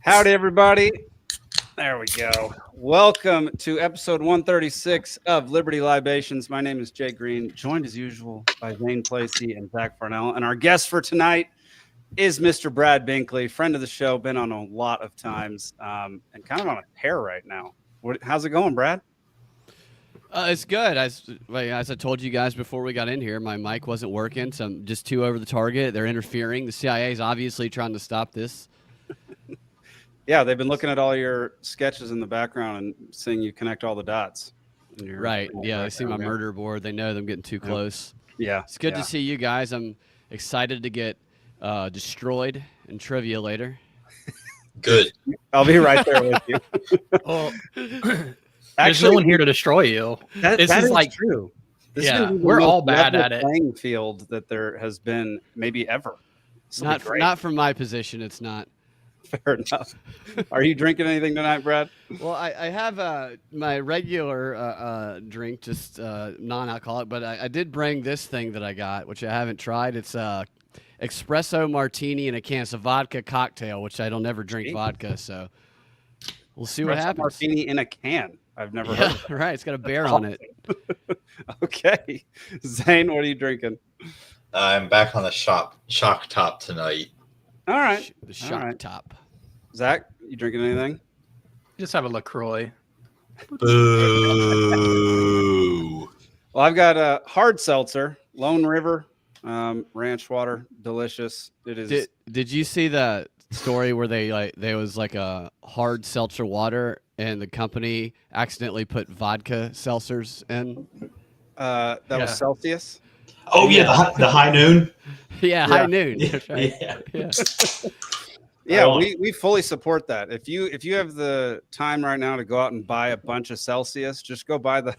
Howdy, everybody. There we go. Welcome to episode 136 of Liberty Libations. My name is Jay Green, joined as usual by Zane, Placie, and Zach Varnell. And our guest for tonight is Mr. Brad Binkley, friend of the show, been on a lot of times, and kind of on a tear right now. How's it going, Brad? It's good. As I told you guys before we got in here, my mic wasn't working, so I'm just too over the target. They're interfering. The CIA is obviously trying to stop this. Yeah, they've been looking at all your sketches in the background and seeing you connect all the dots. Right. Yeah, they see my murder board. They know I'm getting too close. Yeah. It's good to see you guys. I'm excited to get destroyed in trivia later. Good. I'll be right there with you. Well, there's no one here to destroy you. That is like true. This yeah, we're all bad at it. Playing field that there has been maybe ever. Not from my position. It's not. Fair enough. Are you drinking anything tonight, Brad? Well, I have my regular drink, just non-alcoholic, but I did bring this thing that I got, which I haven't tried. It's espresso martini and a can. It's a vodka cocktail, which I don't ever drink vodka, so we'll see what happens. Martini in a can. I've never heard of that. Right, it's got a bear on it. Okay. Zane, what are you drinking? I'm back on the shock top tonight. All right. The shock top. Zach, you drinking anything? Just have a LaCroix. Boo. Well, I've got a hard seltzer, Lone River, ranch water, delicious. It is. Did you see the story where there was like a hard seltzer water and the company accidentally put vodka seltzers in? That was Celsius. Oh yeah, the high noon. Yeah, high noon. Right. Yeah, we fully support that. If you have the time right now to go out and buy a bunch of Celsius, just go buy the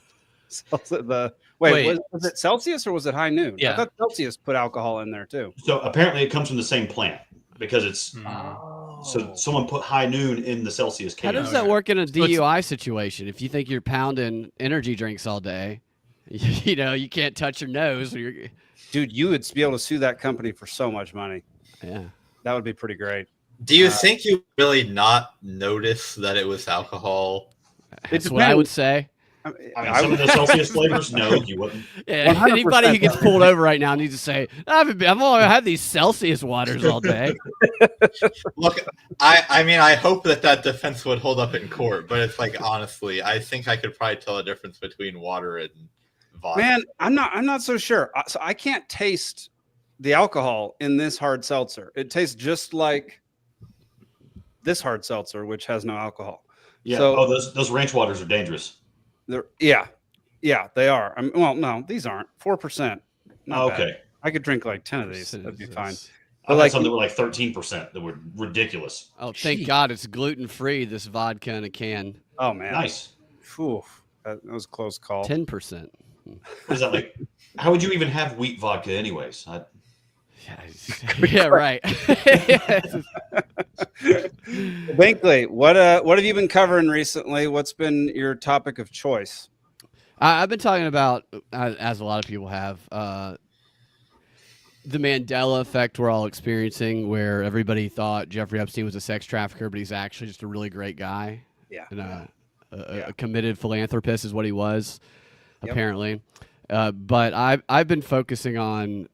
wait. Was it Celsius or was it High Noon? Yeah. I thought Celsius put alcohol in there too. So apparently it comes from the same plant because it's so someone put High Noon in the Celsius can. How does that work in a DUI situation? If you think you're pounding energy drinks all day, you can't touch your nose. Dude, you would be able to sue that company for so much money. Yeah, that would be pretty great. Do you think you really not notice that it was alcohol? That's what I would say. I mean, some of the Celsius flavors, no, you wouldn't. Yeah, anybody who gets pulled over right now needs to say, I've only had these Celsius waters all day. Look, I mean, I hope that defense would hold up in court, but it's like, honestly, I think I could probably tell a difference between water and vodka. Man, I'm not so sure. So I can't taste the alcohol in this hard seltzer. It tastes just like this hard seltzer, which has no alcohol. Yeah. So, those ranch waters are dangerous. Yeah, they are. Well, no, these aren't. 4%. Okay. Bad. I could drink like 10 of these. That'd be fine. I had some that were like 13% that were ridiculous. Oh, thank God it's gluten-free, this vodka in a can. Oh, man. Nice. Whew. That was a close call. 10%. Is that like, how would you even have wheat vodka anyways? Yeah, right. Binkley, what have you been covering recently? What's been your topic of choice? I've been talking about, as a lot of people have, the Mandela effect we're all experiencing, where everybody thought Jeffrey Epstein was a sex trafficker, but he's actually just a really great guy. Yeah. And a committed philanthropist is what he was, apparently. But I've been focusing on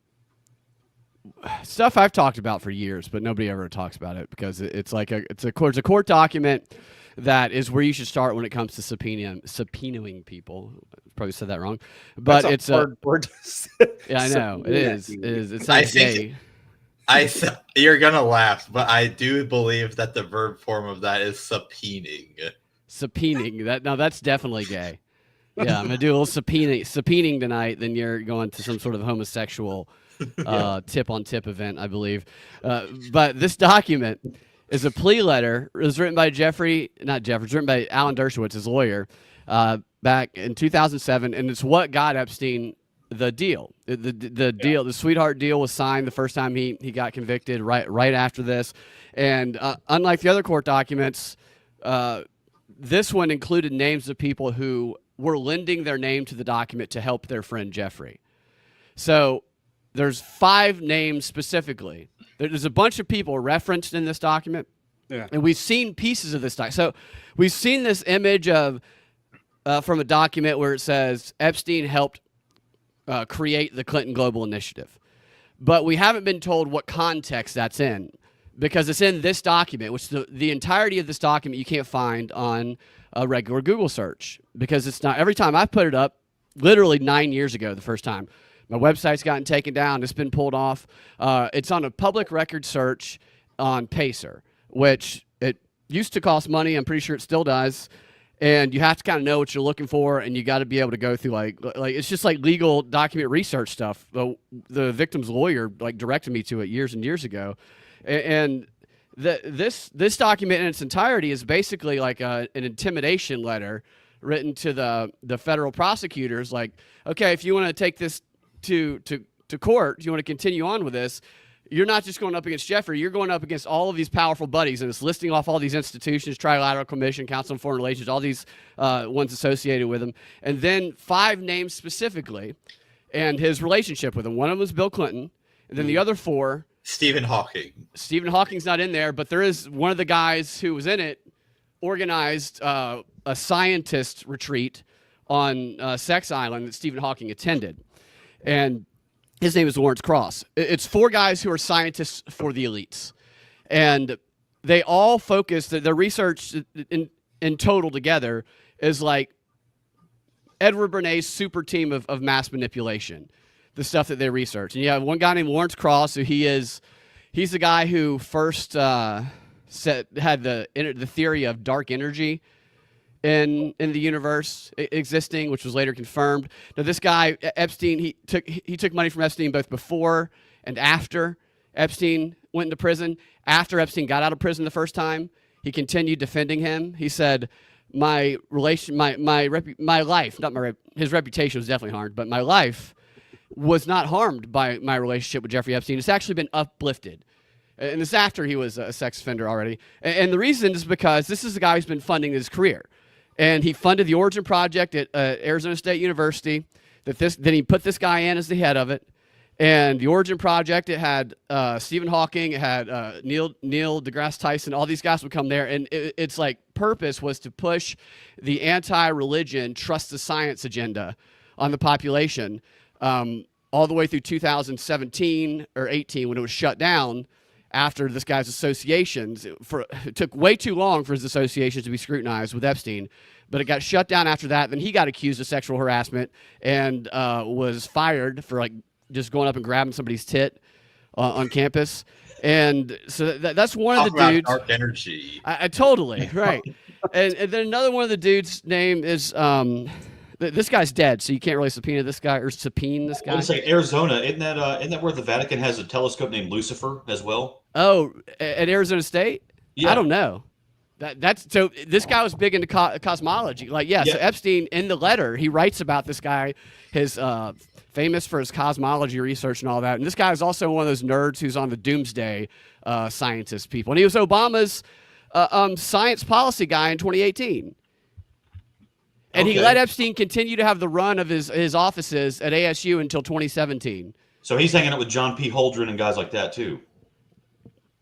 stuff I've talked about for years, but nobody ever talks about it because it's a court document that is where you should start when it comes to subpoenaing people. Probably said that wrong, but it's a hard word. Yeah, I know it is. It's not gay. You're gonna laugh, but I do believe that the verb form of that is subpoenaing. Subpoenaing that that's definitely gay. Yeah, I'm gonna do a little subpoenaing tonight. Then you're going to some sort of homosexual tip on tip event, I believe. But this document is a plea letter. It was written by it's written by Alan Dershowitz, his lawyer, back in 2007, and it's what got Epstein the deal. The deal, the sweetheart deal was signed the first time he got convicted right after this. And unlike the other court documents, this one included names of people who were lending their name to the document to help their friend Jeffrey. So there's 5 names specifically. There's a bunch of people referenced in this document, Yeah. And we've seen pieces of this document. So we've seen this image of from a document where it says Epstein helped create the Clinton Global Initiative. But we haven't been told what context that's in, because it's in this document, which the entirety of this document you can't find on a regular Google search, because it's not. Every time I put it up, literally 9 years ago, the first time, my website's gotten taken down. It's been pulled off. It's on a public record search on Pacer, which it used to cost money. I'm pretty sure it still does. And you have to kind of know what you're looking for, and you got to be able to go through like it's just like legal document research stuff. The victim's lawyer directed me to it years and years ago, and this document in its entirety is basically like an intimidation letter written to the federal prosecutors. Like, okay, if you want to take this to court, if you want to continue on with this, you're not just going up against Jeffrey, you're going up against all of these powerful buddies, and it's listing off all these institutions, Trilateral Commission, Council on Foreign Relations, all these ones associated with him, and then 5 names specifically, and his relationship with them. One of them was Bill Clinton, and then the other 4... Stephen Hawking. Stephen Hawking's not in there, but there is one of the guys who was in it organized a scientist retreat on Sex Island that Stephen Hawking attended, and his name is Lawrence Cross. It's 4 guys who are scientists for the elites. And they all focus, their research in total together is like Edward Bernays' super team of mass manipulation, the stuff that they research. And you have one guy named Lawrence Cross, who he's the guy who first had the theory of dark energy in the universe existing, which was later confirmed. Now, this guy Epstein, he took money from Epstein both before and after Epstein went into prison. After Epstein got out of prison the first time, he continued defending him. He said, his reputation was definitely harmed, but my life was not harmed by my relationship with Jeffrey Epstein. It's actually been uplifted. And this is after he was a sex offender already. And the reason is because this is the guy who's been funding his career. And he funded the Origin Project at Arizona State University. Then he put this guy in as the head of it. And the Origin Project, it had Stephen Hawking, it had Neil deGrasse Tyson. All these guys would come there, and its like purpose was to push the anti-religion, trust the science agenda on the population, all the way through 2017 or 18 when it was shut down. After this guy's associations, it took way too long for his associations to be scrutinized with Epstein, but it got shut down after that. Then he got accused of sexual harassment and was fired for just going up and grabbing somebody's tit on campus. And so that's one of the dudes. Dark energy. I totally right. and then another one of the dudes' name is this guy's dead, so you can't really subpoena this guy or subpoena this guy. I was gonna say Arizona, isn't that where the Vatican has a telescope named Lucifer as well? Oh, at Arizona State? Yeah. I don't know. That's so. This guy was big into cosmology. So Epstein in the letter he writes about this guy, his famous for his cosmology research and all that. And this guy is also one of those nerds who's on the doomsday scientist people. And he was Obama's science policy guy in 2018. And he let Epstein continue to have the run of his offices at ASU until 2017. So he's hanging out with John P. Holdren and guys like that too.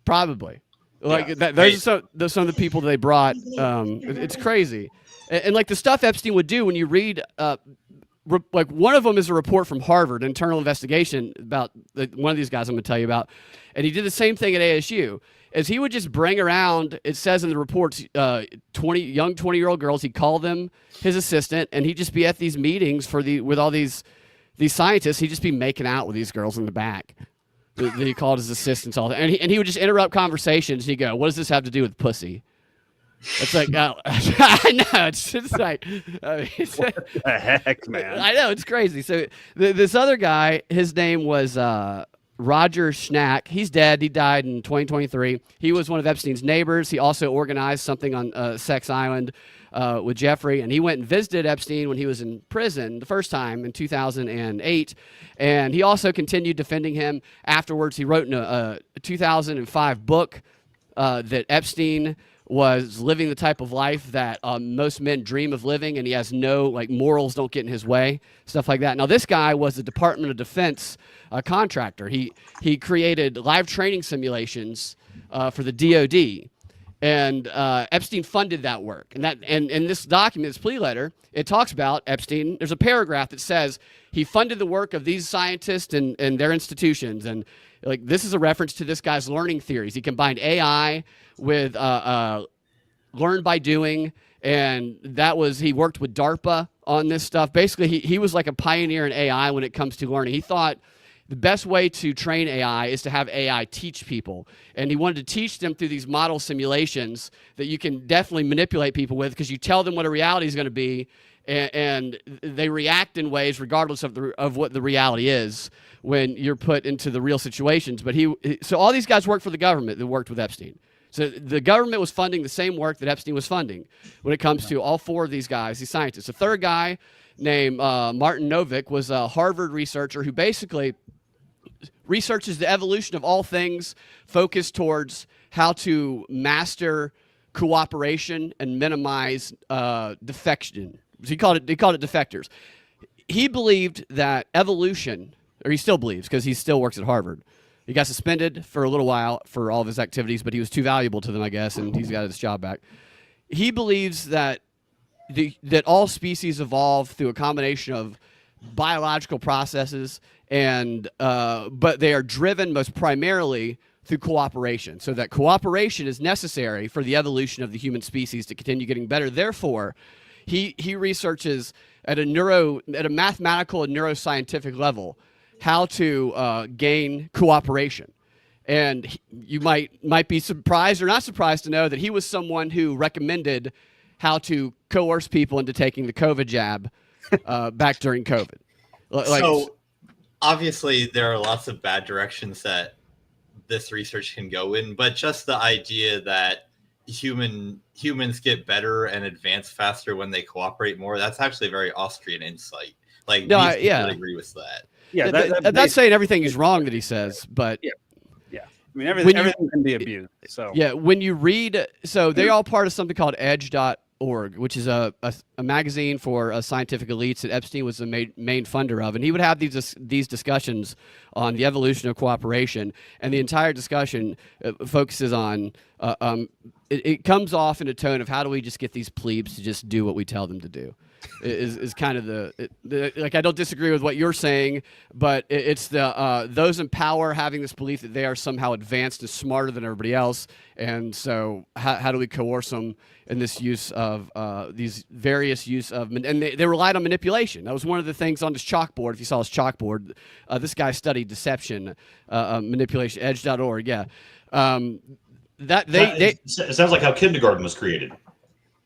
Probably. Those are some of the people that they brought. It's crazy. And like the stuff Epstein would do when you read, one of them is a report from Harvard, internal investigation about one of these guys I'm going to tell you about. And he did the same thing at ASU. As he would just bring around, it says in the reports, 20-year-old girls. He'd call them his assistant, and he'd just be at these meetings with all these scientists. He'd just be making out with these girls in the back. He called his assistants all that, and he would just interrupt conversations. And he'd go, "What does this have to do with pussy?" It's like, I know, it's just like, What the heck, man? I know, it's crazy. So this other guy, his name was Roger Schnack. He's dead. He died in 2023. He was one of Epstein's neighbors. He also organized something on Sex Island with Jeffrey, and he went and visited Epstein when he was in prison the first time in 2008, and he also continued defending him afterwards. He wrote in a 2005 book that Epstein was living the type of life that most men dream of living, and he has no, morals don't get in his way, stuff like that. Now, this guy was a Department of Defense contractor. He created live training simulations for the DOD, And Epstein funded that work. And this document, this plea letter, it talks about Epstein. There's a paragraph that says he funded the work of these scientists and their institutions. And like this is a reference to this guy's learning theories. He combined AI with learn by doing. And he worked with DARPA on this stuff. Basically, he was like a pioneer in AI when it comes to learning. He thought the best way to train AI is to have AI teach people. And he wanted to teach them through these model simulations that you can definitely manipulate people with because you tell them what a reality is going to be and they react in ways regardless of what the reality is when you're put into the real situations. But so all these guys worked for the government that worked with Epstein. So the government was funding the same work that Epstein was funding when it comes to all four of these guys, these scientists. The third guy named Martin Novick was a Harvard researcher who basically researches the evolution of all things focused towards how to master cooperation and minimize defection. So he called it defectors. He believed that evolution, or he still believes because he still works at Harvard. He got suspended for a little while for all of his activities, but he was too valuable to them, I guess, and he's got his job back. He believes that that all species evolve through a combination of biological processes and but they are driven most primarily through cooperation. So that cooperation is necessary for the evolution of the human species to continue getting better. Therefore, he researches at a mathematical and neuroscientific level how to gain cooperation. And you might be surprised or not surprised to know that he was someone who recommended how to coerce people into taking the COVID jab back during COVID. So obviously there are lots of bad directions that this research can go in, but just the idea that humans get better and advance faster when they cooperate more, that's actually a very Austrian insight. Like, no, I agree with that. Yeah, I'm not saying everything is wrong that he says, but yeah. I mean, everything can be abused. So yeah, when you read, so they're all part of something called Edge.org, which is a magazine for scientific elites that Epstein was the main funder of, and he would have these discussions on the evolution of cooperation, and the entire discussion focuses on it comes off in a tone of how do we just get these plebes to just do what we tell them to do. Is kind of the like I don't disagree with what you're saying, but it's the those in power having this belief that they are somehow advanced and smarter than everybody else, and so how do we coerce them in this use of these various use of and they relied on manipulation. That was one of the things on his chalkboard. If you saw his chalkboard, this guy studied deception, manipulation. Edge.org, yeah. It sounds like how kindergarten was created.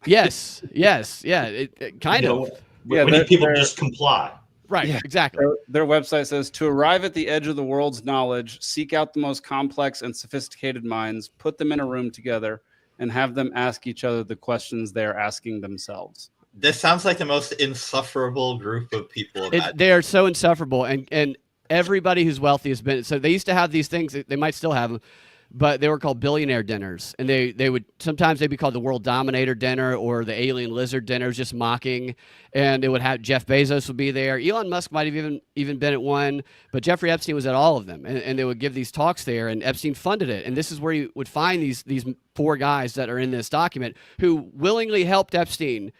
Yes, yeah, it kind of. We need people to just comply. Right, yeah. Exactly. Their website says, to arrive at the edge of the world's knowledge, seek out the most complex and sophisticated minds, put them in a room together, and have them ask each other the questions they're asking themselves. This sounds like the most insufferable group of people. They are so insufferable, and everybody who's wealthy has been. So they used to have these things. They might still have them. But they were called billionaire dinners, and they would sometimes they'd be called the World Dominator Dinner or the Alien Lizard Dinner, just mocking. And it would have Jeff Bezos would be there. Elon Musk might have even been at one, but Jeffrey Epstein was at all of them, and they would give these talks there, and Epstein funded it. And this is where you would find these four guys that are in this document who willingly helped Epstein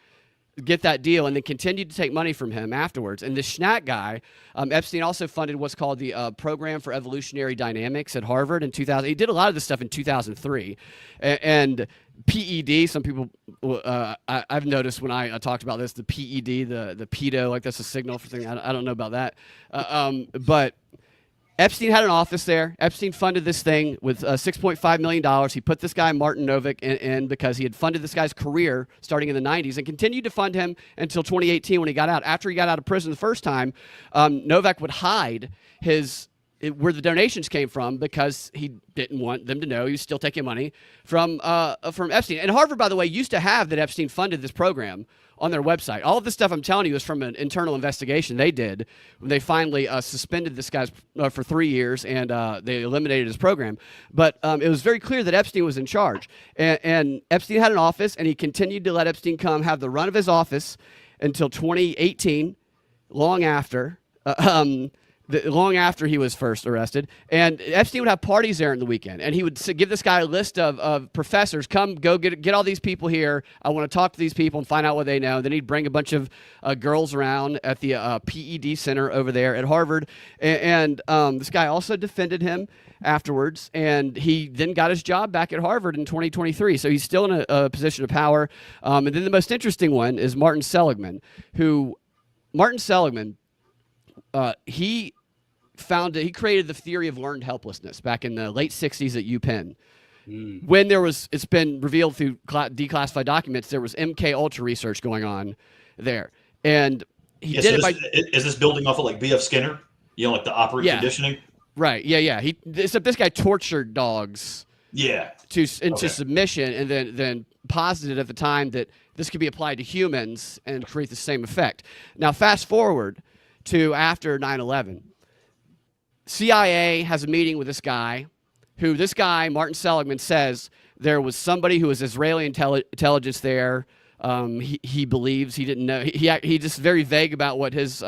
get that deal and then continued to take money from him afterwards. And this Schnack guy, Epstein also funded what's called the Program for Evolutionary Dynamics at Harvard in 2000. He did a lot of this stuff in 2003. And PED, some people, I've noticed when I talked about this, the PED, the pedo, like that's a signal for thing. I don't know about that. But Epstein had an office there. Epstein funded this thing with $6.5 million. He put this guy, Martin Novick, in because he had funded this guy's career starting in the 90s and continued to fund him until 2018 when he got out. After he got out of prison the first time, Novick would hide where the donations came from because he didn't want them to know he was still taking money from Epstein. And Harvard, by the way, used to have that Epstein funded this program on their website. All of this stuff I'm telling you is from an internal investigation they did when they finally suspended this guy for 3 years and they eliminated his program. But it was very clear that Epstein was in charge. And Epstein had an office, and he continued to let Epstein come have the run of his office until 2018, long after. long after he was first arrested. And Epstein would have parties there on the weekend, and he would give this guy a list of professors. Come, go get all these people here. I want to talk to these people and find out what they know. Then he'd bring a bunch of girls around at the PED Center over there at Harvard. And this guy also defended him afterwards, and he then got his job back at Harvard in 2023. So he's still in a position of power. And then the most interesting one is Martin Seligman, he created the theory of learned helplessness back in the late 60s at UPenn. When it's been revealed through declassified documents, there was MK Ultra research going on there. And he did it by... Is this building off of like B.F. Skinner? Like the operant conditioning? Right, yeah. Except this guy tortured dogs into submission, and then posited at the time that this could be applied to humans and create the same effect. Now, fast forward to after 9/11. CIA has a meeting with this guy, Martin Seligman, says there was somebody who was Israeli intelligence there. He believes, he didn't know. He just very vague about what his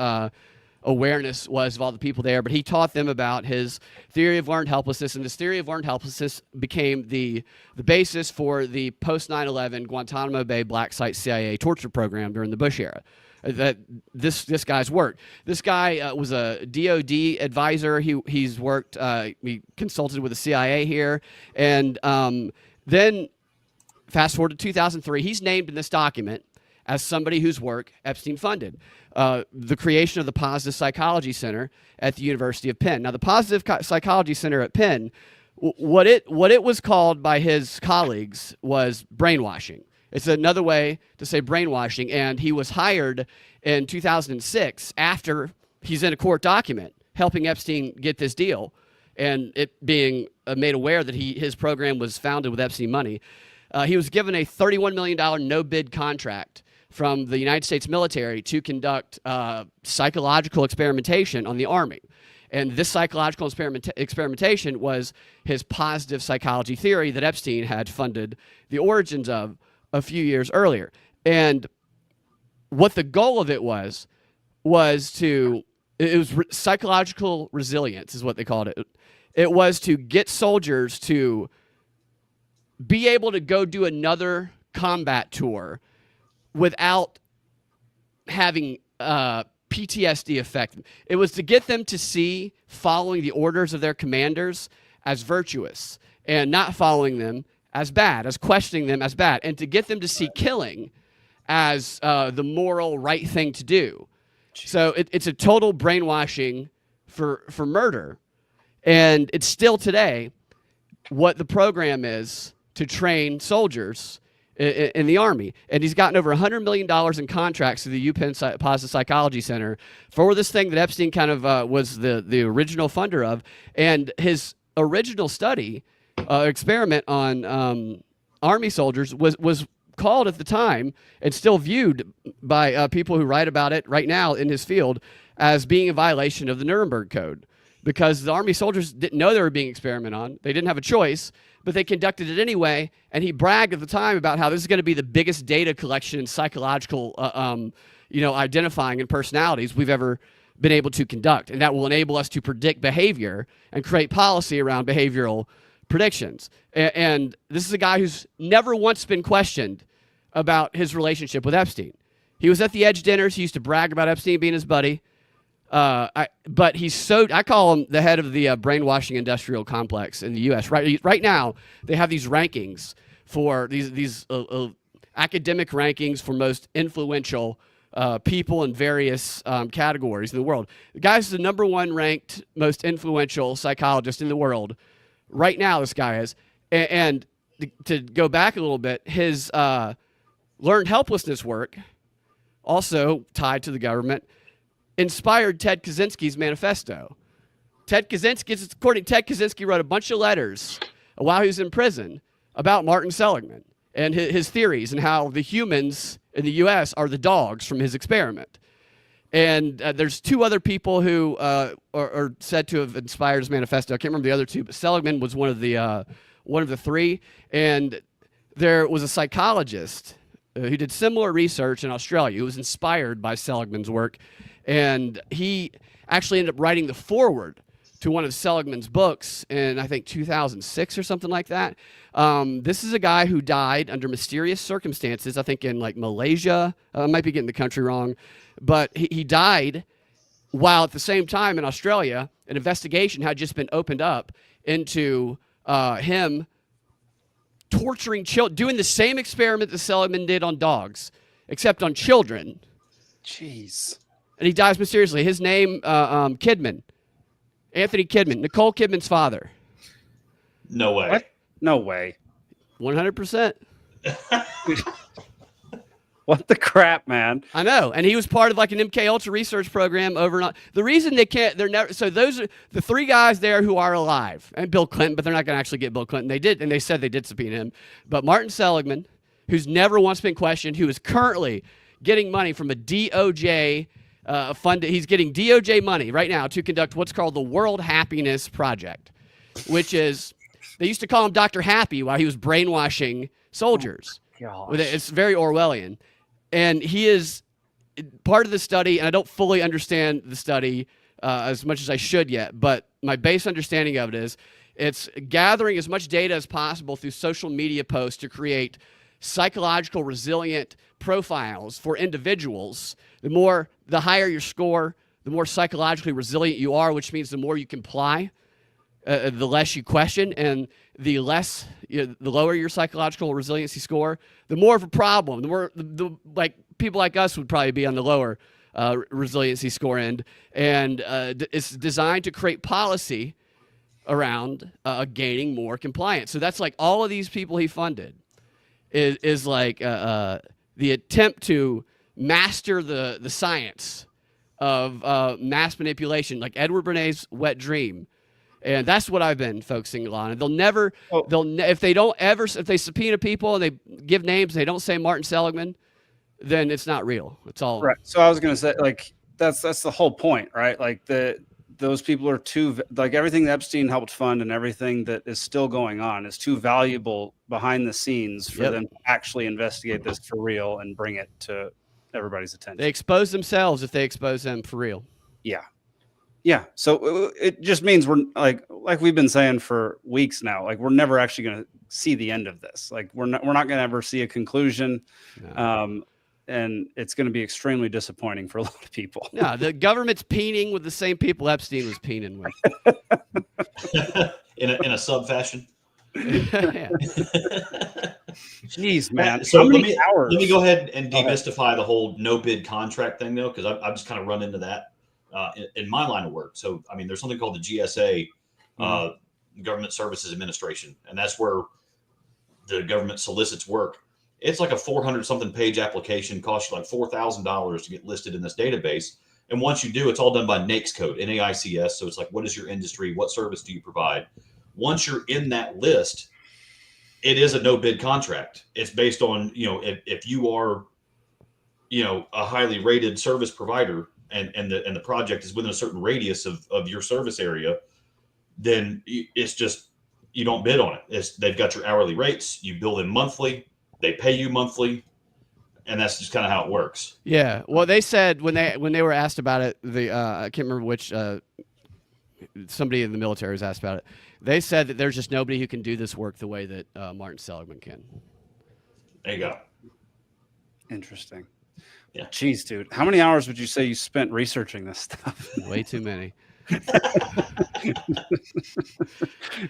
awareness was of all the people there, but he taught them about his theory of learned helplessness, and this theory of learned helplessness became the basis for the post 9/11 Guantanamo Bay black site CIA torture program during the Bush era. That this guy's work. This guy was a DOD advisor. He's worked. He consulted with the CIA here, and then fast forward to 2003. He's named in this document as somebody whose work Epstein funded. The creation of the Positive Psychology Center at the University of Penn. Now, the Positive Psychology Center at Penn, what it was called by his colleagues was brainwashing. It's another way to say brainwashing, and he was hired in 2006 after he's in a court document helping Epstein get this deal, and it being made aware that his program was founded with Epstein money. He was given a $31 million no-bid contract from the United States military to conduct psychological experimentation on the Army. And this psychological experimentation was his positive psychology theory that Epstein had funded the origins of a few years earlier. And what the goal of it was psychological resilience is what they called it. It was to get soldiers to be able to go do another combat tour without having PTSD affect them. It was to get them to see following the orders of their commanders as virtuous and not following them as bad, as questioning them as bad, and to get them to see killing as the moral right thing to do. So it's a total brainwashing for murder. And it's still today what the program is to train soldiers in the Army. And he's gotten over $100 million in contracts to the UPenn Positive Psychology Center for this thing that Epstein kind of was the original funder of. And his original study, experiment on Army soldiers, was called at the time and still viewed by people who write about it right now in his field as being a violation of the Nuremberg Code, because the Army soldiers didn't know they were being experimented on. They didn't have a choice, but they conducted it anyway. And he bragged at the time about how this is going to be the biggest data collection in psychological, identifying and personalities we've ever been able to conduct. And that will enable us to predict behavior and create policy around behavioral predictions. And this is a guy who's never once been questioned about his relationship with Epstein. He was at the Edge dinners. He used to brag about Epstein being his buddy. But I call him the head of the brainwashing industrial complex in the U.S. Right now, they have these rankings for these academic rankings for most influential people in various categories in the world. The guy's the number one ranked most influential psychologist in the world. Right now, this guy is. And to go back a little bit, his learned helplessness work, also tied to the government, inspired Ted Kaczynski's manifesto. According to Ted Kaczynski, wrote a bunch of letters while he was in prison about Martin Seligman and his theories and how the humans in the U.S. are the dogs from his experiment. And there's two other people who are said to have inspired his manifesto. I can't remember the other two, but Seligman was one of the three. And there was a psychologist who did similar research in Australia who was inspired by Seligman's work. And he actually ended up writing the foreword to one of Seligman's books in, I think, 2006 or something like that. This is a guy who died under mysterious circumstances, I think in like Malaysia. I might be getting the country wrong, but he died while at the same time in Australia, an investigation had just been opened up into him torturing children, doing the same experiment that Seligman did on dogs, except on children. Jeez. And he dies mysteriously. His name, Kidman. Anthony Kidman, Nicole Kidman's father. No way. What? No way. 100%. What the crap, man? I know. And he was part of like an MK Ultra research program over and on. The reason they can't, they're never, so those are the three guys there who are alive. And Bill Clinton, but they're not going to actually get Bill Clinton. They did, and they said they did subpoena him. But Martin Seligman, who's never once been questioned, who is currently getting money from a DOJ fund. He's getting DOJ money right now to conduct what's called the World Happiness Project, which is, they used to call him Dr. Happy while he was brainwashing soldiers. Gosh. It's very Orwellian. And he is part of the study, and I don't fully understand the study as much as I should yet, but my base understanding of it is it's gathering as much data as possible through social media posts to create psychological resilient profiles for individuals. The higher your score, the more psychologically resilient you are, which means the more you comply, the less you question, and the lower your psychological resiliency score, the more of a problem. The more like people like us would probably be on the lower resiliency score end, and it's designed to create policy around gaining more compliance. So that's like all of these people he funded is like the attempt to master the science of mass manipulation, like Edward Bernays' wet dream. And that's what I've been focusing on. And if they subpoena people and they give names and they don't say Martin Seligman, then it's not real. It's all right. So I was going to say, like, that's the whole point, right? Like those people are like everything that Epstein helped fund and everything that is still going on is too valuable behind the scenes for them to actually investigate this for real and bring it to everybody's attention. They expose themselves if they expose them for real. Yeah. Yeah. So it just means we're like we've been saying for weeks now, like we're never actually going to see the end of this. Like we're not going to ever see a conclusion. No. And it's going to be extremely disappointing for a lot of people. No, the government's peening with the same people Epstein was peening with. in a sub fashion. Yeah. Jeez, man. So let me go ahead and demystify the whole no bid contract thing, though, because I've just kind of run into that in my line of work. So, I mean, there's something called the GSA, Government Services Administration, and that's where the government solicits work. It's like a 400-something page application, costs you like $4,000 to get listed in this database. And once you do, it's all done by NAICS code, N-A-I-C-S. So it's like, what is your industry? What service do you provide? Once you're in that list, it is a no bid contract. It's based on, if you are, a highly rated service provider and the project is within a certain radius of your service area, then it's just, you don't bid on it. They've got your hourly rates. You bill them monthly. They pay you monthly, and that's just kind of how it works. Yeah. Well, they said when they were asked about it, I can't remember which somebody in the military was asked about it. They said that there's just nobody who can do this work the way that Martin Seligman can. There you go. Interesting. Yeah. Jeez, dude. How many hours would you say you spent researching this stuff? Way too many.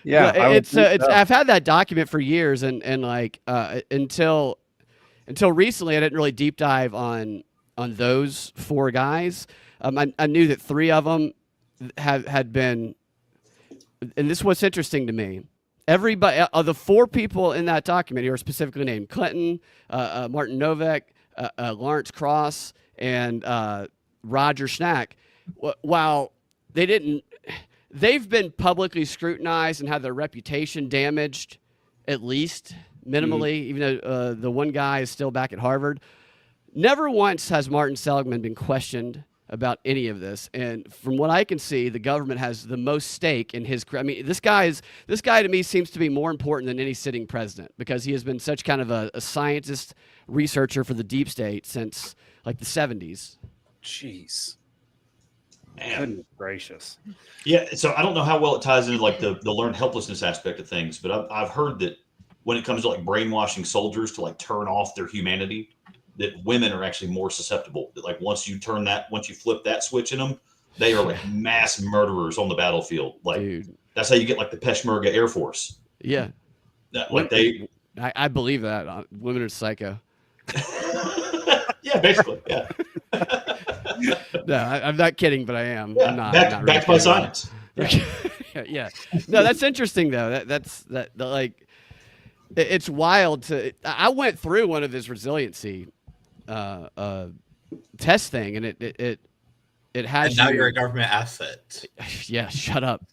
Yeah, I've had that document for years, and like until recently, I didn't really deep dive on those four guys. I knew that three of them had been, and this was interesting to me. Everybody of the four people in that document, who are specifically named Clinton, Martin Novak, Lawrence Cross, and Roger Schnack, while they've been publicly scrutinized and had their reputation damaged, at least minimally, even though the one guy is still back at Harvard. Never once has Martin Seligman been questioned about any of this. And from what I can see, the government has the most stake in his. I mean, this guy to me seems to be more important than any sitting president, because he has been such kind of a scientist researcher for the deep state since like the 70s. Jeez. Man. Goodness gracious. Yeah, so I don't know how well it ties into like the learned helplessness aspect of things, but I've heard that when it comes to like brainwashing soldiers to like turn off their humanity, that women are actually more susceptible. That like once you flip that switch in them, they are like mass murderers on the battlefield. Like Dude. That's how you get like the Peshmerga Air Force. Yeah. I believe that. Women are psycho. Yeah, basically. Yeah. No, I'm not kidding, but I am. Yeah. I'm not. Backed by science. Yeah. No, that's interesting though. Like, it's wild to. I went through one of his resiliency test thing, and it has. And now you're a government asset. Yeah, shut up.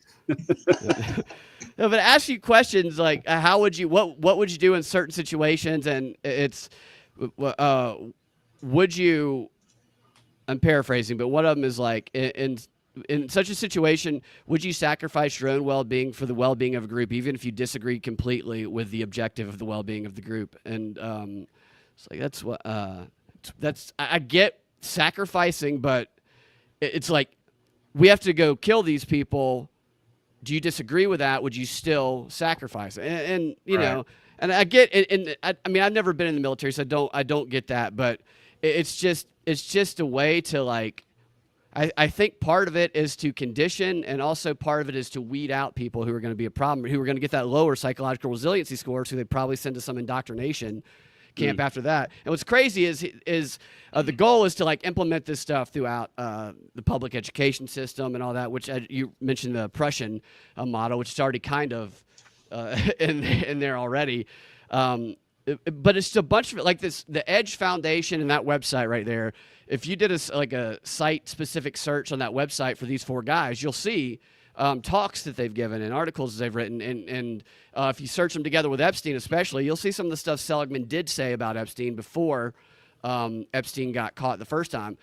No, but it asks you questions like, how would you, what would you do in certain situations, and it's, would you? I'm paraphrasing, but one of them is like, in such a situation, would you sacrifice your own well-being for the well-being of a group, even if you disagree completely with the objective of the well-being of the group? And it's like I get sacrificing, but it's like we have to go kill these people. Do you disagree with that? Would you still sacrifice it? And you know, and I get it. And I mean, I've never been in the military, so I don't get that. But it's just a way to like. I think part of it is to condition, and also part of it is to weed out people who are going to be a problem, who are going to get that lower psychological resiliency score, so they probably send to some indoctrination camp after that. And what's crazy is the goal is to like implement this stuff throughout the public education system and all that, which you mentioned the Prussian model, which is already kind of in there already. But it's a bunch of it, like this, the Edge Foundation and that website right there. If you did a site-specific search on that website for these four guys, you'll see talks that they've given and articles that they've written. And if you search them together with Epstein especially, you'll see some of the stuff Seligman did say about Epstein before Epstein got caught the first time.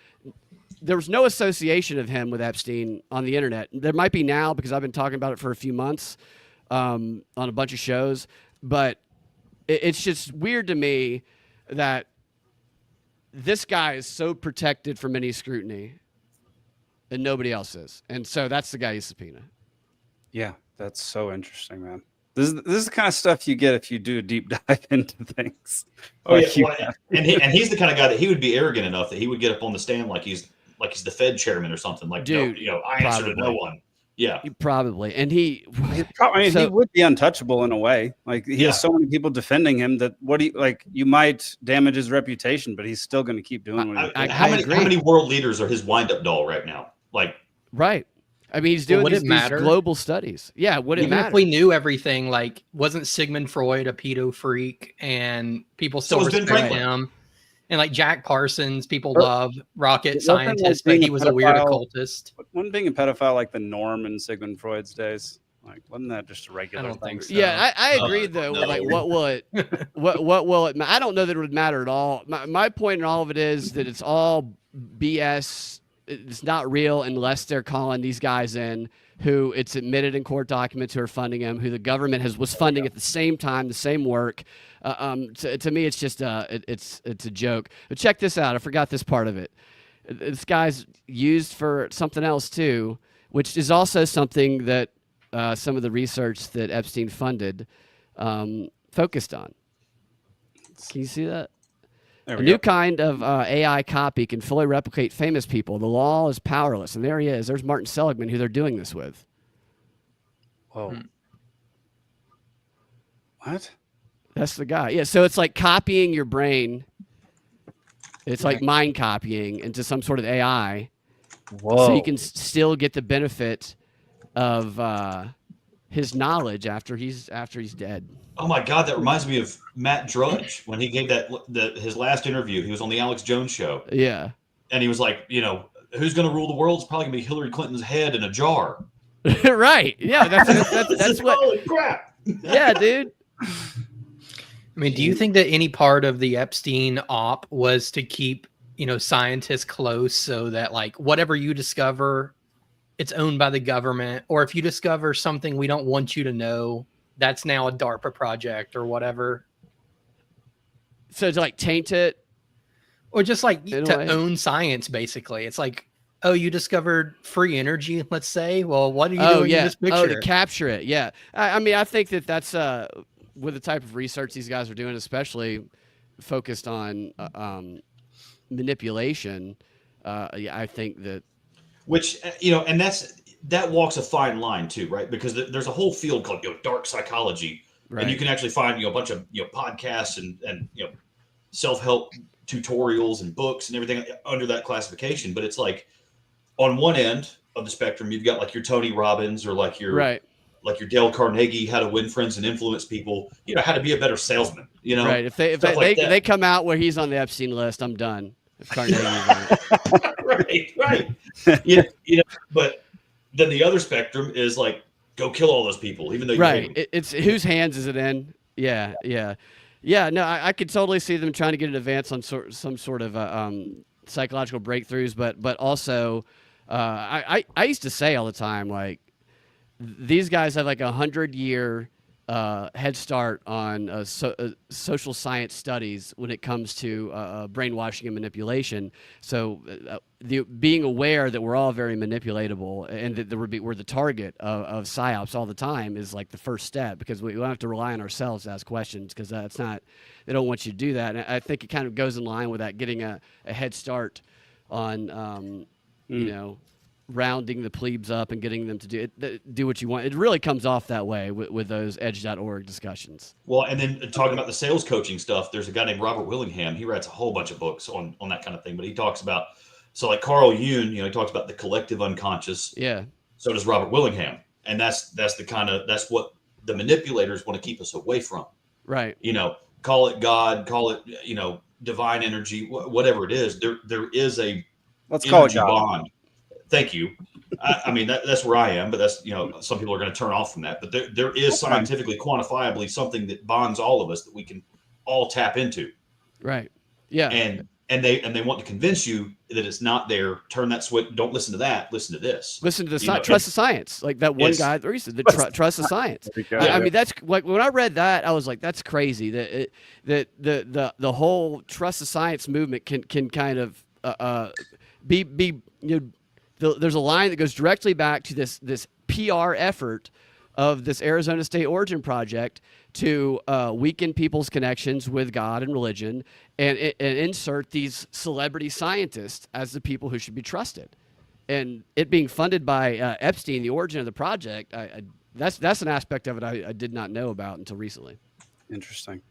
There was no association of him with Epstein on the internet. There might be now, because I've been talking about it for a few months on a bunch of shows. But it's just weird to me that this guy is so protected from any scrutiny and nobody else is. And so that's the guy you subpoena. Yeah, that's so interesting, man. This is the kind of stuff you get if you do a deep dive into things. Oh, yeah. And he's the kind of guy that he would be arrogant enough that he would get up on the stand like he's the Fed chairman or something. Like, dude, I answer to no one. Yeah, probably. And he would be untouchable in a way. Like he has so many people defending him that you might damage his reputation, but he's still going to keep doing what he's doing. How many world leaders are his wind-up doll right now? Like, right. I mean, he's doing these global studies. Yeah, would it matter? Even if we knew everything, like, wasn't Sigmund Freud a pedo freak, and people still respect him? And like Jack Parsons, people love rocket scientists, but he was a weird occultist. Wasn't being a pedophile like the norm in Sigmund Freud's days? Like, wasn't that just a regular I don't thing? think so. Yeah, I agree though. No. Like, what will it? I don't know that it would matter at all. My point in all of it is that it's all BS. It's not real unless they're calling these guys in who it's admitted in court documents who are funding him, who the government was funding at the same time, the same work. To me, it's just it's a joke. But check this out. I forgot this part of it. This guy's used for something else too, which is also something that some of the research that Epstein funded focused on. Can you see that? A new kind of AI copy can fully replicate famous people. The law is powerless. And there he is. There's Martin Seligman, who they're doing this with. Whoa. What? That's the guy. Yeah, so it's like copying your brain. It's like mind copying into some sort of AI. Whoa. So you can still get the benefit of his knowledge after he's dead. Oh my God, that reminds me of Matt Drudge when he gave his last interview. He was on the Alex Jones show. Yeah. And he was like, who's going to rule the world? It's probably going to be Hillary Clinton's head in a jar. Right. Yeah, that's what. Holy crap. Yeah, dude. I mean, do you think that any part of the Epstein op was to keep, scientists close so that like whatever you discover, it's owned by the government, or if you discover something we don't want you to know, that's now a DARPA project or whatever. So to like taint it, or just like to own science, basically. It's like oh, you discovered free energy, let's say. Well, what are you Oh doing in yeah. this picture? Oh, to capture it. Yeah. I mean, I think that's with the type of research these guys are doing, especially focused on manipulation. Yeah, I think that. Which and that walks a fine line too, right? Because there's a whole field called dark psychology, Right. and you can actually find a bunch of podcasts and self-help tutorials and books and everything under that classification. But it's like on one end of the spectrum, you've got like your Tony Robbins or like your Right. like your Dale Carnegie, how to win friends and influence people, how to be a better salesman, Right. If they come out where he's on the Epstein list, I'm done. If Carnegie's on it. right. But then the other spectrum is like, go kill all those people, even though you hate them. It's whose hands is it in? Yeah. No, I could totally see them trying to get an advance on some sort of psychological breakthroughs, but also I used to say all the time, like, these guys have like 100-year head start on social science studies when it comes to brainwashing and manipulation. So being aware that we're all very manipulatable and that we're the target of psyops all the time is like the first step, because we don't have to rely on ourselves to ask questions, because that's not, they don't want you to do that. And I think it kind of goes in line with that, getting a head start on rounding the plebes up and getting them to do what you want. It really comes off that way with those edge.org discussions. Well, and then talking about the sales coaching stuff, there's a guy named Robert Willingham. He writes a whole bunch of books on that kind of thing, but he talks about, so like Carl Jung, he talks about the collective unconscious. Yeah. So does Robert Willingham. And that's what the manipulators want to keep us away from. Right. Call it God, call it, divine energy, whatever it is. There is a let's call it God. Bond. Thank you. I mean, that's where I am, but that's, some people are going to turn off from that. But there is scientifically, quantifiably something that bonds all of us that we can all tap into. Right. Yeah. And they want to convince you that it's not there. Turn that switch. Don't listen to that. Listen to this. Listen to the science. Trust the science. Like that one guy that said, trust the science. I mean, that's like when I read that, I was like, that's crazy. That the whole trust the science movement can kind of be there's a line that goes directly back to this PR effort of this Arizona State Origin Project to weaken people's connections with God and religion, and insert these celebrity scientists as the people who should be trusted. And it being funded by Epstein, the origin of the project, that's an aspect of it I did not know about until recently. Interesting.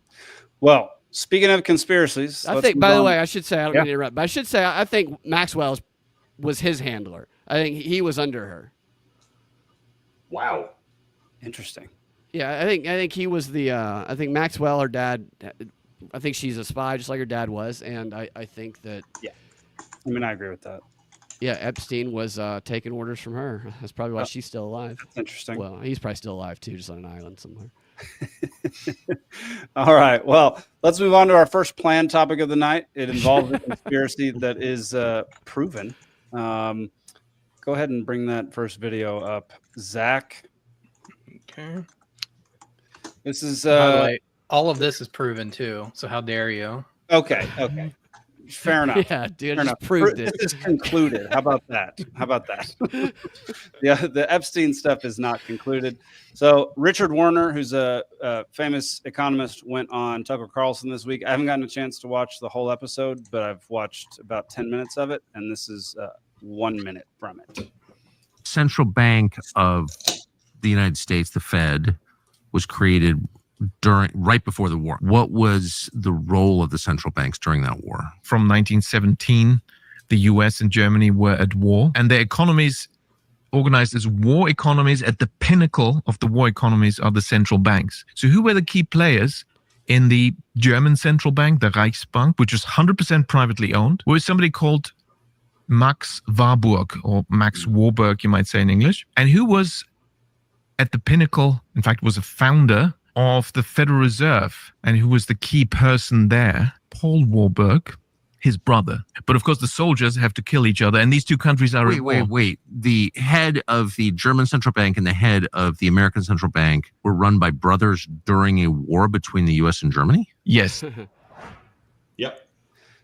Well, speaking of conspiracies, I think, by the way, I should say, I don't mean to interrupt, but I should say I think Maxwell was his handler. I think he was under her. Wow. Interesting. Yeah, I think he was the. I think Maxwell, her dad. I think she's a spy, just like her dad was, and I think that. Yeah. I mean, I agree with that. Yeah, Epstein was taking orders from her. That's probably why she's still alive. That's interesting. Well, he's probably still alive too, just on an island somewhere. All right. Well, let's move on to our first planned topic of the night. It involves a conspiracy that is proven. Go ahead and bring that first video up, Zach. Okay. This is By the way, all of this is proven too. So how dare you? Okay. Fair enough. Yeah, dude, Fair I just proved it. This is concluded. How about that? Yeah, the Epstein stuff is not concluded. So Richard Werner, who's a famous economist, went on Tucker Carlson this week. I haven't gotten a chance to watch the whole episode, but I've watched about 10 minutes of it, and this is 1 minute from it. Central Bank of the United States, the Fed, was created right before the war. What was the role of the central banks during that war? From 1917, the US and Germany were at war, and their economies organized as war economies. At the pinnacle of the war economies are the central banks. So who were the key players in the German central bank, the Reichsbank, which was 100% privately owned? Was somebody called Max Warburg, or Max Warburg, you might say in English. And who was at the pinnacle, in fact, was a founder of the Federal Reserve, and who was the key person there? Paul Warburg, his brother. But of course, the soldiers have to kill each other, and these two countries are at war. Wait. The head of the German central bank and the head of the American central bank were run by brothers during a war between the U.S. and Germany? Yes. Yep.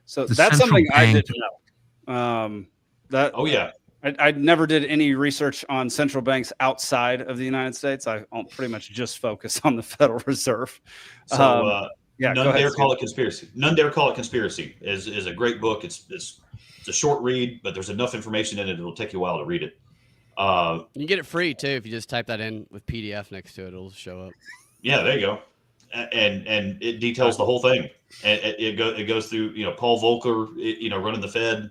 So The that's central something I bank- didn't know. That Oh yeah. I never did any research on central banks outside of the United States. I pretty much just focus on the Federal Reserve. So Yeah, go None ahead, Dare Call Steve. It Conspiracy. None Dare Call It Conspiracy is a great book. It's a short read, but there's enough information in it. It'll take you a while to read it. You can get it free too if you just type that in with PDF next to it. It'll show up. Yeah, there you go. And it details the whole thing. And it goes through, Paul Volcker, running the Fed,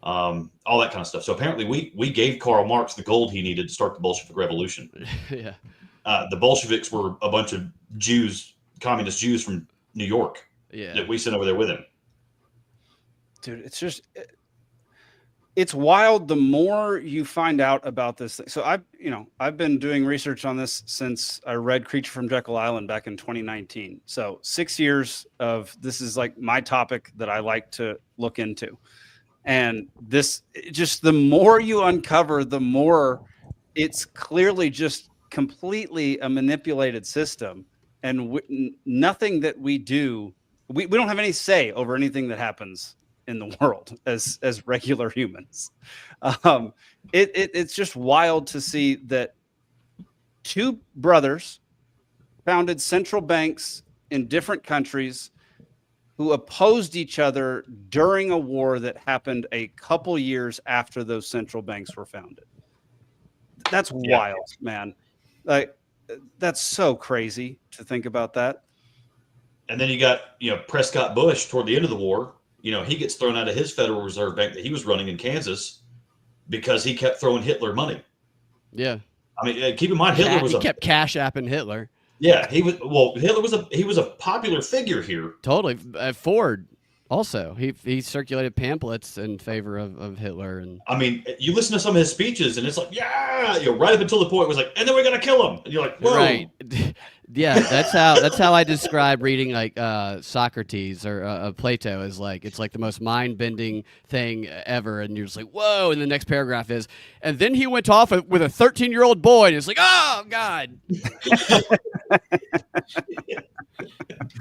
all that kind of stuff. So apparently we gave Karl Marx the gold he needed to start the Bolshevik Revolution. Yeah. The Bolsheviks were a bunch of Jews, communist Jews from New York that we sent over there with him. Dude, it's wild the more you find out about this thing. So I've been doing research on this since I read Creature from Jekyll Island back in 2019. So 6 years of this is like my topic that I like to look into. And this just the more you uncover, the more it's clearly just completely a manipulated system. And nothing that we do, we don't have any say over anything that happens in the world as regular humans. It's just wild to see that two brothers founded central banks in different countries who opposed each other during a war that happened a couple years after those central banks were founded. That's wild, man. Like, that's so crazy to think about that. And then you got, Prescott Bush toward the end of the war. He gets thrown out of his Federal Reserve Bank that he was running in Kansas because he kept throwing Hitler money. Yeah. I mean, keep in mind, Hitler kept cash apping Hitler. Yeah, Hitler was a popular figure here. Totally. Ford also. He circulated pamphlets in favor of Hitler. And I mean, you listen to some of his speeches and it's like, right up until the point it was like, and then we're going to kill him. And you're like, whoa. Right. Yeah, that's how I describe reading like Socrates or Plato is like it's like the most mind-bending thing ever, and you're just like, whoa. And the next paragraph is, and then he went off with a 13-year-old boy, and it's like, oh God.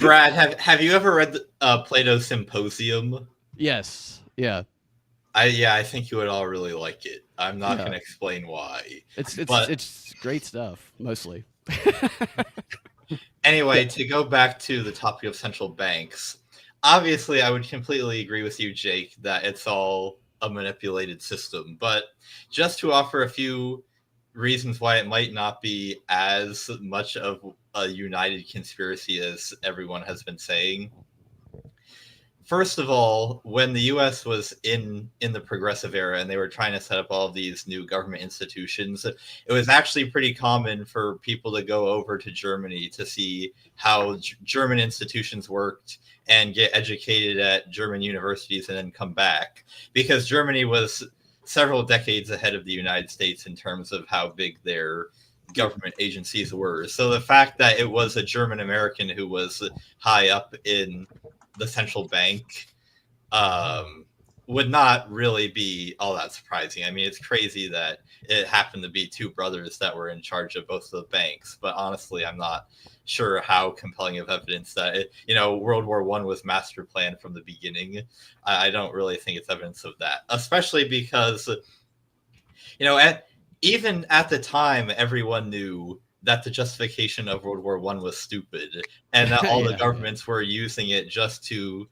Brad, have you ever read Plato's Symposium? Yes. Yeah. I think you would all really like it. I'm not going to explain why. It's great stuff, mostly. Anyway, to go back to the topic of central banks, obviously I would completely agree with you, Jake, that it's all a manipulated system. But just to offer a few reasons why it might not be as much of a united conspiracy as everyone has been saying. First of all, when the U.S. was in the progressive era and they were trying to set up all of these new government institutions, it was actually pretty common for people to go over to Germany to see how German institutions worked and get educated at German universities and then come back, because Germany was several decades ahead of the United States in terms of how big their government agencies were. So the fact that it was a German American who was high up in the central bank would not really be all that surprising. I mean, it's crazy that it happened to be two brothers that were in charge of both of the banks, but honestly, I'm not sure how compelling of evidence that World War I was master planned from the beginning. I don't really think it's evidence of that, especially because even at the time, everyone knew that the justification of World War I was stupid, and that all the governments were using it just to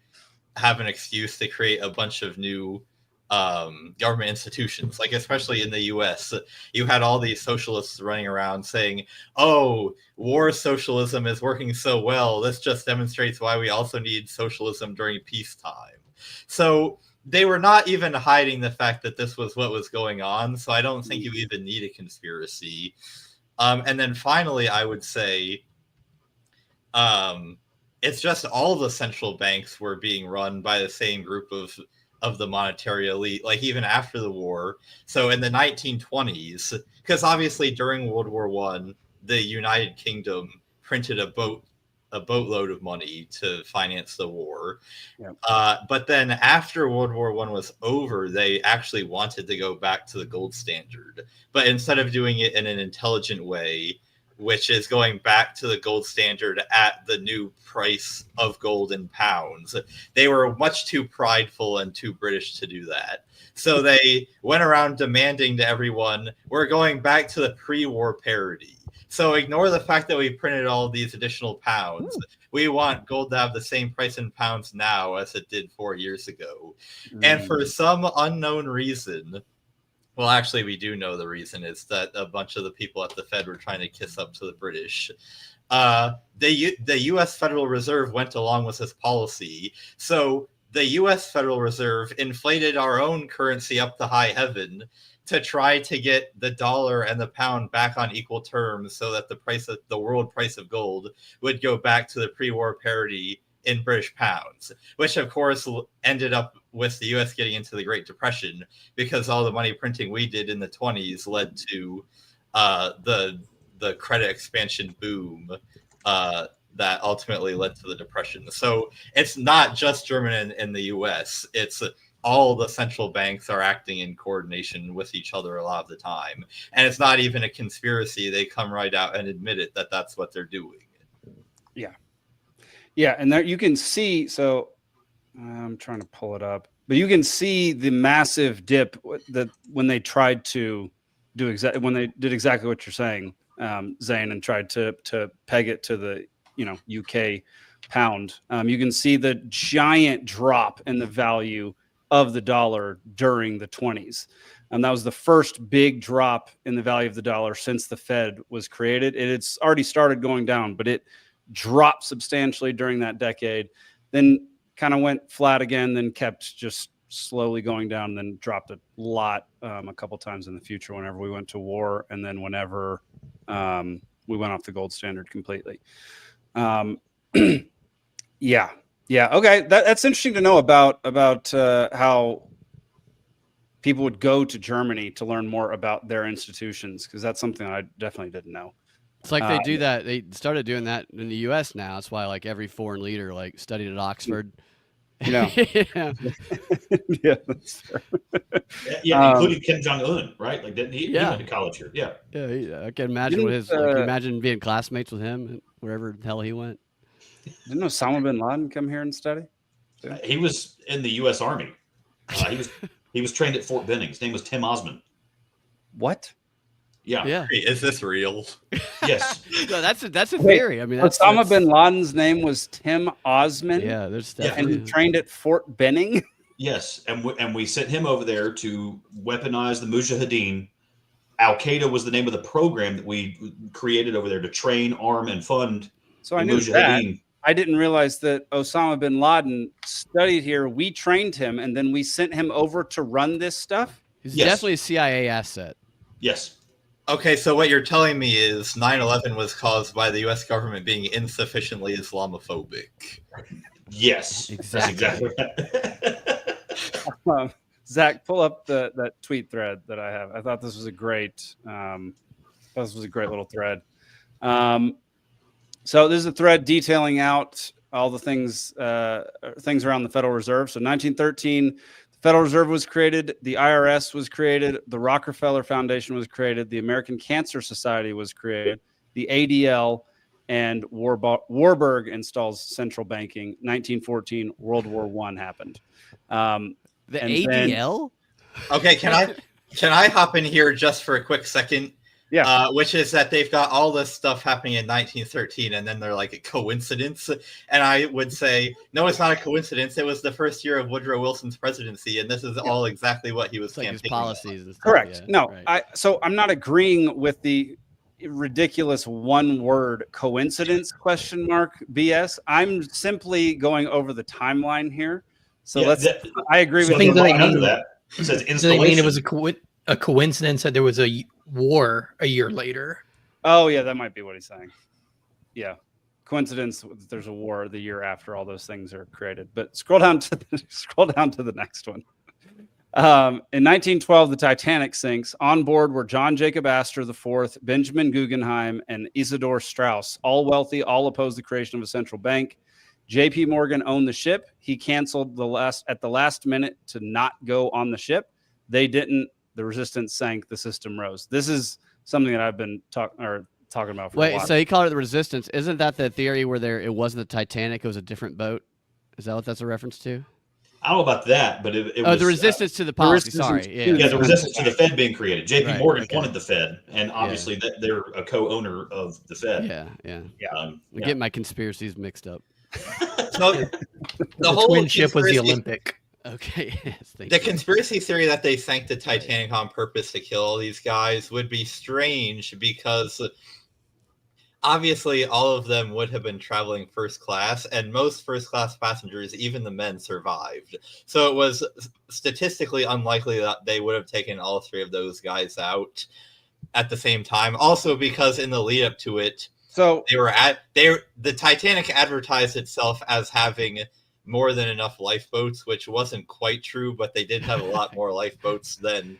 have an excuse to create a bunch of new government institutions. Like, especially in the US, you had all these socialists running around saying, oh, war socialism is working so well. This just demonstrates why we also need socialism during peacetime. So they were not even hiding the fact that this was what was going on. So I don't think you even need a conspiracy. And then finally, I would say it's just all the central banks were being run by the same group of the monetary elite, like even after the war. So in the 1920s, because obviously during World War I, the United Kingdom printed a boatload of money to finance the war. Yep. But then after World War I was over, they actually wanted to go back to the gold standard. But instead of doing it in an intelligent way, which is going back to the gold standard at the new price of gold in pounds. They were much too prideful and too British to do that. So they went around demanding to everyone, we're going back to the pre-war parity. So ignore the fact that we printed all these additional pounds. We want gold to have the same price in pounds now as it did 4 years ago. And for some unknown reason, well, actually, we do know the reason is that a bunch of the people at the Fed were trying to kiss up to the British. The U.S. Federal Reserve went along with this policy. So the U.S. Federal Reserve inflated our own currency up to high heaven to try to get the dollar and the pound back on equal terms so that the world price of gold would go back to the pre-war parity in British pounds, which of course ended up with the U.S. getting into the Great Depression because all the money printing we did in the 20s led to the credit expansion boom that ultimately led to the Depression. So it's not just Germany and the U.S. It's all the central banks are acting in coordination with each other a lot of the time. And it's not even a conspiracy. They come right out and admit it that that's what they're doing. Yeah. Yeah. And there you can see, so I'm trying to pull it up, but you can see the massive dip that when they tried to do when they did exactly what you're saying, Zane, and tried to peg it to the, UK pound. You can see the giant drop in the value of the dollar during the 20s. And that was the first big drop in the value of the dollar since the Fed was created. It's already started going down, but it dropped substantially during that decade, then kind of went flat again, then kept just slowly going down, then dropped a lot a couple times in the future whenever we went to war, and then whenever we went off the gold standard completely. Yeah. Okay. That's interesting to know about how people would go to Germany to learn more about their institutions, because that's something I definitely didn't know. It's like they do that. They started doing that in the U.S. now. That's why like every foreign leader like studied at Oxford. Yeah. Yeah. Yeah, that's fair. Yeah, including Kim Jong-un, right? Like, didn't he? Yeah. He went to college here. Yeah. Yeah, I can imagine what his. Like, can you imagine being classmates with him wherever the hell he went. Didn't Osama bin Laden come here and study? He was in the U.S. Army. He was trained at Fort Benning. His name was Tim Osman. What? Yeah. Yeah. Hey, is this real? Yes. No, that's a theory. I mean, Osama bin Laden's name was Tim Osman. Yeah, there's and definitely. he trained at Fort Benning. Yes, and we sent him over there to weaponize the Mujahideen. Al Qaeda was the name of the program that we created over there to train, arm, and fund. So I knew that. I didn't realize that Osama bin Laden studied here. We trained him, and then we sent him over to run this stuff. He's definitely a CIA asset. Yes. Okay, so what you're telling me is 9/11 was caused by the U.S. government being insufficiently Islamophobic. Yes. Exactly. That's exactly right. Zach, pull up that tweet thread that I have. I thought this was a great little thread. So this is a thread detailing out all the things around the Federal Reserve. So 1913, the Federal Reserve was created, the IRS was created, the Rockefeller Foundation was created, the American Cancer Society was created, the ADL, and Warburg installs central banking. 1914, World War I happened. The ADL? Okay, can I hop in here just for a quick second? Yeah. Which is that they've got all this stuff happening in 1913, and then they're like a coincidence. And I would say, no, it's not a coincidence. It was the first year of Woodrow Wilson's presidency, and this is all exactly what he was It's like his campaigning policies and stuff. Correct. Yeah, No, right. so I'm not agreeing with the ridiculous one-word coincidence ? BS. I'm simply going over the timeline here. So I agree So with think you. that under that it says Do they installation. mean it was a coincidence that there was a war a year later? Oh yeah, that might be what he's saying. Yeah, coincidence. There's a war the year after all those things are created. But scroll down to the next one. In 1912, the Titanic sinks. On board were John Jacob Astor IV, Benjamin Guggenheim, and Isidor Straus. All wealthy, all opposed the creation of a central bank. J.P. Morgan owned the ship. He canceled at the last minute to not go on the ship. They didn't. The resistance sank. The system rose. This is something that I've been talking about for a Wait, while. so you called it the Resistance? Isn't that the theory where it wasn't the Titanic? It was a different boat. Is that what that's a reference to? I don't know about that, but it Oh, was the resistance to the policy. resistance Sorry, to yeah, the resistance to the Fed being created. J.P. Right, Morgan okay. wanted the Fed, and obviously that they're a co-owner of the Fed. yeah. Um, I get my conspiracies mixed up. So The whole twin ship was the conspiracy- Olympic. Okay, yes, thank The you. conspiracy theory that they sank the Titanic on purpose to kill all these guys would be strange because obviously all of them would have been traveling first class, and most first class passengers, even the men, survived. So it was statistically unlikely that they would have taken all three of those guys out at the same time. Also, because in the lead up to it, So the Titanic advertised itself as having more than enough lifeboats, which wasn't quite true, but they did have a lot more lifeboats than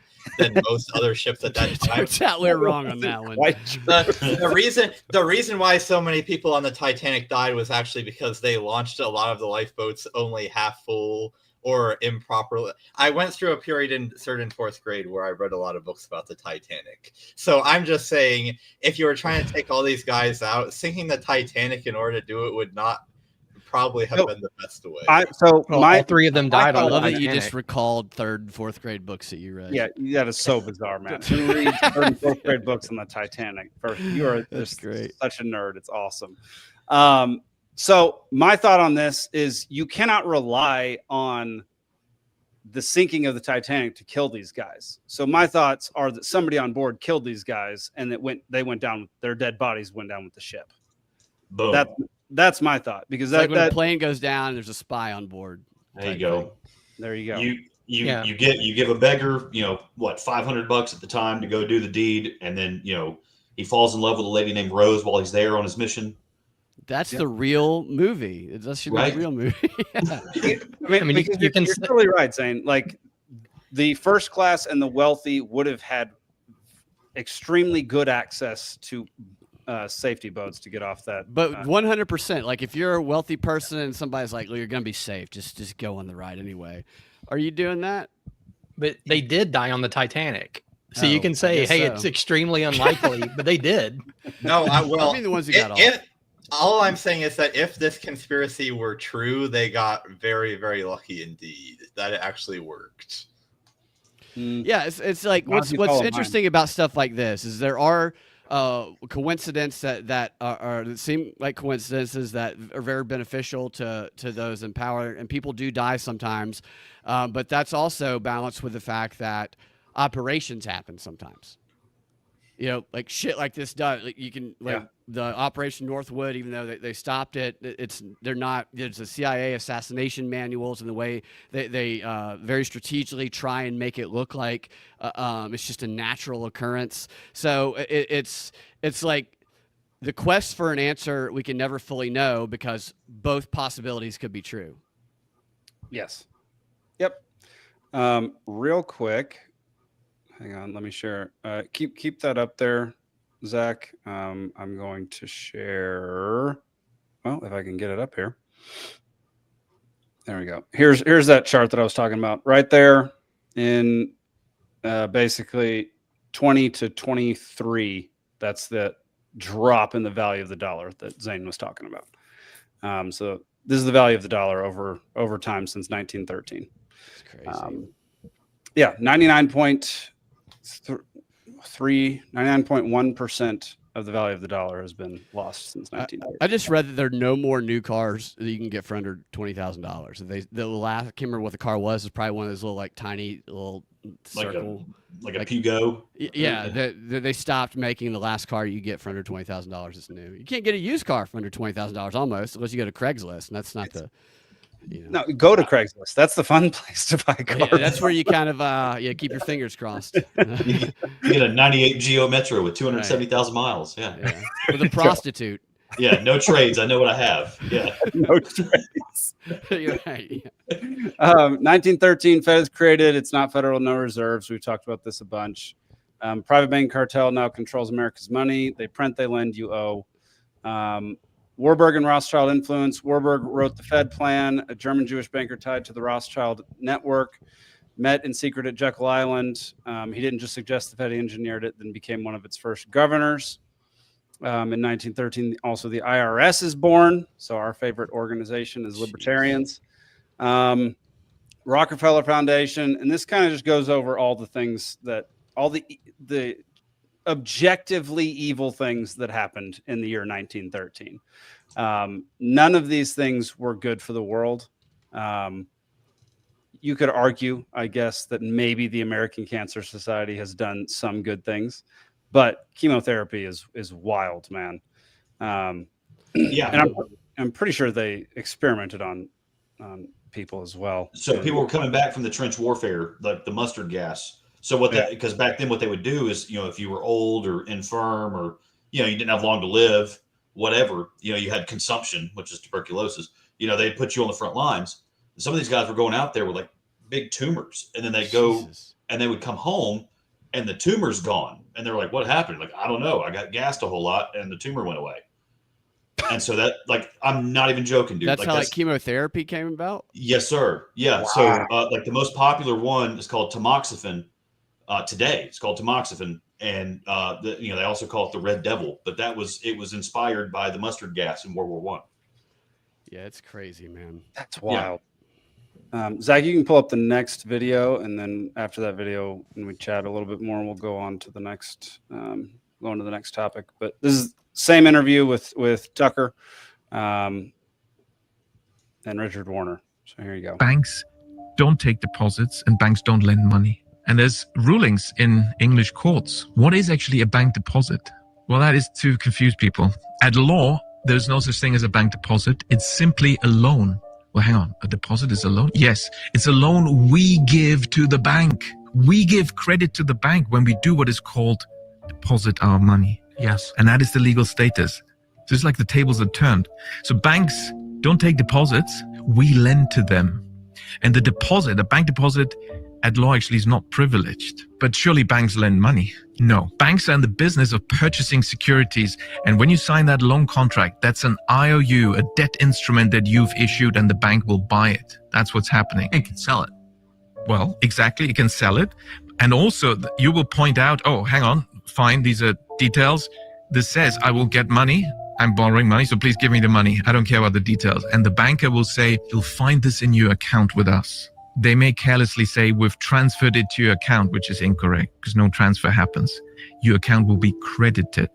most other ships at that time. Turns out we're wrong on that one. quite The reason why so many people on the Titanic died was actually because they launched a lot of the lifeboats only half full or improperly. I went through a period in third and fourth grade where I read a lot of books about the Titanic. So I'm just saying, if you were trying to take all these guys out, sinking the Titanic in order to do it would not probably have been the best way. Well, all three of them died I on the love that you Titanic. just recalled third and fourth grade books that you read. Yeah, that is so bizarre, man. Who reads third and fourth grade books on the Titanic? You are That's just great. such a nerd. It's awesome. So my thought on this is you cannot rely on the sinking of the Titanic to kill these guys. So my thoughts are that somebody on board killed these guys, and they went down. Their dead bodies went down with the ship. boom. That's my thought, because It's like when a that plane goes down, there's a spy on board. There you type go. thing. there you go. You give a beggar, what, $500 at the time to go do the deed, and then he falls in love with a lady named Rose while he's there on his mission. That's the real movie. That should be Right. the real movie. Yeah. I mean, you you're can totally right, Zane. Like the first class and the wealthy would have had extremely good access to safety boats to get off that. But 100%, like if you're a wealthy person and somebody's like, well, you're going to be safe, just go on the ride anyway. Are you doing that? But they did die on the Titanic. So Oh, you can I say, guess hey, so. it's extremely unlikely, but they did. No, I I mean, the ones who got off. All I'm saying is that if this conspiracy were true, they got very, very lucky indeed that it actually worked. Yeah, it's like Why what's don't you call it mine? interesting about stuff like this is there are coincidences that seem like coincidences that are very beneficial to those in power, and people do die sometimes, but that's also balanced with the fact that operations happen sometimes. Like shit like this does. Like you can the Operation Northwood, even though they stopped it, there's a CIA assassination manuals, and the way they very strategically try and make it look like it's just a natural occurrence. So it's like the quest for an answer we can never fully know because both possibilities could be true. Yes. Yep. Real quick. Hang on, let me share. Keep that up there, Zach. I'm going to share. Well, if I can get it up here. There we go. Here's that chart that I was talking about right there in basically 20 to 23. That's the drop in the value of the dollar that Zane was talking about. So this is the value of the dollar over time since 1913. It's crazy. Yeah, 99.1% of the value of the dollar has been lost since 1930. I just read that there are no more new cars that you can get for under $20,000. The last, I can't remember what the car was. It's probably one of those little tiny little circle. Like a Pugo. Yeah, they stopped making the last car you get for under $20,000 is new. You can't get a used car for under $20,000 almost unless you go to Craigslist, and that's not the. No, go to Craigslist. That's the fun place to buy cars. Yeah, that's where you kind of keep your fingers crossed. You get a 98 Geo Metro with 270,000 miles. Yeah. With a prostitute. Yeah. No trades. I know what I have. Yeah. No trades. You're right. Yeah. 1913, Fed is created. It's not federal, no reserves. We've talked about this a bunch. Private bank cartel now controls America's money. They print, they lend, you owe. Warburg and Rothschild influence. Warburg wrote the Fed plan, a German Jewish banker tied to the Rothschild network, met in secret at Jekyll Island. He didn't just suggest the Fed, he engineered it, then became one of its first governors. In 1913, also the IRS is born. So our favorite organization is libertarians. Rockefeller Foundation, and this kind of just goes over all the things that all the objectively evil things that happened in the year 1913. None of these things were good for the world. You could argue, I guess, that maybe the American Cancer Society has done some good things, but chemotherapy is wild, man. Yeah. And I'm pretty sure they experimented on people as well. So people were coming back from the trench warfare, like the mustard gas. So what that, because back then what they would do is, if you were old or infirm or, you didn't have long to live, whatever, you had consumption, which is tuberculosis, they'd put you on the front lines. Some of these guys were going out there with like big tumors, and then they'd go and they would come home and the tumor's gone. And they're like, what happened? Like, I don't know. I got gassed a whole lot and the tumor went away. And so that, like, I'm not even joking, dude. That's how chemotherapy came about? Yes, sir. Yeah. Wow. So like the most popular one is called tamoxifen. Today it's called tamoxifen. And they also call it the Red Devil, but it was inspired by the mustard gas in World War I. Yeah, it's crazy, man. That's wild. Yeah. Zach, you can pull up the next video, and then after that video, when we chat a little bit more, we'll go on to the next topic. But this is same interview with Tucker and Richard Werner. So here you go. Banks don't take deposits and banks don't lend money. And there's rulings in English courts. What is actually a bank deposit? Well, that is to confuse people. At law, there's no such thing as a bank deposit. It's simply a loan. Well, hang on. A deposit is a loan? Yes, it's a loan we give to the bank. We give credit to the bank when we do what is called deposit our money. Yes. And that is the legal status. Just like the tables are turned. So banks don't take deposits. We lend to them. And a bank deposit at law actually is not privileged. But surely banks lend money? No. Banks are in the business of purchasing securities. And when you sign that loan contract, that's an IOU, a debt instrument that you've issued, and the bank will buy it. That's what's happening. It can sell it. Well, exactly. You can sell it. And also you will point out, oh, hang on, fine, these are details. This says I will get money. I'm borrowing money, so please give me the money. I don't care about the details. And the banker will say, you'll find this in your account with us. They may carelessly say, we've transferred it to your account, which is incorrect because no transfer happens. Your account will be credited.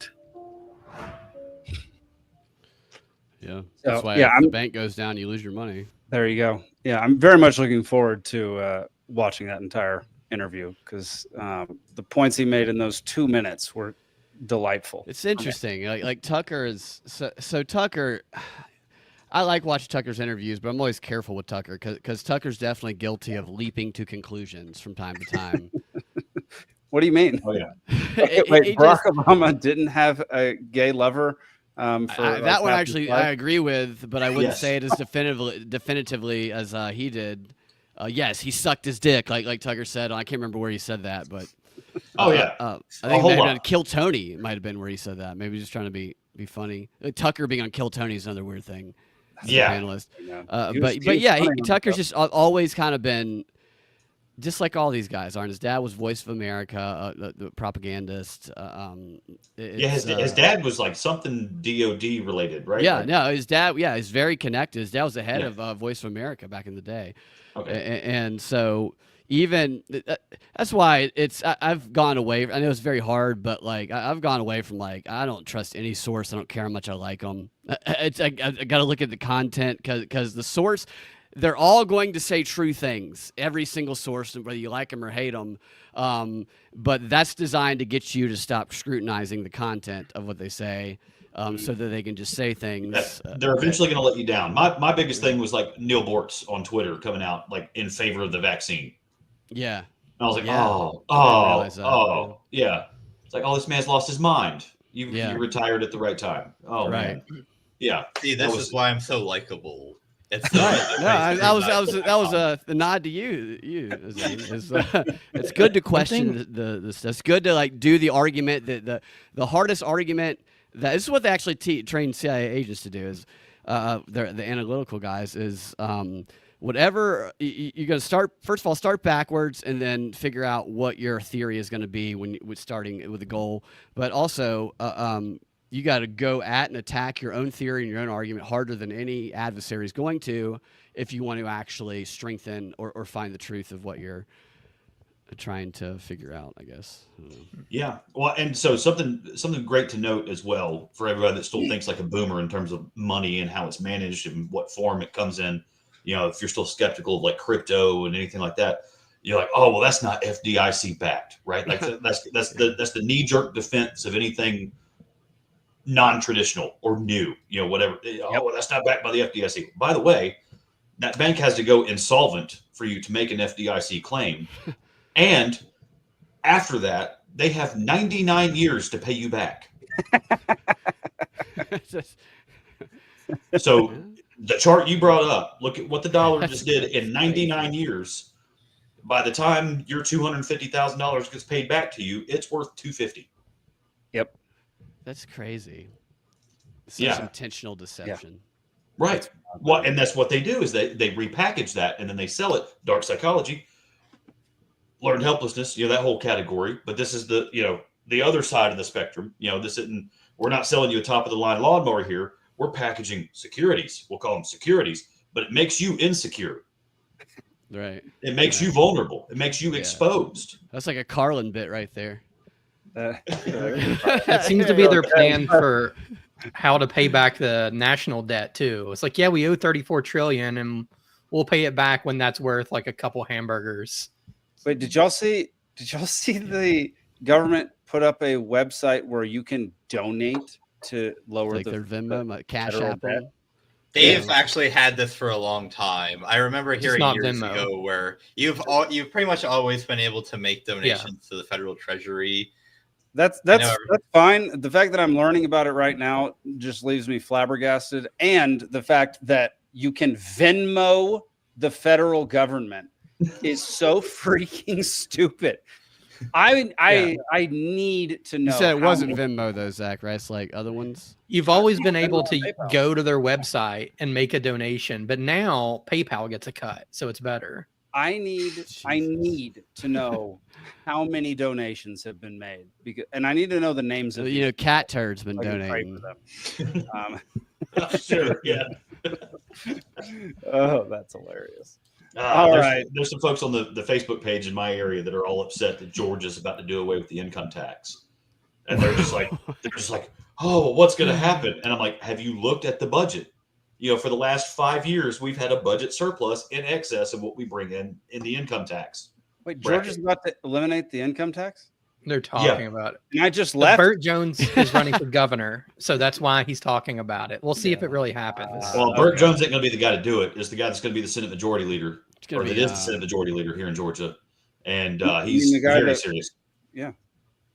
Yeah. That's why if the bank goes down, you lose your money. There you go. Yeah, I'm very much looking forward to watching that entire interview because the points he made in those 2 minutes were delightful. It's interesting. Like Tucker is so Tucker. I like watching Tucker's interviews, but I'm always careful with Tucker because Tucker's definitely guilty of leaping to conclusions from time to time. What do you mean? Oh yeah. Wait, Barack Obama didn't have a gay lover. That one actually I agree with, but I wouldn't say it as definitively as he did. Yes, he sucked his dick, like Tucker said. I can't remember where he said that, but I think maybe on Kill Tony it might have been where he said that. Maybe just trying to be funny. Tucker being on Kill Tony is another weird thing. Panelist. Tucker's just always kind of been just like all these guys are. And his dad was Voice of America, the propagandist. His dad was like something DOD related, right? Yeah, no, his dad. Yeah, he's very connected. His dad was the head of Voice of America back in the day. Okay, and so even that's why I've gone away. I know it's very hard, but like I've gone away from like I don't trust any source. I don't care how much I like them. I got to look at the content because the source. They're all going to say true things, every single source, whether you like them or hate them. But that's designed to get you to stop scrutinizing the content of what they say so that they can just say things. They're eventually going to let you down. My biggest thing was like Neil Bortz on Twitter coming out like in favor of the vaccine. Yeah. And I was like, yeah. It's like, oh, this man's lost his mind. You retired at the right time. Oh, right. Man. Yeah. See, this is why I'm so likable. It's that was a nod to you. It's good to question this. It's good to like do the argument that the hardest argument that this is what they actually train CIA agents to do is the analytical guys is whatever you're going to start. First of all, start backwards and then figure out what your theory is going to be when starting with a goal. But also you got to go at and attack your own theory and your own argument harder than any adversary is going to if you want to actually strengthen or find the truth of what you're trying to figure out, I guess. I don't know. Yeah. Well, and so something great to note as well for everybody that still thinks like a boomer in terms of money and how it's managed and what form it comes in. You know, if you're still skeptical of like crypto and anything like that, you're like, oh, well, that's not FDIC backed, right? Like that's the knee jerk defense of anything non-traditional or new, you know, whatever. Oh, well, that's not backed by the FDIC. By the way, that bank has to go insolvent for you to make an FDIC claim. And after that, they have 99 years to pay you back. So the chart you brought up, look at what the dollar just did in 99 years. By the time your $250,000 gets paid back to you, it's worth $250. Yep. That's crazy. It's Yeah. intentional deception. Right. Well, and that's what they do is they repackage that and then they sell it. Dark psychology, learned helplessness, you know, that whole category. But this is the, you know, the other side of the spectrum. You know, this isn't, we're not selling you a top of the line lawnmower here. We're packaging securities. We'll call them securities, but it makes you insecure. Right. It makes you vulnerable. It makes you exposed. That's like a Carlin bit right there. That seems to be their plan for how to pay back the national debt too. It's like, yeah, we owe 34 trillion and we'll pay it back when that's worth like a couple hamburgers. Wait, did y'all see the government put up a website where you can donate to lower Like their Venmo, like Cash federal App. debt? They've actually had this for a long time. I remember hearing not years Venmo. ago where you've pretty much always been able to make donations to the federal treasury. That's fine. The fact that I'm learning about it right now just leaves me flabbergasted, and the fact that you can Venmo the federal government is so freaking stupid. I need to know. You said it how wasn't many- Venmo though, Zach, right? It's like other ones. You've always been able to PayPal. go to their website and make a donation, but now PayPal gets a cut, so it's better. I need to know how many donations have been made, and I need to know the names of You know, these Cat Turd's been so I can pray donating. for them. Sure. Yeah. Oh, that's hilarious. All right. There's some folks on the Facebook page in my area that are all upset that Georgia's about to do away with the income tax. And they're just like, oh, what's going to happen? And I'm like, have you looked at the budget? You know, for the last 5 years, we've had a budget surplus in excess of what we bring in the income tax. Wait, bracket. Georgia's about to eliminate the income tax? They're talking about it. And I just But left. Burt Jones is running for governor, so that's why he's talking about it. We'll see if it really happens. Well, Burt Jones ain't going to be the guy to do it. It's the guy that's going to be the Senate Majority Leader, It's gonna or that be, is the Senate Majority Leader here in Georgia. And You he's mean the guy very that- serious. We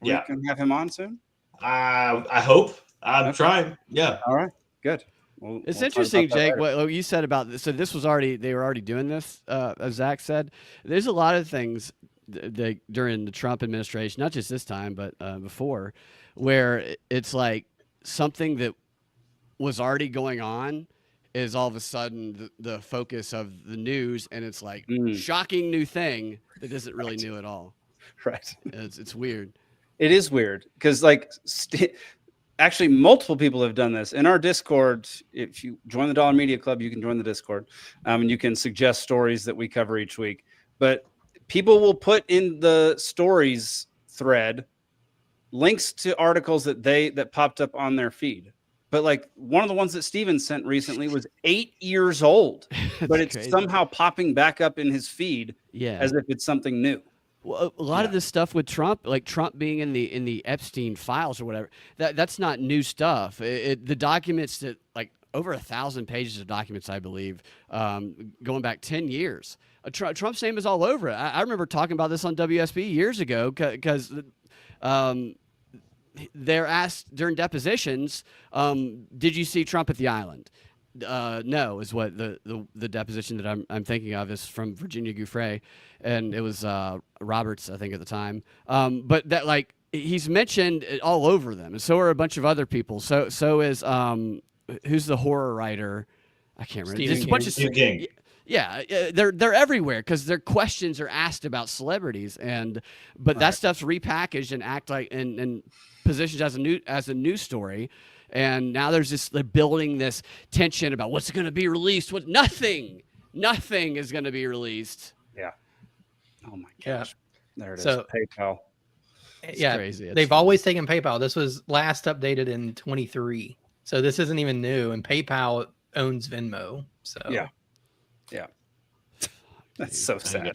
Yeah. can have him on soon. I hope. I'm Okay. trying. Yeah. All right, good. It's We'll talk interesting, about that Jake, later. what you said about this. So this was they were already doing this, as Zach said. There's a lot of things during the Trump administration, not just this time, but before, where it's like something that was already going on is all of a sudden the focus of the news, and it's like shocking new thing that isn't really new at all. Right. It's weird. It is weird because, like, actually, multiple people have done this in our Discord. If you join the Dollar Media Club, you can join the Discord, and you can suggest stories that we cover each week. But people will put in the stories thread links to articles that popped up on their feed. But like one of the ones that Steven sent recently was 8 years old, but it's crazy. somehow popping back up in his feed Yeah. as if it's something new. Well, a lot of this stuff with Trump, like Trump being in the Epstein files or whatever, that's not new stuff. The documents that like over 1,000 pages of documents, I believe, going back 10 years. Trump's name is all over it. I remember talking about this on WSB years ago because they're asked during depositions, did you see Trump at the island? No, is what the deposition that I'm thinking of is from Virginia Gouffre, and it was Roberts, I think, at the time. But that like he's mentioned all over them, and so are a bunch of other people. So is who's the horror writer? I can't remember. Stephen Just a bunch of Stephen King. Yeah, they're everywhere because their questions are asked about celebrities, but that stuff's repackaged and act like and positioned as a news story, and now there's they're building this tension about what's going to be released. Nothing is going to be released. Yeah. Oh my Yeah. gosh. There it is. So- PayPal. It's yeah, crazy. It's they've funny. always taken PayPal. This was last updated in 23, so this isn't even new. And PayPal owns Venmo. So Yeah. That's so sad.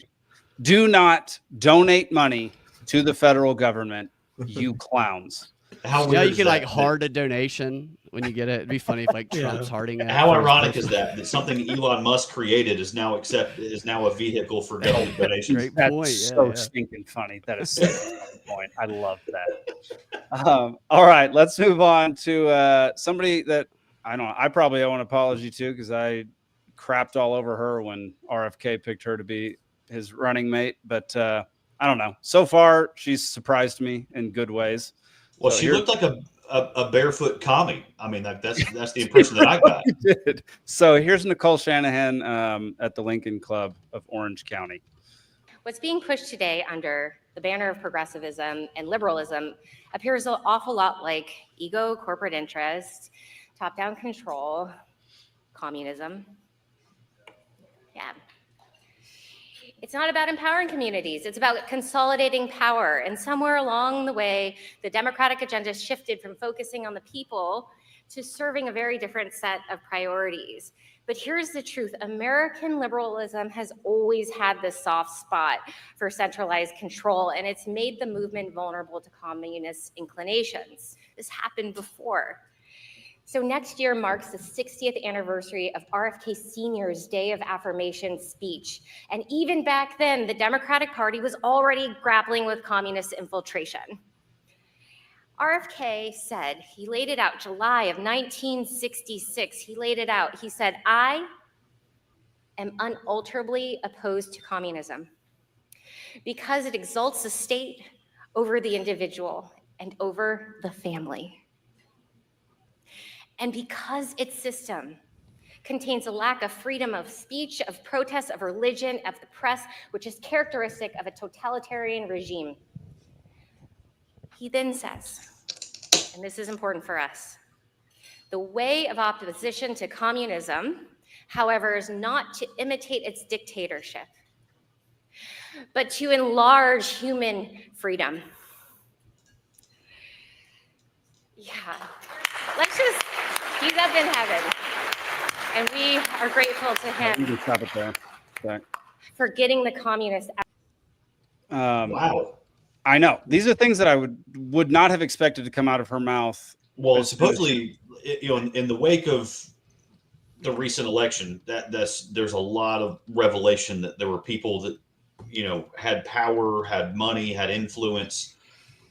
Do not donate money to the federal government, you clowns. How Yeah, weird you is can that? like heart a donation when you get it. It'd be funny if like Trump's hearting it. How for his ironic is personal- that something Elon Musk created is now a vehicle for government donations? Great That's point. so Yeah. stinking funny. That is such a funny point. I love that. All right, let's move on to somebody that I don't know. I probably owe an apology to because I crapped all over her when RFK picked her to be his running mate. But I don't know. So far, she's surprised me in good ways. Well, So she here- looked like a barefoot commie. I mean, that's the impression that I got. did. So here's Nicole Shanahan at the Lincoln Club of Orange County. What's being pushed today under the banner of progressivism and liberalism appears an awful lot like ego, corporate interest, top-down control, communism. Yeah. It's not about empowering communities. It's about consolidating power. And somewhere along the way, the Democratic agenda shifted from focusing on the people to serving a very different set of priorities. But here's the truth. American liberalism has always had this soft spot for centralized control, and it's made the movement vulnerable to communist inclinations. This happened before. So next year marks the 60th anniversary of RFK Sr.'s Day of Affirmation speech. And even back then, the Democratic Party was already grappling with communist infiltration. RFK said, he laid it out, July of 1966, he laid it out. He said, I am unalterably opposed to communism because it exalts the state over the individual and over the family. And because its system contains a lack of freedom of speech, of protest, of religion, of the press, which is characteristic of a totalitarian regime. He then says, and this is important for us, the way of opposition to communism, however, is not to imitate its dictatorship, but to enlarge human freedom. Yeah, let's just, he's up in heaven. And we are grateful to You him can stop it there. Okay. for getting the communists out. Wow. I know these are things that I would not have expected to come out of her mouth. Well, As soon as- supposedly, in the wake of the recent election, there's a lot of revelation that there were people that had power, had money, had influence,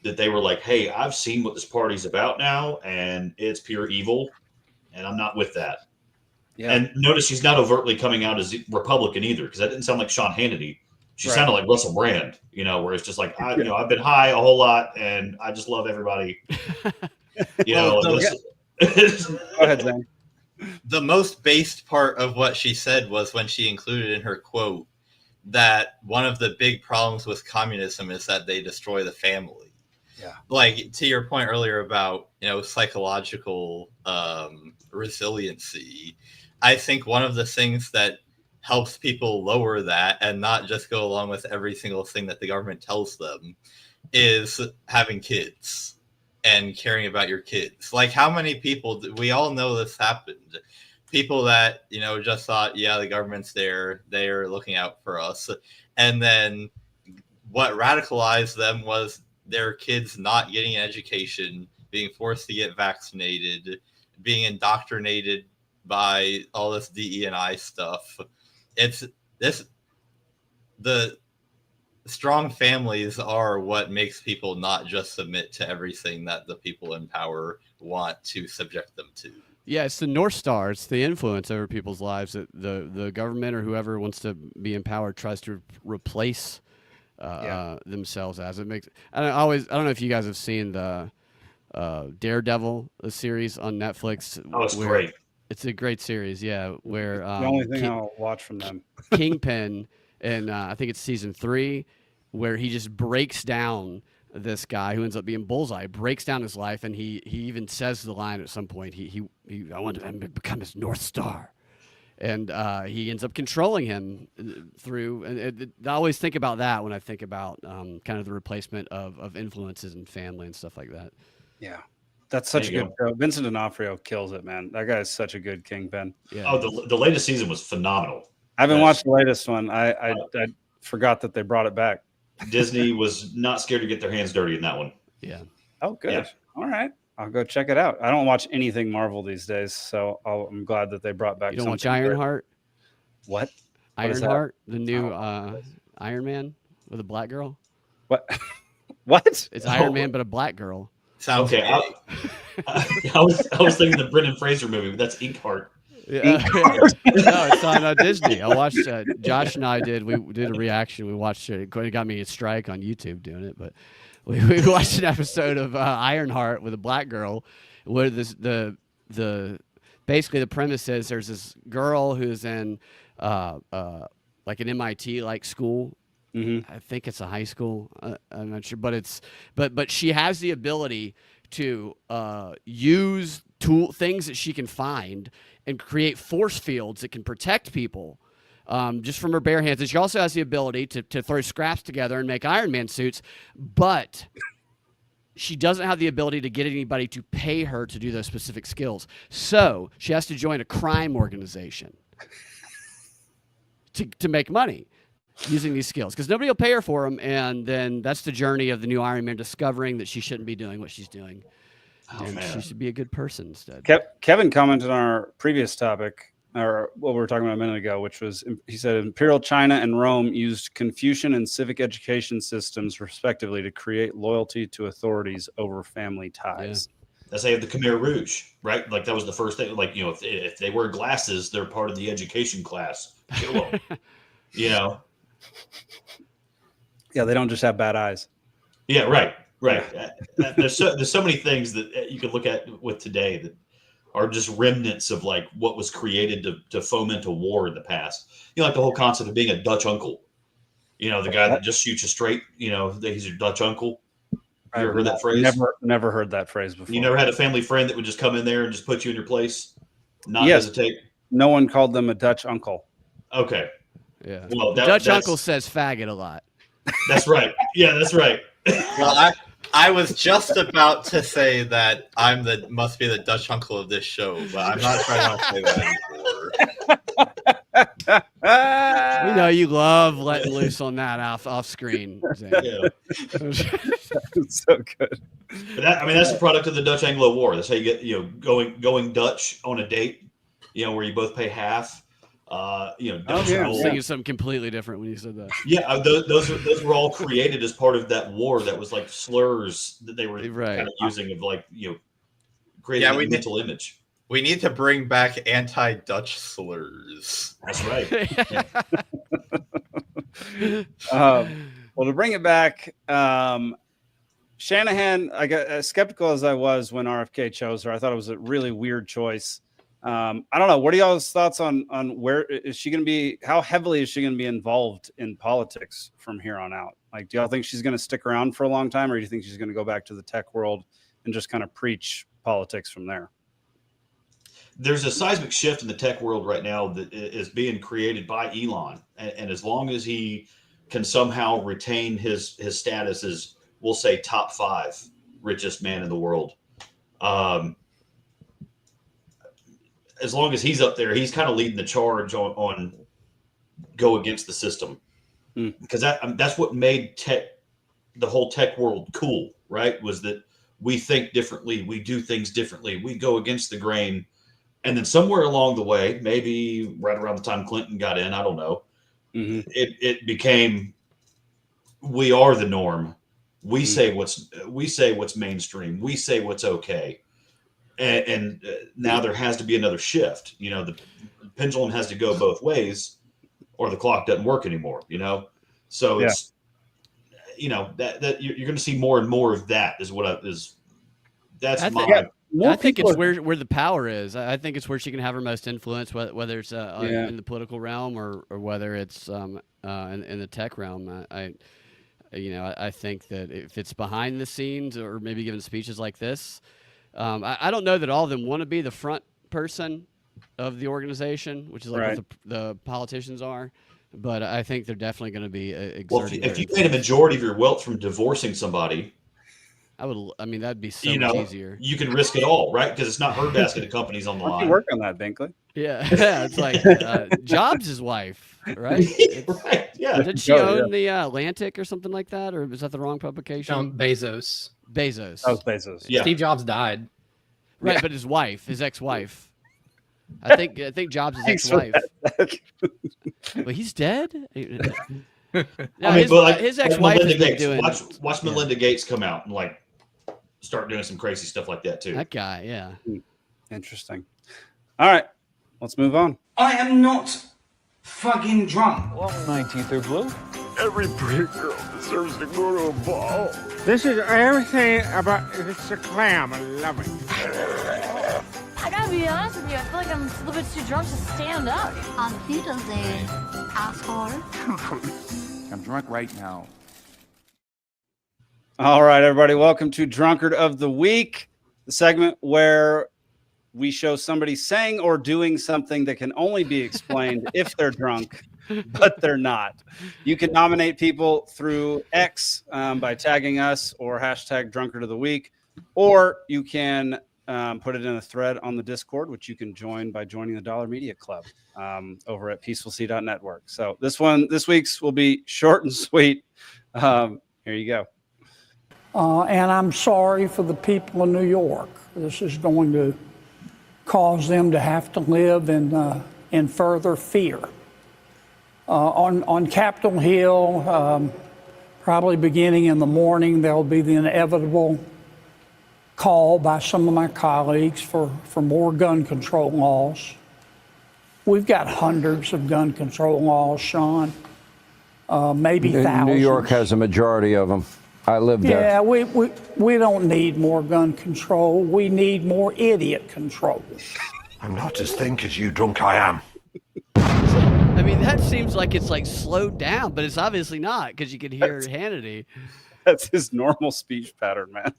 that they were like, hey, I've seen what this party's about now, and it's pure evil, and I'm not with that. Yeah. And notice she's not overtly coming out as Republican either, because that didn't sound like Sean Hannity. She Right. sounded like Russell Brand, where it's just like, I've been high a whole lot, and I just love everybody. Well, Go ahead, Zane. The most based part of what she said was when she included in her quote that one of the big problems with communism is that they destroy the family. Yeah. Like to your point earlier about, psychological resiliency, I think one of the things that helps people lower that and not just go along with every single thing that the government tells them is having kids and caring about your kids. Like how many people, we all know this happened. People that, just thought, yeah, the government's there, they're looking out for us. And then what radicalized them was their kids not getting an education, being forced to get vaccinated, being indoctrinated by all this DE&I stuff. The strong families are what makes people not just submit to everything that the people in power want to subject them to. Yeah, it's the North Star. It's the influence over people's lives that the government or whoever wants to be in power tries to replace themselves as. It makes. I don't know if you guys have seen the Daredevil, the series on Netflix. Oh, it's where great. It's a great series, yeah. Where The only thing I'll watch from them. Kingpin, and I think it's season 3, where he just breaks down this guy who ends up being Bullseye, breaks down his life, and he even says the line at some point. I wanted him to become his North Star, and he ends up controlling him through. And I always think about that when I think about kind of the replacement of influences in family and stuff like that. Yeah. That's such a There you good show. Vincent D'Onofrio kills it, man. That guy is such a good Kingpin. Yeah. Oh, the latest season was phenomenal. I haven't Yes. watched the latest one. I forgot that they brought it back. Disney was not scared to get their hands dirty in that one. Yeah. Oh, good. Yeah. All right. I'll go check it out. I don't watch anything Marvel these days, so I'm glad that they brought back You don't watch something good. Ironheart? What? What is that? Ironheart, the new Iron Man with a black girl. What? What? It's Iron Man, but a black girl. Sounds Okay, gay. I was thinking the Brendan Fraser movie, but that's Inkheart. Yeah. No, it's on Disney. I watched. Josh and I did. We did a reaction. We watched it. It got me a strike on YouTube doing it, but we watched an episode of Ironheart with a black girl, where basically the premise is there's this girl who's in like an MIT like school. Mm-hmm. I think it's a high school. I'm not sure, but she has the ability to use things that she can find and create force fields that can protect people just from her bare hands. And she also has the ability to throw scraps together and make Iron Man suits, but she doesn't have the ability to get anybody to pay her to do those specific skills. So she has to join a crime organization to make money using these skills, because nobody will pay her for them. And then that's the journey of the new Iron Man, discovering that she shouldn't be doing what she's doing. Oh, And man. she should be a good person instead. Kevin commented on our previous topic, or what we were talking about a minute ago, which was, he said, Imperial China and Rome used Confucian and civic education systems, respectively, to create loyalty to authorities over family ties. That's how you have the Khmer Rouge, right? Like that was the first thing. Like, if they wear glasses, they're part of the education class. Kill them. Yeah, they don't just have bad eyes. Yeah, right. There's so many things that you can look at with today that are just remnants of like what was created to foment a war in the past. Like the whole concept of being a Dutch uncle. The guy that just shoots you straight. He's your Dutch uncle. You ever heard that phrase? Never heard that phrase before. You never had a family friend that would just come in there and just put you in your place, not Yes. hesitate. No one called them a Dutch uncle. Okay, Yeah. well, Dutch that's, uncle says faggot a lot. That's right. Yeah, that's right. Well, I was just about to say that must be the Dutch uncle of this show, but I'm not sure I want to say that anymore. We know you love letting loose on that off screen. Zane. Yeah. It's so good. But that's the product of the Dutch Anglo War. That's how you get going Dutch on a date. Where you both pay half. Dutch yeah. I was rule. thinking something completely different when you said that. Yeah, those were all created as part of that war. That was like slurs that they were Right. kind of using of creating a mental image. We need to bring back anti-Dutch slurs. That's right. Well, to bring it back, Shanahan, I got as skeptical as I was when RFK chose her. I thought it was a really weird choice. I don't know. What are y'all's thoughts on where is she going to be? How heavily is she going to be involved in politics from here on out? Like, do y'all think she's going to stick around for a long time, or do you think she's going to go back to the tech world and just kind of preach politics from there? There's a seismic shift in the tech world right now that is being created by Elon, and as long as he can somehow retain his status as, we'll say, top 5 richest man in the world. As long as he's up there, he's kind of leading the charge on go against the system, because that's what made the whole tech world cool, right? Was that we think differently, we do things differently, we go against the grain, and then somewhere along the way, maybe right around the time Clinton got in, I don't know, it became we are the norm. We say what's mainstream. We say what's okay. And now there has to be another shift. The pendulum has to go both ways, or the clock doesn't work anymore. So it's that you're going to see more and more of that. That's my more I think people it's are- where the power is. I think it's where she can have her most influence, whether it's Yeah. in the political realm or whether it's in the tech realm. I think that if it's behind the scenes or maybe giving speeches like this, I don't know that all of them want to be the front person of the organization, which is like Right. what the politicians are. But I think they're definitely going to be Well, exerting. if their you made a influence. majority of your wealth from divorcing somebody, I mean, that'd be so you much know, easier. you can risk it all, right? Because it's not her basket of companies on the Why don't line. you work on that, Binkley? Yeah, yeah. It's like Jobs' wife, right? Right? Yeah. Did she Go, own the Atlantic or something like that, or was that the wrong publication? Bezos. Bezos. That was Bezos. Yeah. Steve Jobs died. Right, but his wife, his ex-wife. I think Jobs' Thanks for ex-wife. that. But he's dead. No, I mean, but like his like ex-wife has Melinda been Gates. doing. Watch yeah. Melinda Gates come out and like start doing some crazy stuff like that too. That guy, yeah. Interesting. All right, let's move on. I am not fucking drunk. My teeth are blue. Every pretty girl deserves to go to a ball. This is everything about it's a clam. I love it. I gotta be honest with you, I feel like I'm a little bit too drunk to stand up. On Wiedersehen, asshole. I'm drunk right now. All right, everybody, welcome to Drunkard of the Week, the segment where we show somebody saying or doing something that can only be explained if they're drunk, but they're not. You can nominate people through X by tagging us or hashtag Drunkard of the Week, or you can put it in a thread on the Discord, which you can join by joining the Dollar Media Club over at peacefulc.network. So this week's will be short and sweet. Here you go. And I'm sorry for the people in New York. This is going to cause them to have to live in further fear. On Capitol Hill, probably beginning in the morning, there'll be the inevitable call by some of my colleagues for more gun control laws. We've got hundreds of gun control laws, Sean, maybe thousands. New York has a majority of them. I live there. Yeah, we don't need more gun control. We need more idiot control. I'm not as think as you drunk I am. I mean, that seems like it's like slowed down, but it's obviously not because you can hear Hannity. That's his normal speech pattern, man.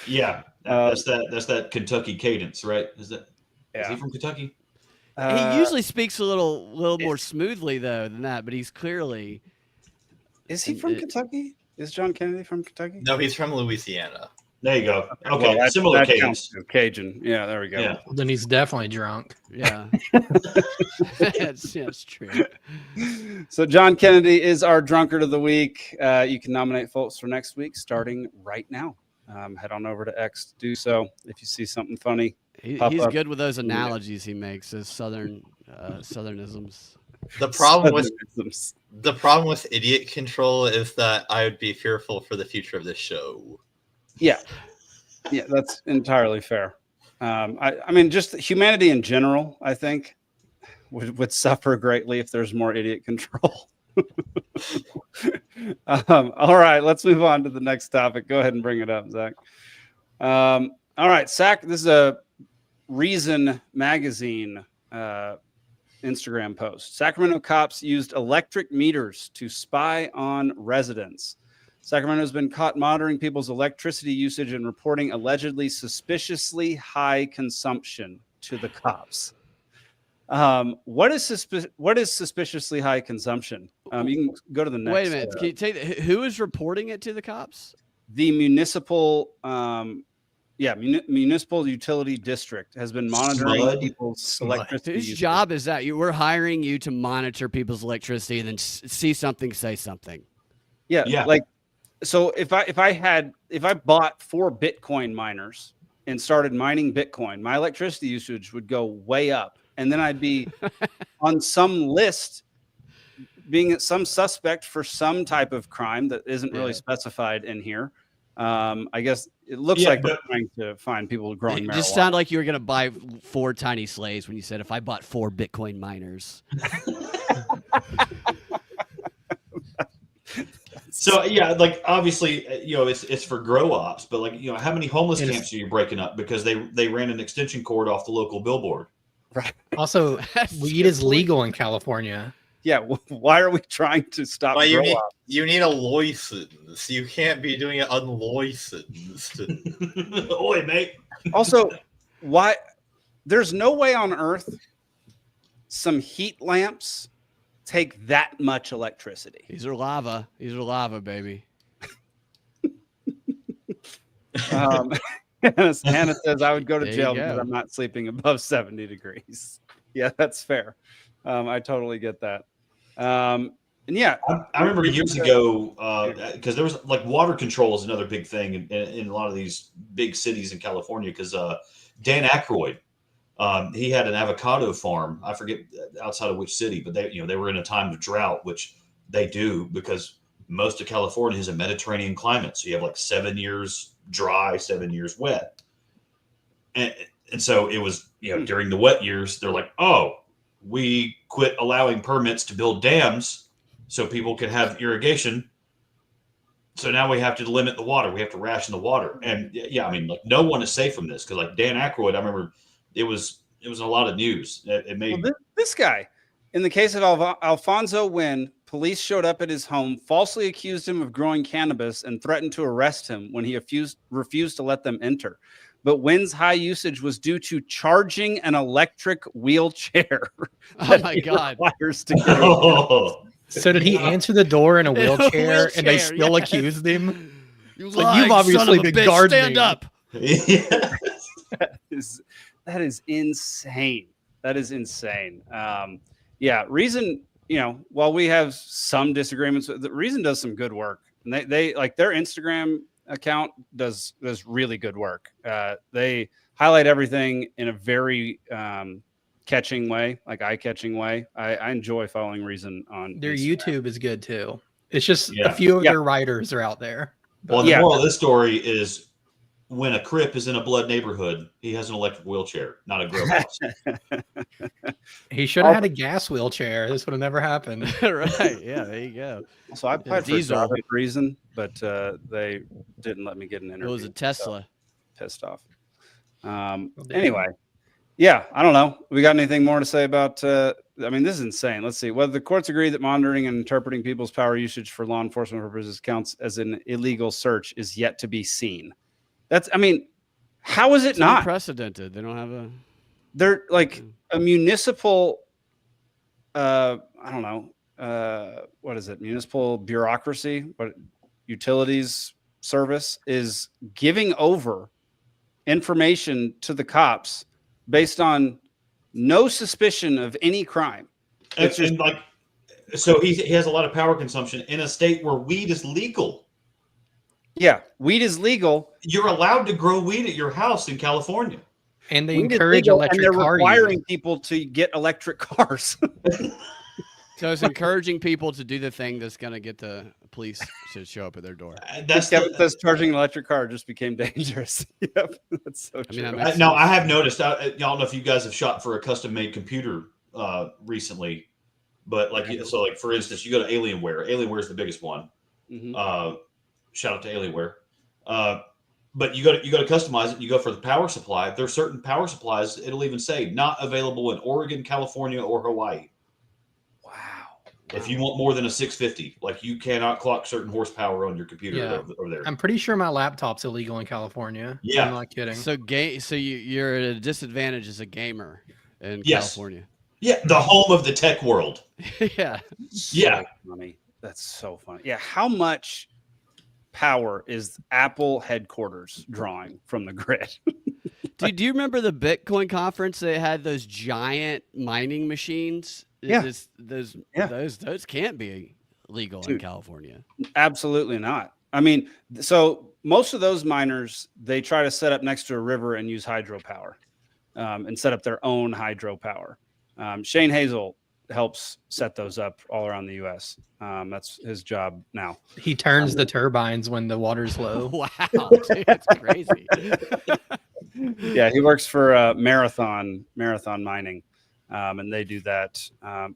Yeah, that's that Kentucky cadence, right? Is he from Kentucky? He usually speaks a little more smoothly though than that, but he's clearly. Is he from Kentucky? Is John Kennedy from Kentucky? No, he's from Louisiana. There you go. Okay, well, similar that cadence. counts as Cajun. Yeah, there we go. Yeah. Then he's definitely drunk. Yeah, that's true. So John Kennedy is our drunkard of the week. You can nominate folks for next week starting right now. Head on over to X to do so. If you see something funny, He's pop up. good with those analogies he makes, those southernisms. The problem with idiot control is that I would be fearful for the future of this show. Yeah, that's entirely fair. I mean, just humanity in general, I think, would suffer greatly if there's more idiot control. All right, let's move on to the next topic. Go ahead and bring it up, Zach. All right, this is a Reason magazine Instagram post. Sacramento cops used electric meters to spy on residents. Sacramento has been caught monitoring people's electricity usage and reporting allegedly suspiciously high consumption to the cops. What is suspiciously high consumption? You can go to the next. Wait a minute. Can you take who is reporting it to the cops? The municipal, municipal utility district has been monitoring people's electricity Whose usage. job is that? We're hiring you to monitor people's electricity and then see something, say something. Yeah. Like, so if I bought 4 Bitcoin miners and started mining Bitcoin, my electricity usage would go way up. And then I'd be on some list being some suspect for some type of crime that isn't really specified in here. I guess it looks like they're trying to find people growing marijuana. It just sounded like you were going to buy 4 tiny slaves when you said, if I bought 4 Bitcoin miners. So yeah, like obviously, it's for grow ops, but like how many homeless It is- camps are you breaking up because they ran an extension cord off the local billboard? Right. Also, weed is legal in California. Yeah. Why are we trying to stop But grow ops? you need a license. You can't be doing it unlicensed. Oi, mate. Also, why? There's no way on earth some heat lamps take that much electricity. These are lava. These are lava, baby. Hannah says I would go to There you jail go. because I'm not sleeping above 70 degrees. Yeah, that's fair. I totally get that. And yeah, I remember years ago because there was like water control is another big thing in a lot of these big cities in California. Because Dan Aykroyd, he had an avocado farm. I forget outside of which city, but they were in a time of drought, which they do because most of California is a Mediterranean climate. So you have like 7 years dry, 7 years wet, and so it was during the wet years they're like, oh, we quit allowing permits to build dams so people can have irrigation. So now we have to limit the water. We have to ration the water. And yeah, I mean, like no one is safe from this because like Dan Aykroyd, I remember it was a lot of news. It made this guy, in the case of Alfonso Wynn, police showed up at his home, falsely accused him of growing cannabis, and threatened to arrest him when he refused to let them enter. But Wynn's high usage was due to charging an electric wheelchair. Oh my God! Requires to get So did he answer the door in a wheelchair, and they still accused him? You've obviously been gardening. Stand up. That is insane. That is insane. Yeah, Reason, while we have some disagreements, the Reason does some good work. And they like their Instagram account does really good work. They highlight everything in a very catching way, like eye-catching way. I enjoy following Reason on Their Instagram. YouTube is good too. It's just a few of their writers are out there. Well, the moral of this story is when a Crip is in a blood neighborhood, he has an electric wheelchair, not a grow house. He should have had a gas wheelchair. This would have never happened. Right. Yeah, there you go. So I applied for a job at Reason, but they didn't let me get an interview. It was a Tesla. So pissed off. Anyway, yeah, I don't know. We got anything more to say about I mean, this is insane. Let's see. Whether the courts agree that monitoring and interpreting people's power usage for law enforcement purposes counts as an illegal search is yet to be seen. I mean, how is it not unprecedented? They don't have they're like a municipal I don't know, what is it? Municipal bureaucracy, what utilities service is giving over information to the cops based on no suspicion of any crime. And like, so he has a lot of power consumption in a state where weed is legal. Yeah, weed is legal. You're allowed to grow weed at your house in California. And they Weed is encourage legal, electric and they're car requiring use. people to get electric cars. So it's encouraging people to do the thing that's going to get the police to show up at their door. That's Kevin says charging an electric car just became dangerous. Yep, that's so true. No, I have noticed. I don't know if you guys have shot for a custom-made computer recently, but like, so like for instance, you go to Alienware. Alienware is the biggest one. Mm-hmm. Shout out to Alienware. But you go to customize it. You go for the power supply. There are certain power supplies. It'll even say not available in Oregon, California, or Hawaii. Wow. If you want more than a 650, like you cannot clock certain horsepower on your computer over there. I'm pretty sure my laptop's illegal in California. Yeah. I'm not kidding. So you're at a disadvantage as a gamer in Yes. California. Yeah, the home of the tech world. Yeah. Yeah. Funny. That's so funny. Yeah. How much power is Apple headquarters drawing from the grid? Do you remember the Bitcoin conference? They had those giant mining machines. Yeah. Those can't be legal in California. Absolutely not. I mean, so most of those miners, they try to set up next to a river and use hydropower and set up their own hydropower. Shane Hazel helps set those up all around the U.S. That's his job now. He turns the turbines when the water's low. Wow, dude, that's crazy. Yeah, he works for Marathon Mining, and they do that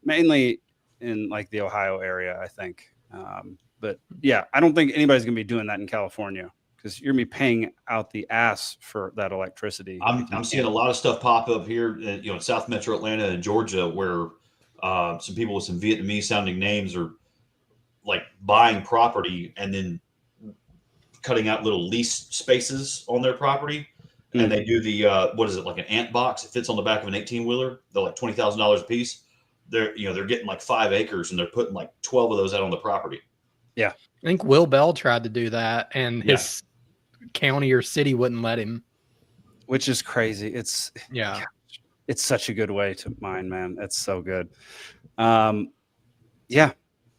mainly in like the Ohio area, I think. But yeah, I don't think anybody's going to be doing that in California because you're going to be paying out the ass for that electricity. I'm seeing a lot of stuff pop up here, in South Metro Atlanta and Georgia, where some people with some Vietnamese sounding names are like buying property and then cutting out little lease spaces on their property. And they do the what is it, like an ant box? It fits on the back of an 18-wheeler. They're like $20,000 a piece. They're getting like 5 acres and they're putting like 12 of those out on the property. Yeah. I think Will Bell tried to do that, and his county or city wouldn't let him. Which is crazy. It's such a good way to mine, man. It's so good. Yeah.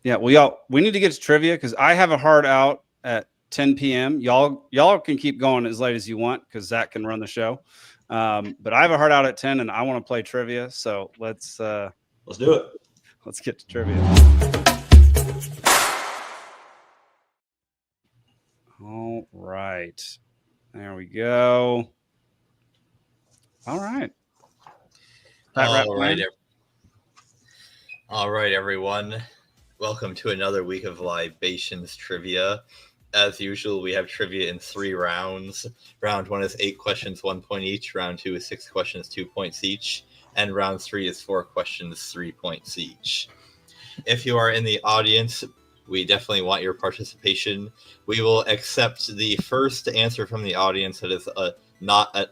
Well, y'all, we need to get to trivia because I have a hard out at 10 p.m. Y'all can keep going as late as you want because Zach can run the show. But I have a hard out at 10 and I want to play trivia. So let's do it. Let's get to trivia. All right. There we go. All right. All right, everyone. Welcome to another week of Libations Trivia. As usual, we have trivia in 3 rounds. Round 1 is 8 questions, 1 point each. Round 2 is 6 questions, 2 points each. And round 3 is 4 questions, 3 points each. If you are in the audience, we definitely want your participation. We will accept the first answer from the audience that is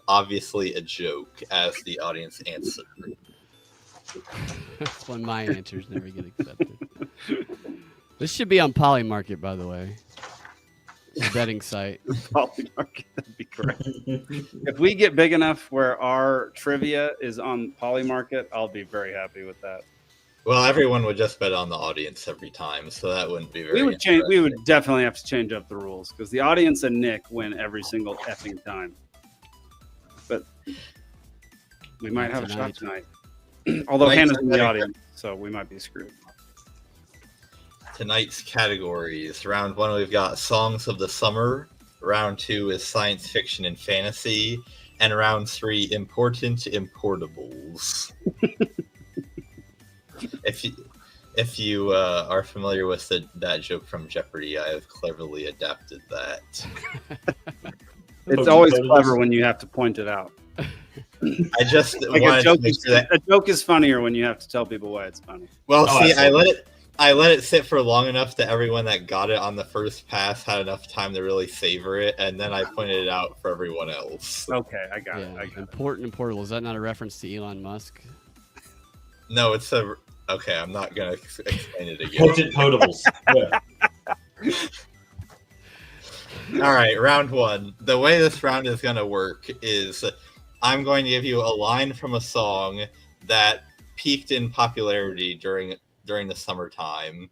obviously a joke as the audience answer. That's when my answers never get accepted. This should be on Polymarket, by the way. The betting site. Polymarket, that'd be great. If we get big enough where our trivia is on Polymarket, I'll be very happy with that. Well, everyone would just bet on the audience every time, so that wouldn't be very. We would definitely have to change up the rules because the audience and Nick win every single effing time. But we might have a shot tonight. Although Hannah's in the audience, so we might be screwed. Tonight's categories. Round 1, we've got Songs of the Summer. Round 2 is Science Fiction and Fantasy. And round 3, Important Importables. If you are familiar with that joke from Jeopardy, I have cleverly adapted that. It's always clever when you have to point it out. I just like wanted to make sure that a joke is funnier when you have to tell people why it's funny. Well, see, I let it sit for long enough that everyone that got it on the first pass had enough time to really savor it, and then I pointed it out for everyone else. Okay, I got it. Important and portable. Is that not a reference to Elon Musk? No, it's a. Okay, I'm not gonna explain it again. Potent potables. Yeah. All right, round 1. The way this round is gonna work is I'm going to give you a line from a song that peaked in popularity during the summertime,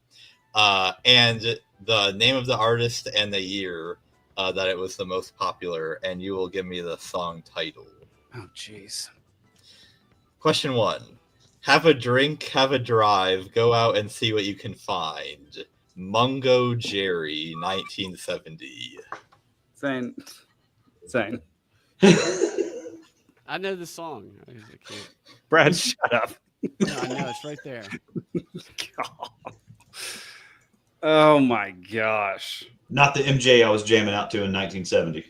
and the name of the artist and the year that it was the most popular, and you will give me the song title. Oh, jeez. Question 1. Have a drink, have a drive, go out and see what you can find. Mungo Jerry, 1970. Zane. I know the song. Brad, shut up. No, I know, it's right there. God. Oh my gosh. Not the MJ I was jamming out to in 1970.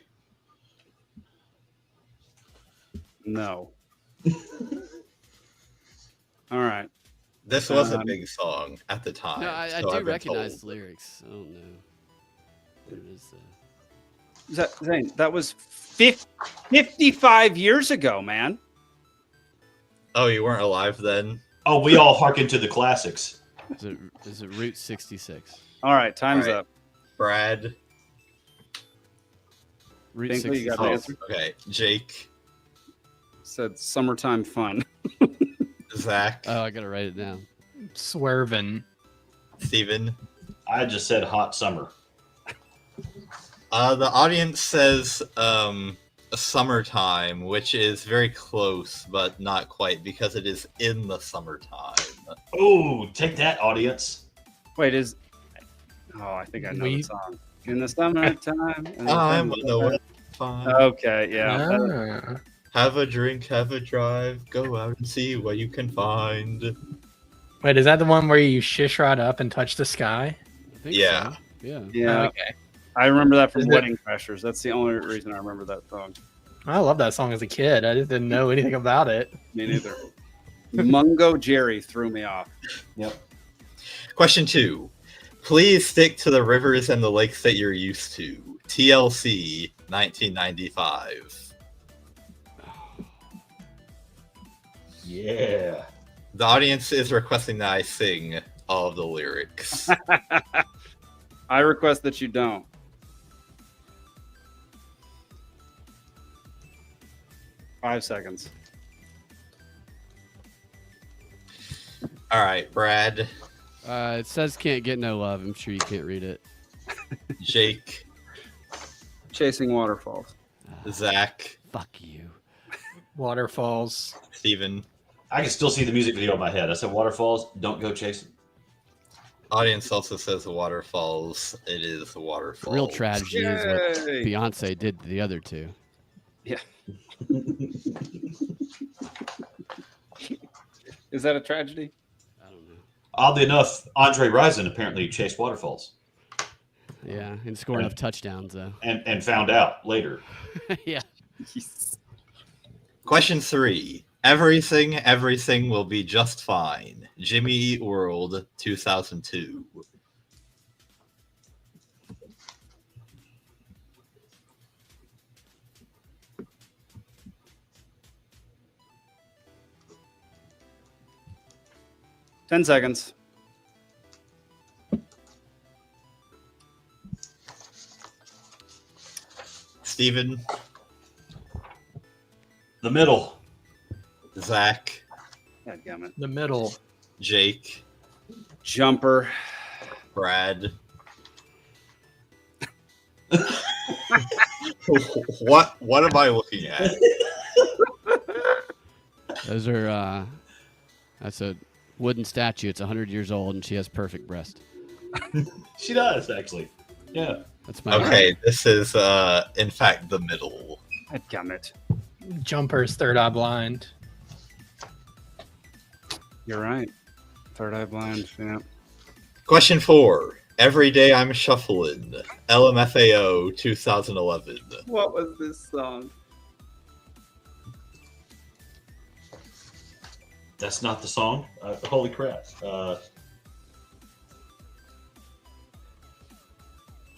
No. All right. This was a big song at the time. No, I so do I've been recognize told. the lyrics. I don't know. What it is, Zane, that was 55 years ago, man. Oh, you weren't alive then? Oh, we all hearken to the classics. Is it Route 66? All right, time's up. Brad. Route Binkley, 66. you got the answer? Okay, Jake. Said summertime fun. Zach. Oh, I gotta write it down. Swervin'. Steven. I just said hot summer. The audience says summertime, which is very close, but not quite, because it is in the summertime. Oh, take that, audience. Wait, I think I know the song. In the summertime. I'm on the west side. Okay, yeah. Have a drink, have a drive, go out and see what you can find. Wait, is that the one where you shish right up and touch the sky? Yeah. Yeah. Yeah. Okay. I remember that from Is it- Wedding Crashers. That's the only reason I remember that song. I love that song as a kid. I just didn't know anything about it. Me neither. Mungo Jerry threw me off. Yep. Question 2. Please stick to the rivers and the lakes that you're used to. TLC 1995. Yeah. The audience is requesting that I sing all of the lyrics. I request that you don't. Five seconds. All right, Brad, It says can't get no love. I'm sure you can't read it. Jake, Chasing Waterfalls. Zach, Fuck you. Waterfalls. Steven. I can still see the music video in my head. I said waterfalls, don't go chasing. Audience also says the waterfalls. It is the waterfalls. Real tragedy is what Yay. Beyonce did to the other two. Yeah. Is that a tragedy? I don't know. Oddly enough, Andre Rison apparently chased waterfalls Yeah, and score enough touchdowns though. and found out later. Yeah. Question 3. Everything will be just fine. Jimmy Eat World 2002. Ten seconds. Steven, The middle. Zach, Goddammit. The middle. Jake, Jumper. Brad. What am I looking at? Those are that's a wooden statue. It's 100 years old and she has perfect breast. She does, actually. Yeah. That's my Okay, this is in fact the middle. Goddammit. Jumper's Third Eye Blind. You're right. Third Eye Blind. Yeah. Question 4. Every day I'm shuffling. LMFAO 2011. What was this song? That's not the song. Holy crap.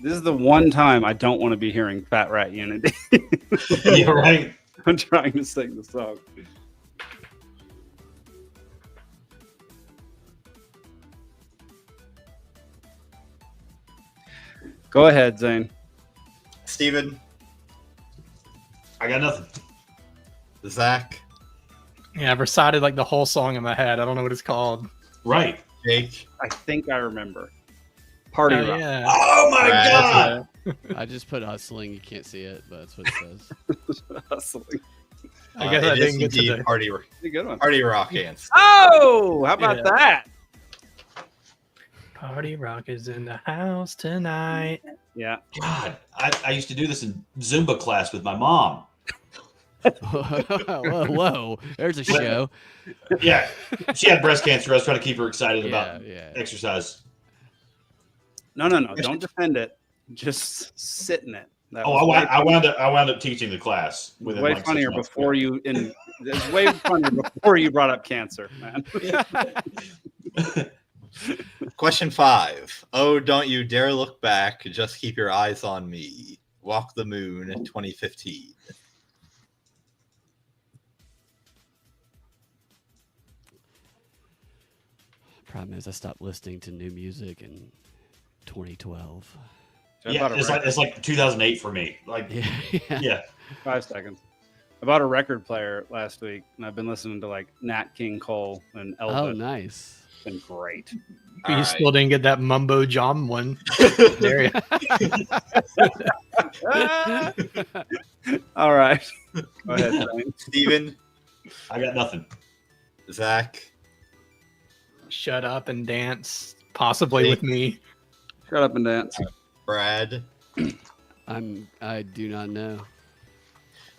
This is the one time I don't want to be hearing Fat Rat Unity. You're right. I'm trying to sing the song. Go ahead, Zane. Steven, I got nothing. Zach, Yeah, I've recited like the whole song in my head. I don't know what it's called. Right. Jake. I think I remember. Party Oh, Rock. yeah. Oh my Brad. god. I just put hustling. You can't see it, but that's what it says. Hustling. I guess I it is didn't get to indeed the Party That's a good one. Party Rock Ants. Oh, how about Yeah. that? Party Rock is in the house tonight. Yeah. God, I used to do this in Zumba class with my mom. whoa. There's a show. Yeah. She had breast cancer. I was trying to keep her excited Yeah, about yeah. exercise. No. Don't defend it. Just sit in it. That Oh, was I wound up teaching the class within way like 6 funnier months. before you in it's way funnier before you brought up cancer, man. Question 5. Oh, don't you dare look back. Just keep your eyes on me. Walk the Moon 2015. Problem is, I stopped listening to new music in 2012. I Yeah, bought a record. it's like 2008 for me. Like, Yeah. yeah. 5 seconds. I bought a record player last week, and I've been listening to like Nat King Cole and Elvis. Oh, nice. It's been great. But you All still didn't get that Mumbo Jam one. There you All right. Go ahead, Zane. Steven, I got nothing. Zach, Shut up and dance, possibly with me. Shut up and dance. Brad. I do not know.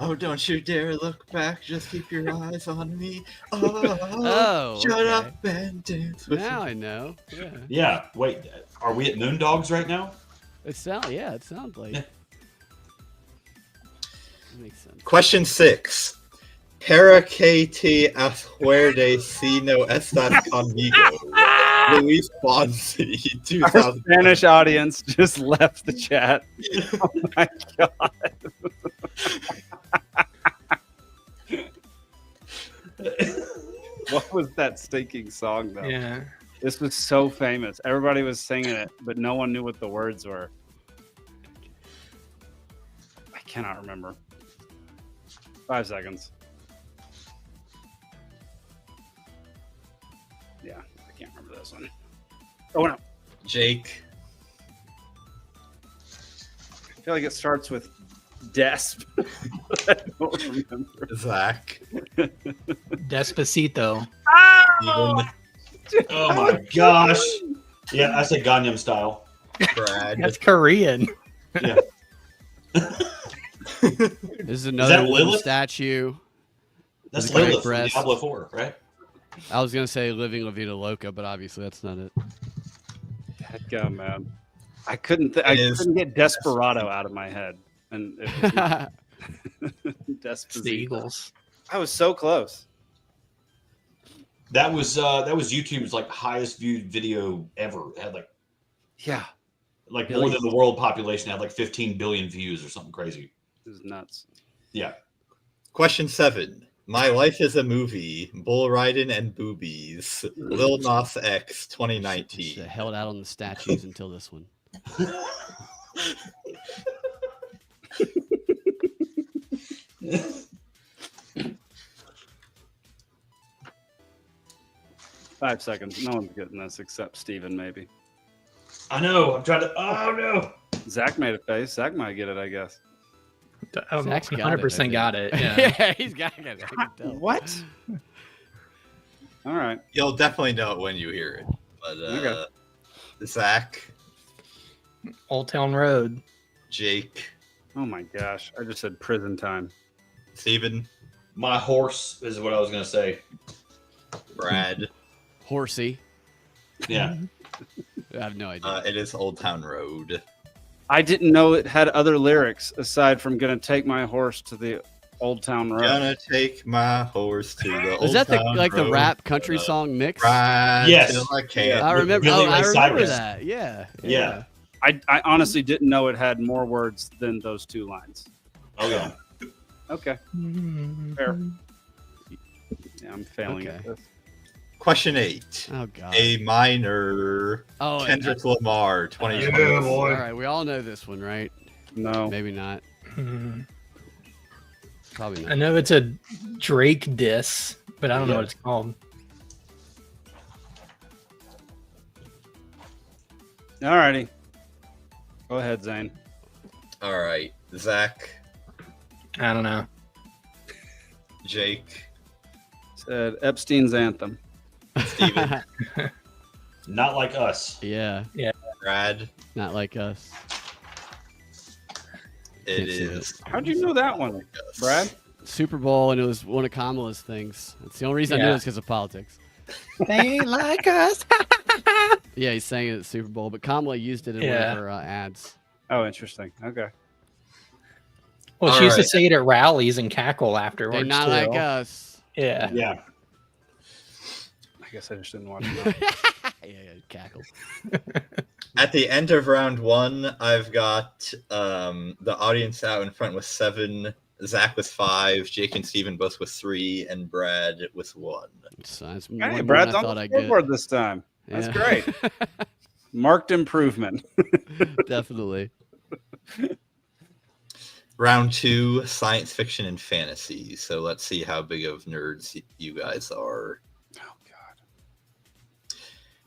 Oh, don't you dare look back. Just keep your eyes on me. Oh, Oh, shut okay. up and dance with Now me. I know. Yeah. Yeah. Wait, are we at Moondogs right now? It sounds like. Yeah. That makes sense. Question 6. Para que te acuerdes si no estás conmigo. Luis Fonsi, Our 2000. Spanish audience just left the chat. Oh my god. What was that stinking song though? Yeah. This was so famous. Everybody was singing it, but no one knew what the words were. I cannot remember. 5 seconds. Yeah, I can't remember this one. Oh no. Jake. I feel like it starts with Desp. I don't remember. Zach. Despacito. Steven. Oh my gosh. Yeah, I said Gangnam Style. Brad. That's Korean. Yeah. This is another that Lilith? statue. That's With a great Lilith from breast. Diablo 4, right? I was gonna say Living La Vida Loca, but obviously that's not it. Heck, man. I couldn't get Desperado out of my head. And it was not. It's the Eagles. I was so close. That was YouTube's like highest viewed video ever. It had Yeah. more than the world population, had like 15 billion views or something crazy. It was nuts. Yeah. Question 7. My life is a movie. Bull riding and boobies. Lil Nas X 2019. Should've held out on the statues until this one. 5 seconds. No one's getting this except Steven, maybe. I know. I'm trying to. Oh no. Zach made a face. Zach might get it, I guess. Zach's got it, 100% got it. Yeah. Yeah, he's got it. I can tell. What? All right. You'll definitely know it when you hear it. But Okay. Zach, Old Town Road. Jake, Oh my gosh. I just said prison time. Steven, My horse is what I was gonna say. Brad. Horsey. Yeah. I have no idea. It is Old Town Road. I didn't know it had other lyrics aside from "Gonna take my horse to the Old Town Road." Gonna take my horse to the Old Is that Town the Road. rap country song mix? Ride Yes. till I can't. I remember. Billy I Ray remember Cyrus. that. Yeah. Yeah. I honestly didn't know it had more words than those 2 lines. Oh yeah. Okay. Fair. Yeah, I'm failing Okay. at this. Question 8. Oh god. A minor. Oh, Kendrick Lamar 2020. Yeah, boy. All right, we all know this one, right? No. Maybe not. Probably I not. know it's a Drake diss, but I don't know what it's called. All righty. Go ahead, Zane. All right. Zach, I don't know. Jake, Said Epstein's Anthem. Steven, Not like us. Yeah. Brad. Not like us. It Can't see is. How'd you know that one, Brad? Super Bowl, and it was one of Kamala's things. That's the only reason I knew it was because of politics. They ain't like us. Yeah, he sang it at the Super Bowl, but Kamala used it in one of her ads. Oh, interesting. Okay. Well, All she used to right. say it at rallies and cackle afterwards. They're not too. like us. Yeah. Yeah. I guess I just didn't watch it. Yeah, cackle. At the end of round 1, I've got the audience out in front with 7, Zach with 5, Jake and Steven both with 3, and Brad with 1. That's Hey, more Brad's than I on thought the I'd get. scoreboard this time. That's Yeah. great. Marked improvement. Definitely. Round 2, science fiction and fantasy. So let's see how big of nerds you guys are. Oh, God.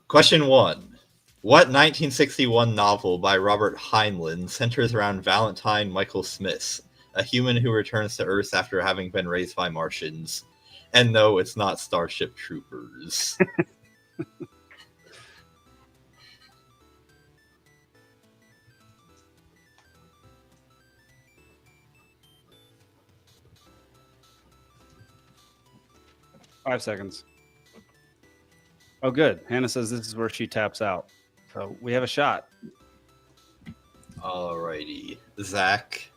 Question 1. What 1961 novel by Robert Heinlein centers around Valentine Michael Smith, a human who returns to Earth after having been raised by Martians? And no, it's not Starship Troopers. Five seconds. Oh, good. Hannah says this is where she taps out. So we have a shot. Alrighty. Zach.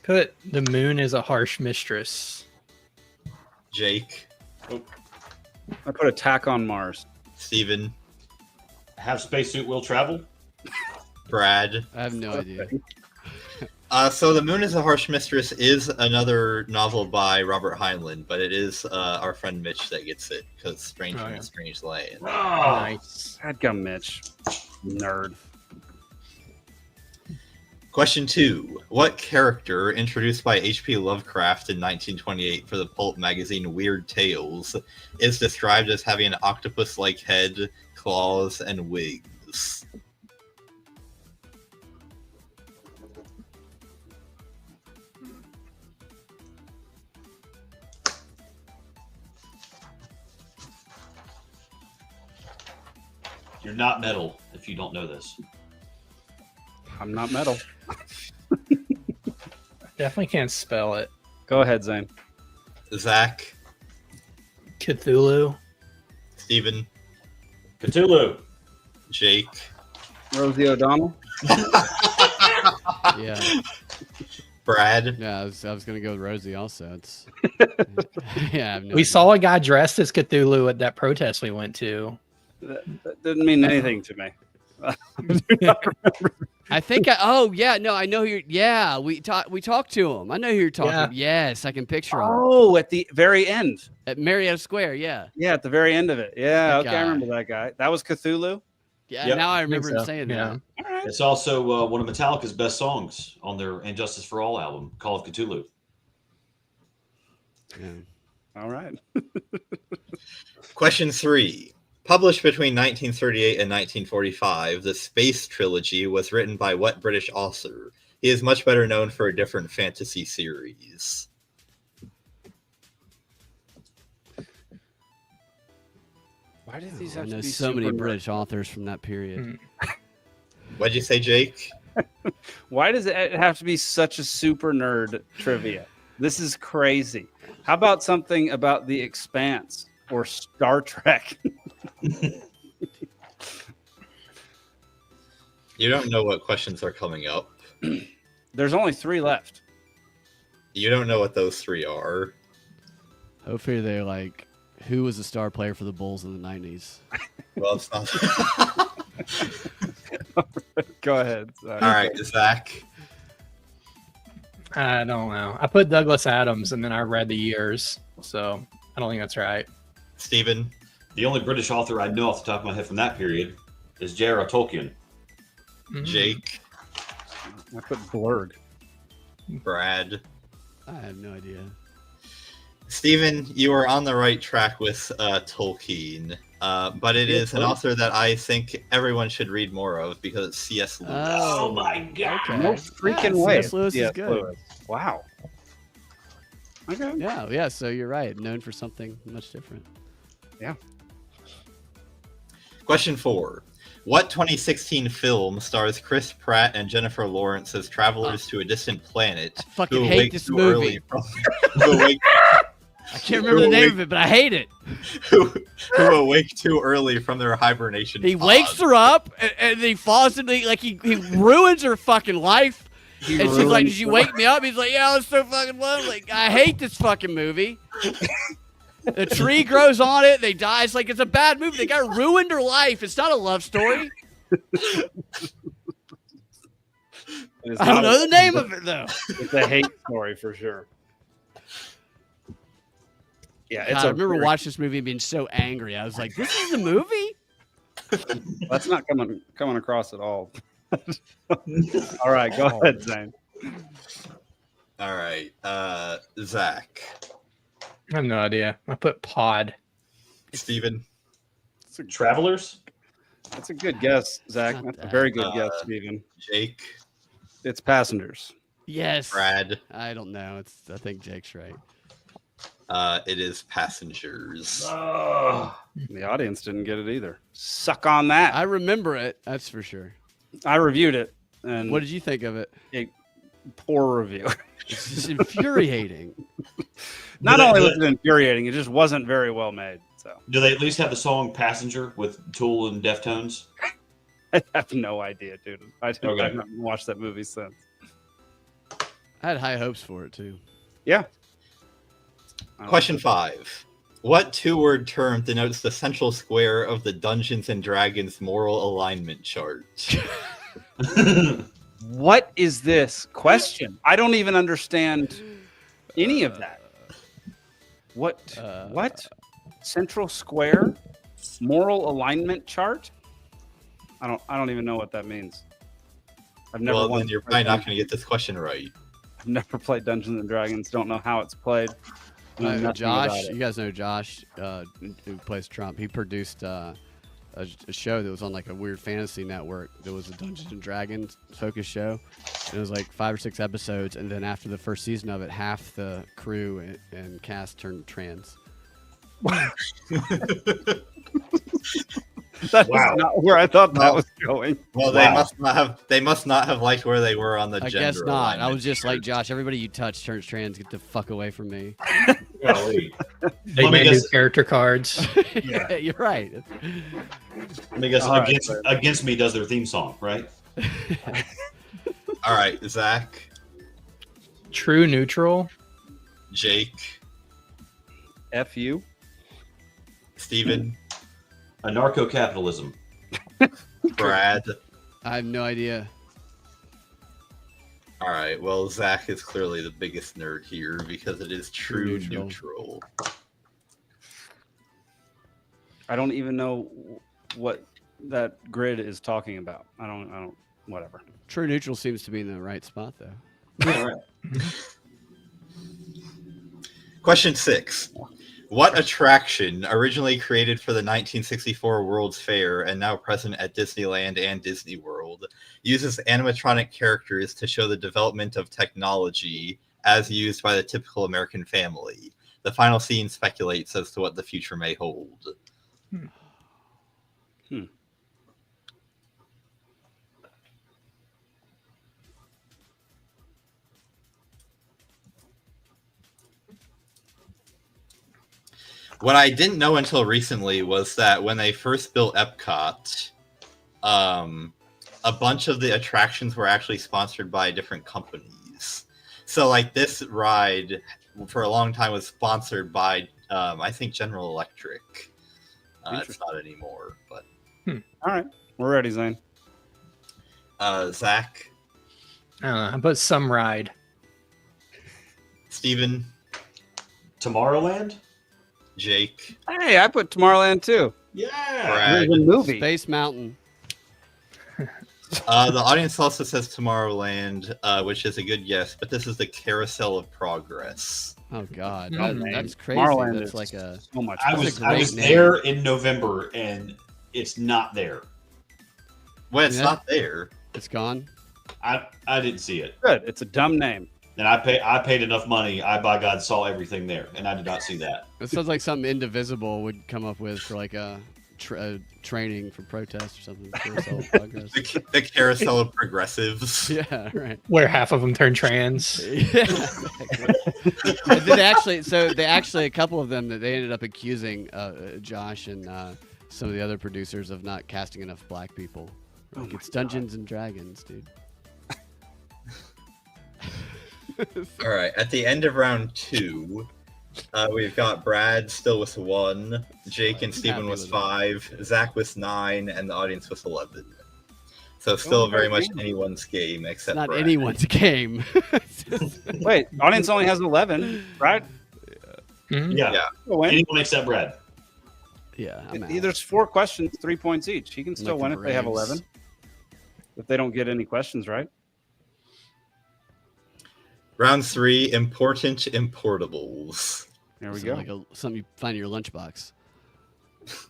Put the moon is a harsh mistress. Jake. I put Attack on Mars. Steven. Have spacesuit will travel. Brad. I have no idea. So The Moon is a Harsh Mistress is another novel by Robert Heinlein, but it is our friend Mitch that gets it because Strange in a Strange Land. Oh, nice. Dadgum Mitch. Nerd. Question 2. What character, introduced by H.P. Lovecraft in 1928 for the pulp magazine Weird Tales, is described as having an octopus-like head, claws, and wings? You're not metal if you don't know this. I'm not metal. Definitely can't spell it. Go ahead, Zane. Zach. Cthulhu. Steven. Cthulhu. Jake. Rosie O'Donnell. Yeah. Brad. Yeah, I was gonna go with Rosie also. It's yeah. I have no We idea. saw a guy dressed as Cthulhu at that protest we went to. That didn't mean anything to me. I think I know who you're. Yeah, we talked to him. I know who you're talking. Yeah. About. Yes, I can picture him Oh, at the very end. at Marietta Square. Yeah, Yeah, at the very end of it. Yeah, That okay, guy. I remember that guy. That was Cthulhu. yeah. Yep. Now I remember him so. saying Yeah. that. It's also one of Metallica's best songs on their And Justice for All album, Call of Cthulhu. Yeah. All right. Question 3. Published between 1938 and 1945, the Space Trilogy was written by what British author? He is much better known for a different fantasy series. Why did these I have to know be so many super British authors from that period. What'd you say, Jake? Why does it have to be such a super nerd trivia? This is crazy. How about something about The Expanse or Star Trek? You don't know what questions are coming up. There's only 3 left. You don't know what those 3 are. Hopefully they're like, who was a star player for the Bulls in the '90s? Well, it's not. Go ahead. Sorry. All right, Zach. I don't know. I put Douglas Adams and then I read the years, so I don't think that's right. Steven. The only British author I know off the top of my head from that period is J.R.R. Tolkien. Jake. I put Blurg. Brad. I have no idea. Steven, you are on the right track with Tolkien, but it is an author that I think everyone should read more of because it's C.S. Lewis. Oh my God. Okay. No freaking way. C.S. Lewis is good. Lewis. Wow. Okay. Yeah. So you're right. Known for something much different. Yeah. Question 4. What 2016 film stars Chris Pratt and Jennifer Lawrence as travelers to a distant planet? I fucking who hate awake this too movie. early from- who awake- I can't remember the name of it, but I hate it. who awake too early from their hibernation. He pod. wakes her up and he falls into he ruins her fucking life. And she's like, "Did you wake me up?" He's like, "Yeah, I was so fucking lonely. I hate this fucking movie." The tree grows on it. They die. It's like it's a bad movie. The guy ruined her life. It's not a love story. I don't know the name of it though. It's a hate story for sure. Yeah, it's God, I remember watching this movie and being so angry. I was like, "This is a movie." That's not coming across at all. All right, go ahead, Zane. All right, Zach. I have no idea. I put Pod. Steven. Travelers? That's a good guess, Zach. That's a very good guess, Steven. Jake. It's Passengers. Yes. Brad. I don't know. I think Jake's right. It is Passengers. The audience didn't get it either. Suck on that. I remember it. That's for sure. I reviewed it. And What did you think of it? a poor review. It's just infuriating. Not only was it infuriating, it just wasn't very well made. So Do they at least have the song Passenger with Tool and Deftones? I have no idea, dude. I Okay. haven't watched that movie since. I had high hopes for it too. Yeah. Question 5. What two-word term denotes the central square of the Dungeons and Dragons moral alignment chart? What is this question? I don't even understand any of that. What? What? Central square? Moral alignment chart? I don't even know what that means. I've never. Well, won then you're probably not going to get this question right. I've never played Dungeons and Dragons. Don't know how it's played. Know nothing Josh, about it. you guys know Josh, who plays Trump. He produced a show that was on like a weird fantasy network. There was a Dungeons and Dragons focused show. It was like 5 or 6 episodes, and then after the first season of it, half the crew and cast turned trans. That's not where I thought that was going. Well, they must not have liked where they were on the I gender guess not. I alignment was just like, chart. Josh, everybody you touch turns trans. Get the fuck away from me. Golly. They Let me made new guess. character cards. Yeah, you're right. Let me guess. All right, Against Me does their theme song, right? All right, Zach, True neutral. Jake, F you. Steven, Anarcho-capitalism. Brad. I have no idea. All right, well, Zach is clearly the biggest nerd here because it is true Neutral. neutral. I don't even know what that grid is talking about. I don't. Whatever. True neutral seems to be in the right spot though. All right. Question 6. What attraction, originally created for the 1964 World's Fair and now present at Disneyland and Disney World, uses animatronic characters to show the development of technology as used by the typical American family? The final scene speculates as to what the future may hold. What I didn't know until recently was that when they first built Epcot, a bunch of the attractions were actually sponsored by different companies. So, like, this ride for a long time was sponsored by, I think, General Electric. It's not anymore, but. All right, we're ready, Zane. Zach, I don't know. How about some ride? Steven, Tomorrowland? Jake, Hey, I put Tomorrowland too. Yeah. Brad. There's a movie. Space Mountain. The audience also says Tomorrowland, which is a good guess, but this is the Carousel of Progress. Oh God, Mm. that's crazy. Tomorrowland That's is like a. so much. I fun. That's was a I great was name. there in November and it's not there. Well, it's Yeah. not there. It's gone. I didn't see it. Good. It's a dumb name. And I paid enough money. I by God saw everything there, and I did not see that. It sounds like something Indivisible would come up with for like a training for protest or something. Carousel of Progress. The Carousel of Progressives. Yeah, right. Where half of them turn trans. Yeah, exactly. And then they actually a couple of them that they ended up accusing Josh and some of the other producers of not casting enough black people. Like, it's Dungeons and Dragons, dude. All right. At the end of round 2, we've got Brad still with 1, Jake and Steven Happy with with 5, Zach with 9, and the audience with 11. So still very much anyone's game except Not Brad. anyone's game. Wait, audience only has 11, right? Mhm. Yeah. He'll win. Anyone except Brad. Yeah, I'm out. There's 4 questions, 3 points each. He can still Like win the if they have Braves. 11. If they don't get any questions right. Round 3, important importables. There we Sounds go. Like something you find in your lunchbox.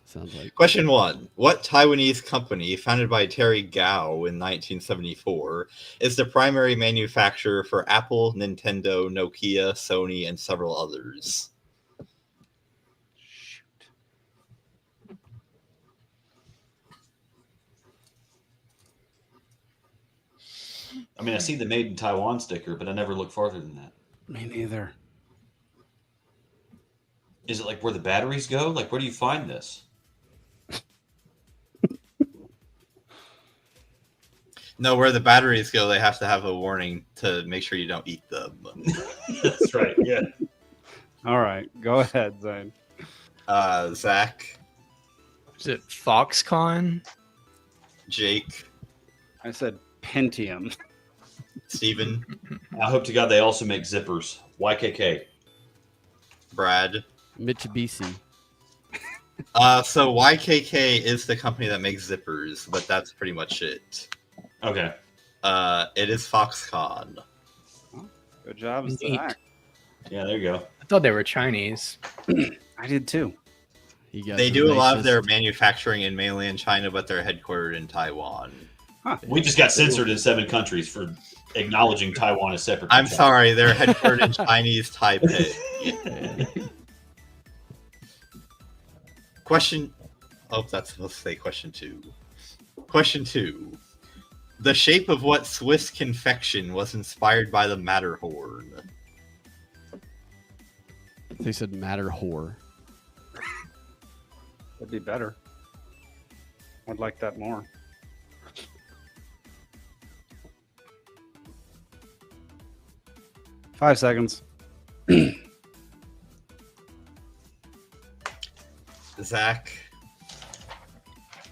Sounds like. Question 1. What Taiwanese company, founded by Terry Gao in 1974, is the primary manufacturer for Apple, Nintendo, Nokia, Sony, and several others? I mean, I see the Made in Taiwan sticker, but I never look farther than that. Me neither. Is it like where the batteries go? Like, where do you find this? No, where the batteries go, they have to have a warning to make sure you don't eat them. That's right. Yeah. All right, go ahead, Zane. Zach, Is it Foxconn? Jake, I said Pentium. Steven, I hope to God they also make zippers. YKK. Brad. Mitsubishi. So YKK is the company that makes zippers, but that's pretty much it. Okay. It is Foxconn. Good job, Neat. Zach. Yeah, there you go. I thought they were Chinese. I did too. You guys They are do a lot of racist. their manufacturing in mainland China, but they're headquartered in Taiwan. We just got censored in 7 countries for acknowledging Taiwan as separate. I'm from China. sorry, they're headquartered in Chinese Taipei. Yeah. Question. Oh, that's supposed to say question 2. Question 2. The shape of what Swiss confection was inspired by the Matterhorn? They said matter whore. That'd be better. I'd like that more. Five seconds. Zach,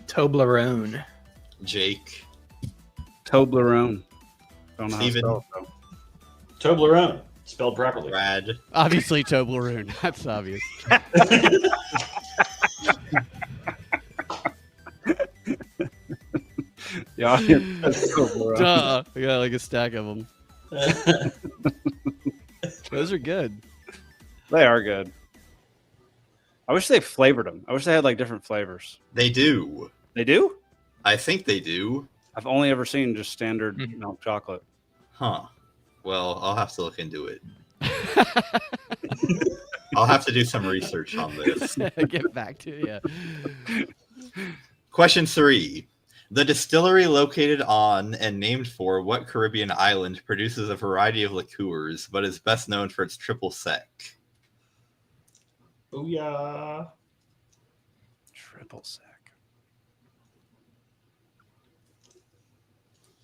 Toblerone. Jake, Toblerone. Don't know how to Steven. spell it, though. Toblerone, spelled properly. Brad, Obviously, Toblerone. That's obvious. Yeah, that's Toblerone. Duh. We got like a stack of them. Those are good. They are good. I wish they flavored them. I wish they had like different flavors. they do. They do? I think they do. I've only ever seen just standard milk chocolate. Huh. Well, I'll have to look into it. I'll have to do some research on this. Get back to you. Question 3. The distillery located on and named for what Caribbean island produces a variety of liqueurs, but is best known for its triple sec? Booyah. Triple sec.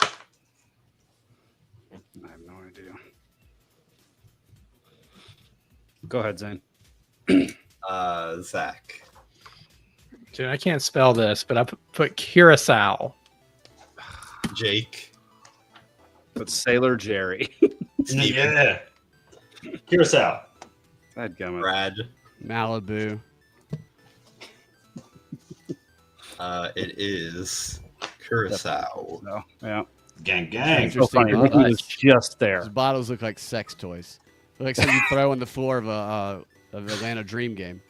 I have no idea. Go ahead, Zane. Zach, Dude, I can't spell this, but I put Curacao. Jake, But Sailor Jerry. Steven, Yeah. Curacao. Dadgummit. Brad. Malibu. It is Curacao. No, yeah. Gang, gang. So funny. Ricky was just there. Those bottles look like sex toys. They're like something you throw on the floor of a Atlanta Dream game.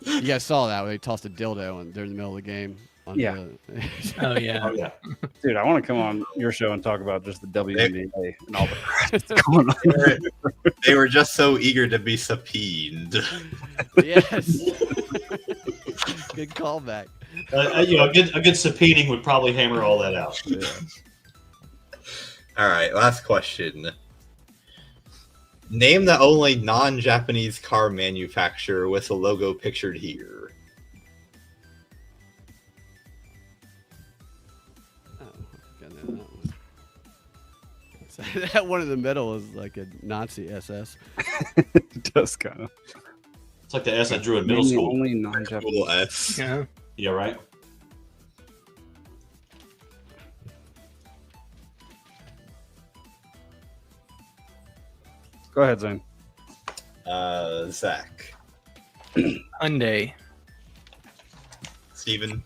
You guys saw that when they tossed a dildo during the middle of the game. Yeah. Oh yeah. Oh, yeah. Dude, I want to come on your show and talk about just the WNBA and all the crap that's going on. They were just so eager to be subpoenaed. Yes. Good callback. A good subpoenaing would probably hammer all that out. Yeah. All right, last question. Name the only non-Japanese car manufacturer with a logo pictured here. Oh, I know that one. That one in the middle is like a Nazi SS. It does kind of. It's like the S I drew in middle Name the school. only non-Japanese. Cool S. Yeah. Yeah, right? Go ahead, Zane. Zach. Hyundai. Steven.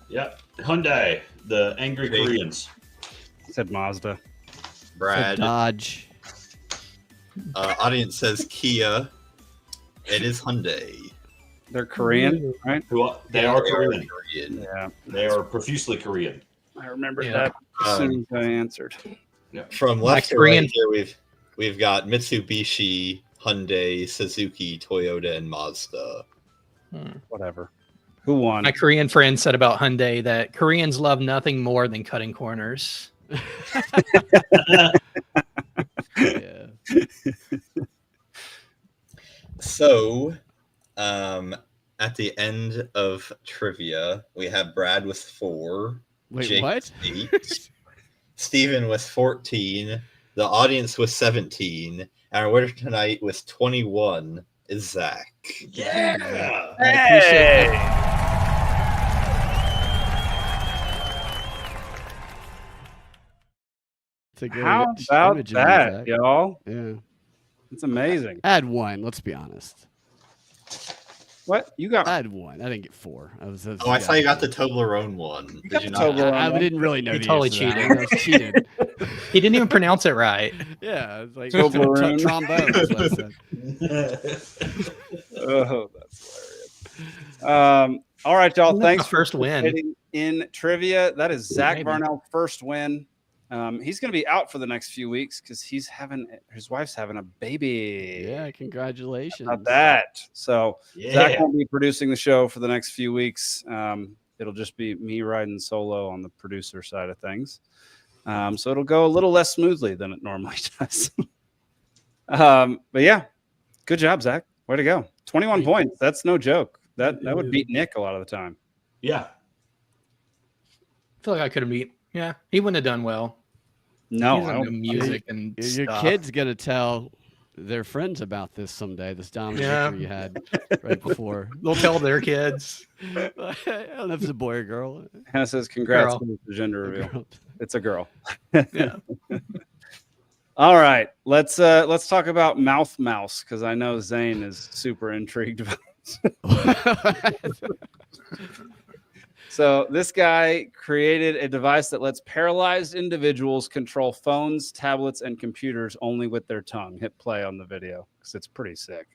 Yep. Hyundai, the angry Jake. Koreans. Said Mazda. Brad. Dodge. Audience says Kia. It is Hyundai. They're Korean, right? They are Korean. Korean. Yeah. They are profusely Korean. I remember Yeah. that as soon as I answered. From left to Korean- right here, we've got Mitsubishi, Hyundai, Suzuki, Toyota, and Mazda. Whatever. Who won? My Korean friend said about Hyundai that Koreans love nothing more than cutting corners. Yeah. So, at the end of trivia, we have Brad with 4. Wait, Jake what? with 8, Steven with 14, the audience with 17, and our winner tonight with 21 is Zach. Yeah. I appreciate It's a good How image about of you, that, Zach. y'all? Yeah. It's amazing. I had 1, let's be honest. What? You got? I had 1. I didn't get 4. I saw you got the Toblerone one. Did you not? I didn't really know He the totally answer to that cheated. one. I was cheated. He didn't even pronounce it right. Yeah, it's like Toblerone. trombone is what I said. Oh, that's hilarious. All right, y'all. That's Thanks the for first win. participating in trivia. That is Zach Maybe. Varnell first win. He's going to be out for the next few weeks because his wife's having a baby. Yeah, congratulations. About that. So Yeah. Zach won't be producing the show for the next few weeks. It'll just be me riding solo on the producer side of things. So it'll go a little less smoothly than it normally does. But yeah, good job, Zach. Way to go. 21 points. That's no joke. That would beat Nick a lot of the time. Yeah. I feel like I could have beat. Yeah, he wouldn't have done well. No, He's I into don't. music and Your stuff. kid's gonna tell their friends about this someday. This dominant Yeah. victory you had right before. They'll tell their kids. I don't know if it's a boy or girl. Hannah says, "Congrats Girl. on the gender reveal." Girl. It's a girl. Yeah. All right, let's talk about Mouth Mouse because I know Zane is super intrigued about this. So this guy created a device that lets paralyzed individuals control phones, tablets, and computers only with their tongue. Hit play on the video because it's pretty sick.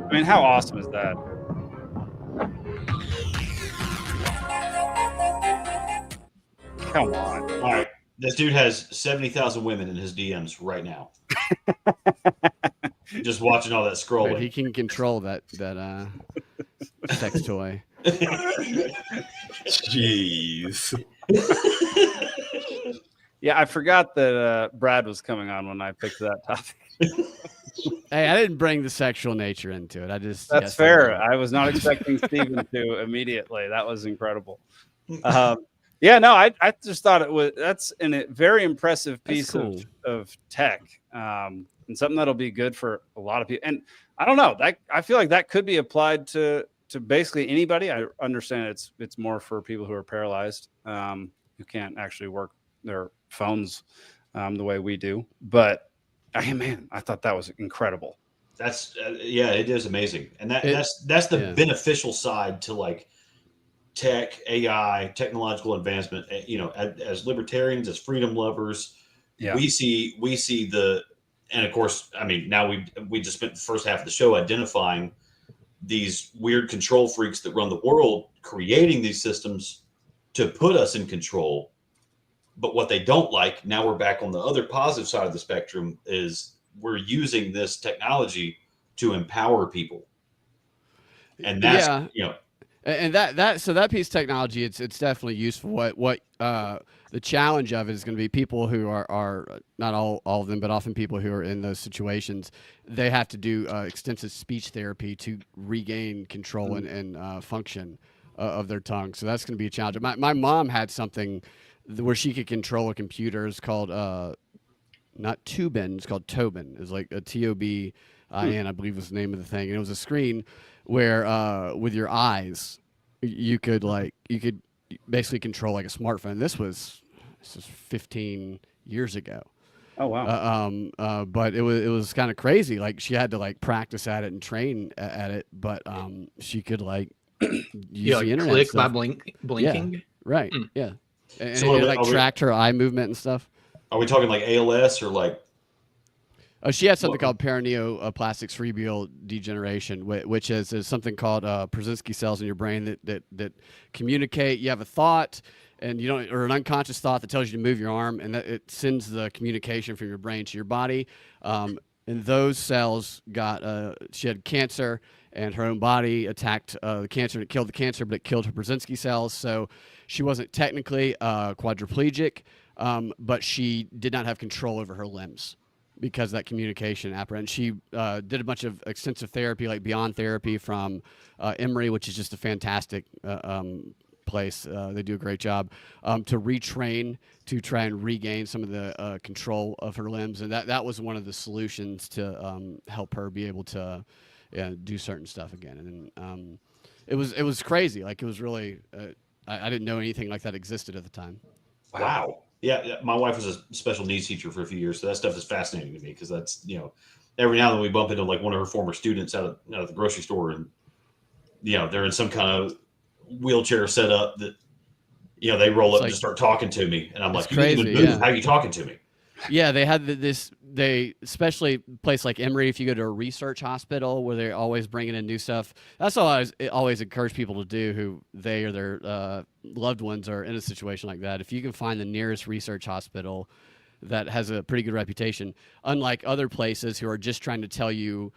I mean, how awesome is that? Come on. All right. This dude has 70,000 women in his DMs right now. Just watching all that scrolling. Right, he can control that sex toy. Jeez. Yeah, I forgot that Brad was coming on when I picked that topic. Hey, I didn't bring the sexual nature into it. I just That's fair. I was not expecting Steven to immediately. That was incredible. Yeah, no, I just thought that's a very impressive piece cool. of tech, and something that'll be good for a lot of people. And I don't know, I feel like that could be applied to basically anybody. I understand it's more for people who are paralyzed, who can't actually work their phones the way we do. But I thought that was incredible. That's yeah, it is amazing, and that's the beneficial side to like tech, AI, technological advancement. You know, as libertarians, as freedom lovers, we see and of course, I mean, now we just spent the first half of the show identifying these weird control freaks that run the world, creating these systems to put us in control. But what they don't like, now we're back on the other positive side of the spectrum, is we're using this technology to empower people. And that's, and that piece of technology, it's definitely useful. What the challenge of it is going to be people who are not all of them, but often people who are in those situations, they have to do extensive speech therapy to regain control and function of their tongue. So that's going to be a challenge. My mom had something where she could control a computer. It's called not Tubin, it's called Tobin. It's like a TOBIN, I believe was the name of the thing. And it was a screen where with your eyes you could basically control like a smartphone. This was 15 years ago. Oh wow. But it was kind of crazy. Like she had to like practice at it and train at it, but she could like use the internet click stuff. by blinking. Yeah, right. Yeah. And So it like tracked her eye movement and stuff. Are we talking like ALS or like? Oh, she had something called perineoplastic cerebral degeneration, which is something called Brzezinski cells in your brain that communicate. You have a thought, and or an unconscious thought that tells you to move your arm, and that it sends the communication from your brain to your body. And those cells she had cancer, and her own body attacked the cancer, and it killed the cancer, but it killed her Brzezinski cells. So she wasn't technically quadriplegic. but she did not have control over her limbs because of that communication apparatus. She did a bunch of extensive therapy, like beyond therapy from Emory, which is just a fantastic place. They do a great job to retrain to try and regain some of the control of her limbs, and that was one of the solutions to help her be able to do certain stuff again. And it was crazy. Like, it was really I didn't know anything like that existed at the time. Wow. Yeah, my wife was a special needs teacher for a few years, so that stuff is fascinating to me because that's, every now and then we bump into like one of her former students out of the grocery store, and they're in some kind of wheelchair setup that they roll up and just start talking to me, and I'm like, crazy, how are you talking to me? Yeah, they had they especially a place like Emory, if you go to a research hospital where they're always bringing in new stuff. That's all I always encourage people to do who they or their loved ones are in a situation like that. If you can find the nearest research hospital that has a pretty good reputation, unlike other places who are just trying to tell you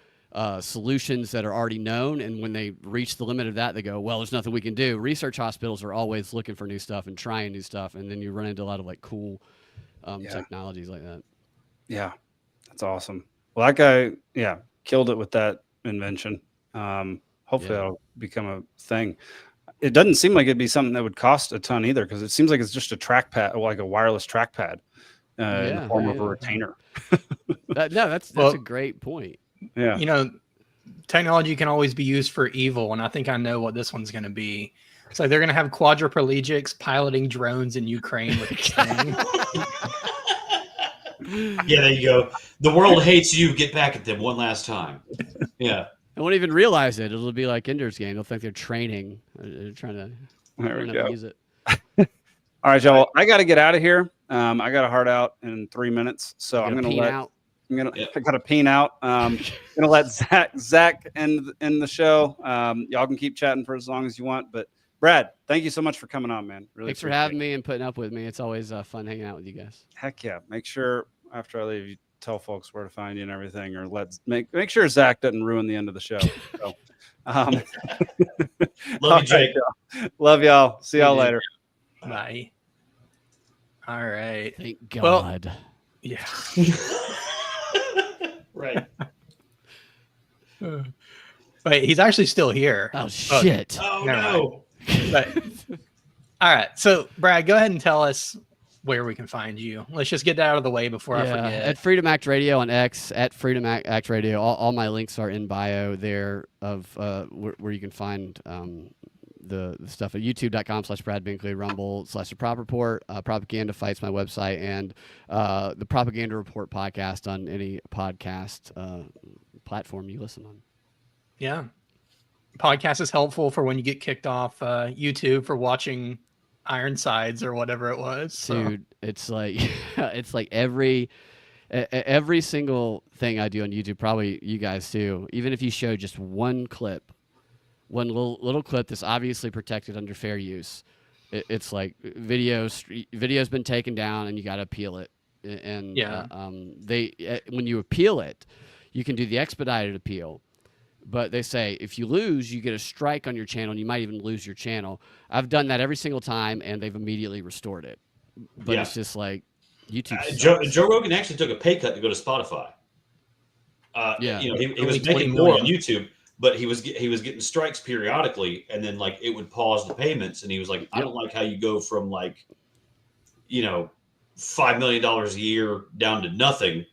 solutions that are already known, and when they reach the limit of that, they go, well, there's nothing we can do. Research hospitals are always looking for new stuff and trying new stuff, and then you run into a lot of like cool technologies like that. Yeah, that's awesome. Well, that guy, killed it with that invention. Hopefully that'll become a thing. It doesn't seem like it'd be something that would cost a ton either, because it seems like it's just a trackpad, like a wireless trackpad in the form of a retainer. That's a great point. Yeah. Technology can always be used for evil, and I think I know what this one's going to be. So they're going to have quadriplegics piloting drones in Ukraine with this thing. Yeah, there you go. The world hates you. Get back at them one last time. Yeah. I won't even realize it. It'll be like Ender's Game. They'll think they're training. They're trying to There we go. use it. All right, y'all. I got to get out of here. I got a hard out in 3 minutes, so I'm going to let. I got to peen out. I'm going to let Zach end the show. Y'all can keep chatting for as long as you want, but Brad, thank you so much for coming on, man. Really Thanks for having me and putting up with me. It's always fun hanging out with you guys. Heck yeah. Make sure after I leave, you tell folks where to find you and everything, or make sure Zach doesn't ruin the end of the show. So, love you, Jake. Love y'all. See y'all later. Bye. All right. Thank God. Well, yeah. Right. Wait, he's actually still here. Oh, shit. Oh, no. But, all right. So, Brad, go ahead and tell us where we can find you. Let's just get that out of the way before I forget. At Freedom Act Radio on X, at Freedom Act Radio. All my links are in bio there of where you can find the stuff at youtube.com/Brad Binkley, Rumble/The Prop Report, Propaganda Fights, my website, and the Propaganda Report podcast on any podcast platform you listen on. Yeah. Podcast is helpful for when you get kicked off YouTube for watching Ironsides or whatever it was. So. Dude, it's like every single thing I do on YouTube, probably you guys too, even if you show just one clip, one little clip that's obviously protected under fair use, it's like video's been taken down and you got to appeal it. And when you appeal it, you can do the expedited appeal. But they say if you lose, you get a strike on your channel, and you might even lose your channel. I've done that every single time, and they've immediately restored it. But it's just like YouTube. Joe Rogan actually took a pay cut to go to Spotify. He was making more on YouTube, but he was getting strikes periodically, and then like it would pause the payments, and he was like, I don't like how you go from like, $5 million a year down to nothing.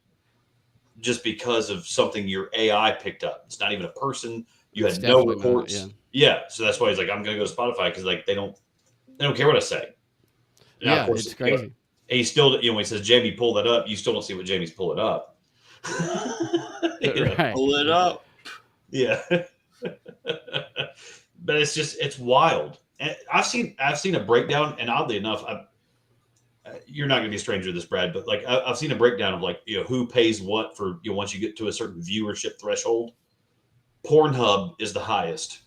Just because of something your AI picked up. It's not even a person. You had no reports. So that's why he's like, I'm going to go to Spotify because like they don't care what I say. Now, of course, it's crazy. And he still, when he says Jamie, pull that up, you still don't see what Jamie's pulling up. Right. Pull it up. Yeah. But it's wild. And I've seen a breakdown, and oddly enough, you're not going to be a stranger to this, Brad, but like I've seen a breakdown of like, who pays what for, once you get to a certain viewership threshold. Pornhub is the highest.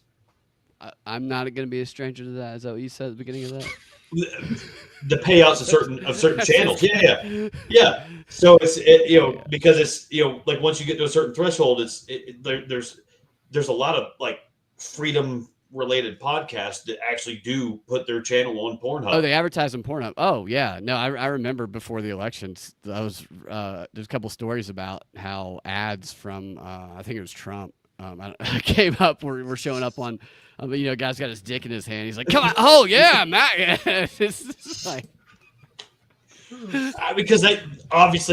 I'm not going to be a stranger to that. Is that what you said at the beginning of that? The payouts of certain channels. Yeah. So it's, because it's, like once you get to a certain threshold, there's a lot of like freedom related podcasts that actually do put their channel on Pornhub. Oh, they advertise on Pornhub. Oh, yeah. No, I remember before the elections, there's a couple stories about how ads from, I think it was Trump, came up. We're showing up on, guy's got his dick in his hand. He's like, come on. Oh, yeah, Matt. It's like, because they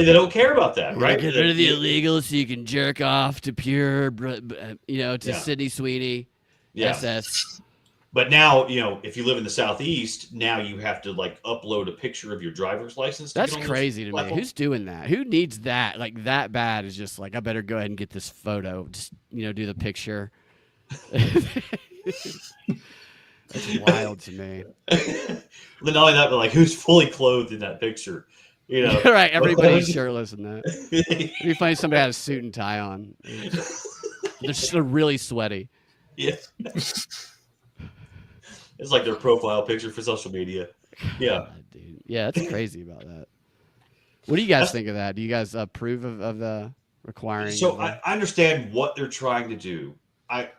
don't care about that, right? Get rid of the illegal so you can jerk off to pure, to Sydney Sweeney, SS. But now, if you live in the Southeast, now you have to like upload a picture of your driver's license. That's crazy to me. Who's doing that? Who needs that? Like that bad is just like, I better go ahead and get this photo. Just, do the picture. That's wild to me. Not only that, but like who's fully clothed in that picture? Right? Everybody's shirtless in that. It'd be funny if somebody had a suit and tie on. They're still really sweaty. Yeah. It's like their profile picture for social media. Yeah. God, dude. Yeah, that's crazy about that. What do you guys think of that? Do you guys approve of the requiring? So I understand what they're trying to do. I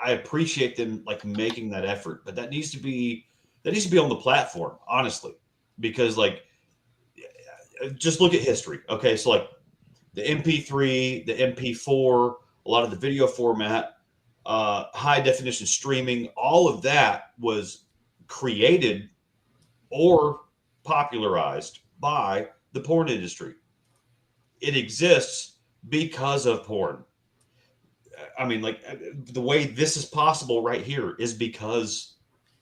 appreciate them like making that effort, but that needs to be on the platform, honestly, because like just look at history. Okay, so like the MP3, the MP4, a lot of the video format, high definition streaming, all of that was created or popularized by the porn industry. It exists because of porn. I mean, like the way this is possible right here is because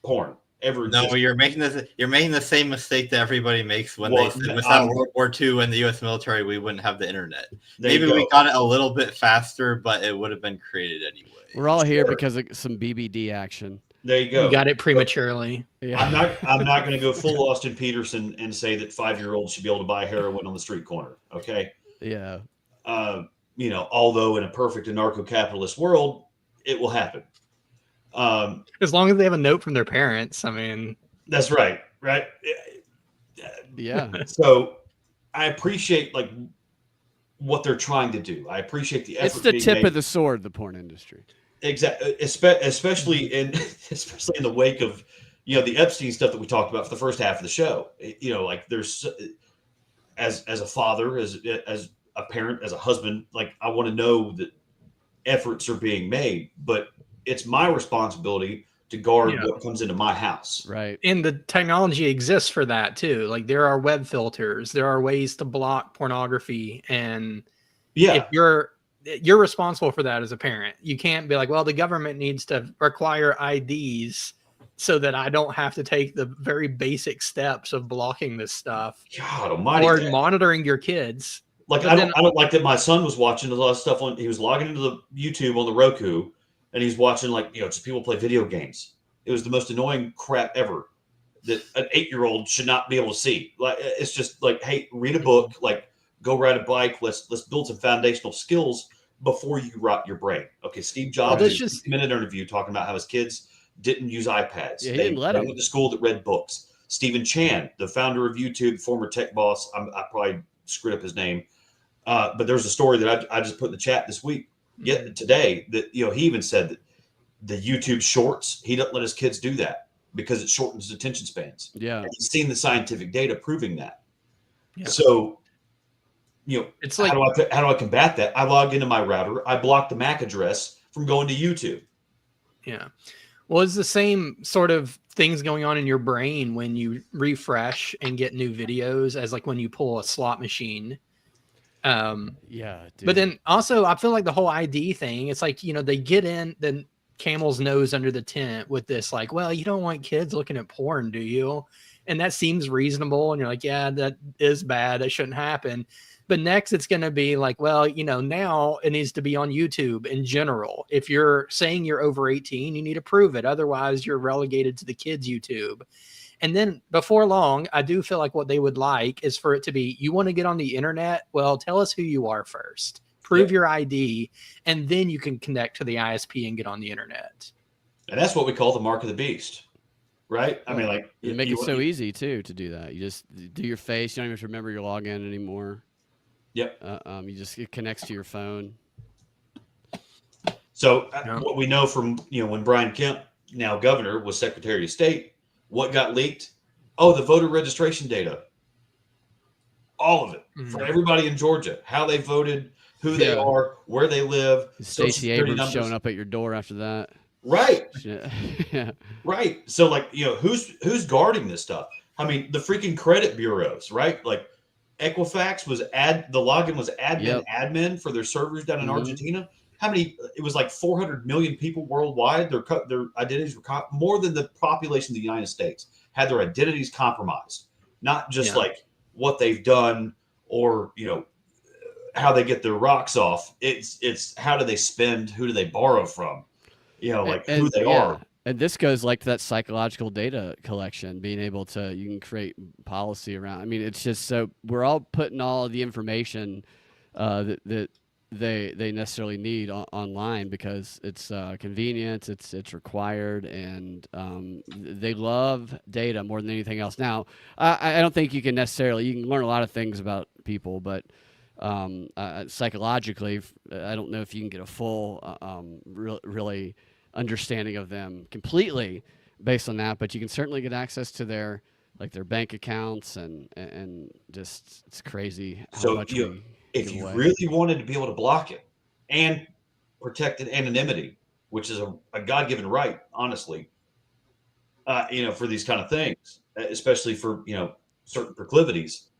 porn. You're making the same mistake that everybody makes when they said without World War II and the U.S. military, we wouldn't have the internet. Maybe we got it a little bit faster, but it would have been created anyway. We're all here because of some BBD action. There you go. You got it prematurely. Yeah. I'm not going to go full Austin Peterson and say that 5-year-olds should be able to buy heroin on the street corner. Okay. Yeah. Although in a perfect anarcho-capitalist world, it will happen. As long as they have a note from their parents, I mean. That's right. Right. Yeah. So I appreciate like what they're trying to do. I appreciate the effort. It's the tip of the sword, the porn industry. Exactly. Especially in the wake of, the Epstein stuff that we talked about for the first half of the show. Like there's, as a father, as a parent, as a husband, like I want to know that efforts are being made, but it's my responsibility to guard what comes into my house. Right. And the technology exists for that too. Like there are web filters, there are ways to block pornography, and if you're responsible for that as a parent. You can't be like, well, the government needs to require IDs so that I don't have to take the very basic steps of blocking this stuff. God almighty. Or monitoring your kids. Like I don't like that my son was watching a lot of stuff he was logging into the YouTube on the Roku, and he's watching just people play video games. It was the most annoying crap ever that an 8-year-old should not be able to see. Like it's just like, hey, read a book, like go ride a bike. Let's build some foundational skills before you rot your brain. Okay, Steve Jobs in a 6-minute interview talking about how his kids didn't use iPads. Yeah, they went to school that read books. Stephen Chan, the founder of YouTube, former tech boss, I probably screwed up his name, but there's a story that I just put in the chat this week. Today that he even said that the YouTube Shorts, he doesn't let his kids do that because it shortens attention spans. Yeah, and he's seen the scientific data proving that. Yeah. So, it's like how do I combat that? I log into my router. I block the MAC address from going to YouTube. Yeah, well, it's the same sort of things going on in your brain when you refresh and get new videos as like when you pull a slot machine. Dude. But then also I feel like the whole ID thing, it's like, they get in the camel's nose under the tent with this, like, well, you don't want kids looking at porn, do you? And that seems reasonable. And you're like, yeah, that is bad. That shouldn't happen. But next it's going to be like, well, now it needs to be on YouTube in general. If you're saying you're over 18, you need to prove it. Otherwise you're relegated to the kids' YouTube. And then before long, I do feel like what they would like is for it to be, you want to get on the internet? Well, tell us who you are first. Prove your ID, and then you can connect to the ISP and get on the internet. And that's what we call the mark of the beast, right? I mean, like you make it so easy too to do that. You just do your face. You don't even have to remember your login anymore. Yep. It connects to your phone. So what we know from when Brian Kemp now governor was Secretary of State. What got leaked? Oh, the voter registration data. All of it for everybody in Georgia, how they voted, who they are, where they live. Stacey Abrams showing up at your door after that. Right. Yeah. Right. So like, who's guarding this stuff? I mean, the freaking credit bureaus, right? Like Equifax was the login was admin for their servers down in Argentina. How many? It was like 400 million people worldwide. Their identities were more than the population of the United States had their identities compromised. Not just like what they've done or how they get their rocks off. It's how do they spend? Who do they borrow from? Who they are. And this goes like to that psychological data collection, being able to, you can create policy around. I mean, it's just so we're all putting all of the information that they necessarily need online because it's convenient, it's required, and they love data more than anything else. Now, I don't think you can learn a lot of things about people, but psychologically, I don't know if you can get a full, really understanding of them completely based on that, but you can certainly get access to their bank accounts and just it's crazy how much if you really wanted to be able to block it and protect anonymity, which is a God-given right, honestly, for these kind of things, especially for certain proclivities,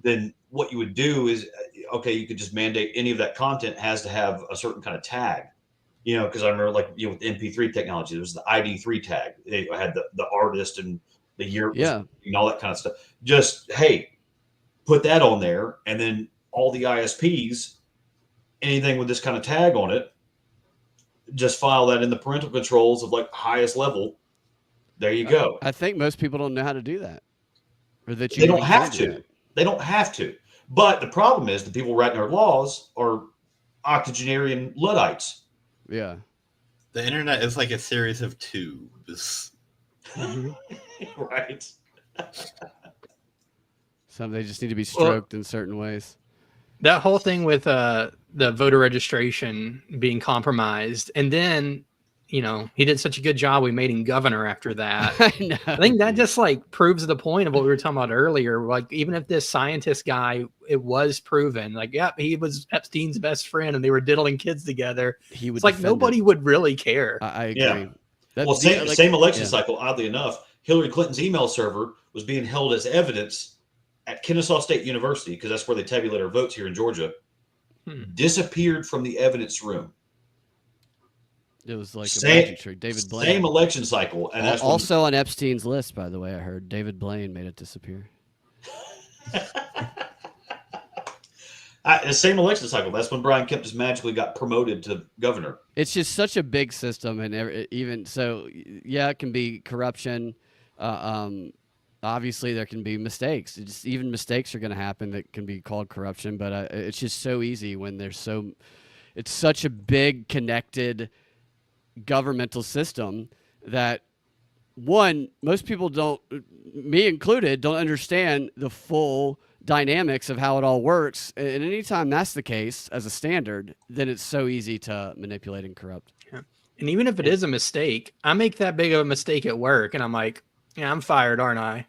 then what you would do is you could just mandate any of that content has to have a certain kind of tag. Because I remember with MP3 technology, there was the ID3 tag. They had the artist and the year, and all that kind of stuff. Just, hey, put that on there. And then all the ISPs, anything with this kind of tag on it, just file that in the parental controls of highest level. There you go. I think most people don't know how to do that. Or that they don't have to. They don't have to. But the problem is the people writing our laws are octogenarian Luddites. Yeah. The internet is like a series of tubes. Right. Some they just need to be stroked in certain ways. That whole thing with the voter registration being compromised, and then he did such a good job. We made him governor after that. I think that just proves the point of what we were talking about earlier. Even if this scientist guy, it was proven, he was Epstein's best friend, and they were diddling kids together. It's nobody would really care. I agree. Yeah. Same election cycle. Oddly enough, Hillary Clinton's email server was being held as evidence at Kennesaw State University because that's where they tabulate our votes here in Georgia. Disappeared from the evidence room. It was like a magic trick. David Blaine. Same election cycle. And that's also on Epstein's list, by the way, I heard David Blaine made it disappear. The same election cycle. That's when Brian Kemp just magically got promoted to governor. It's just such a big system. And even so, it can be corruption. Obviously, there can be mistakes. Even mistakes are going to happen that can be called corruption. But it's just so easy when it's such a big connected governmental system that most people don't, me included, don't understand the full dynamics of how it all works. And anytime that's the case as a standard, then it's so easy to manipulate and corrupt. Yeah. And even if it is a mistake, I make that big of a mistake at work and I'm like, yeah, I'm fired, aren't I?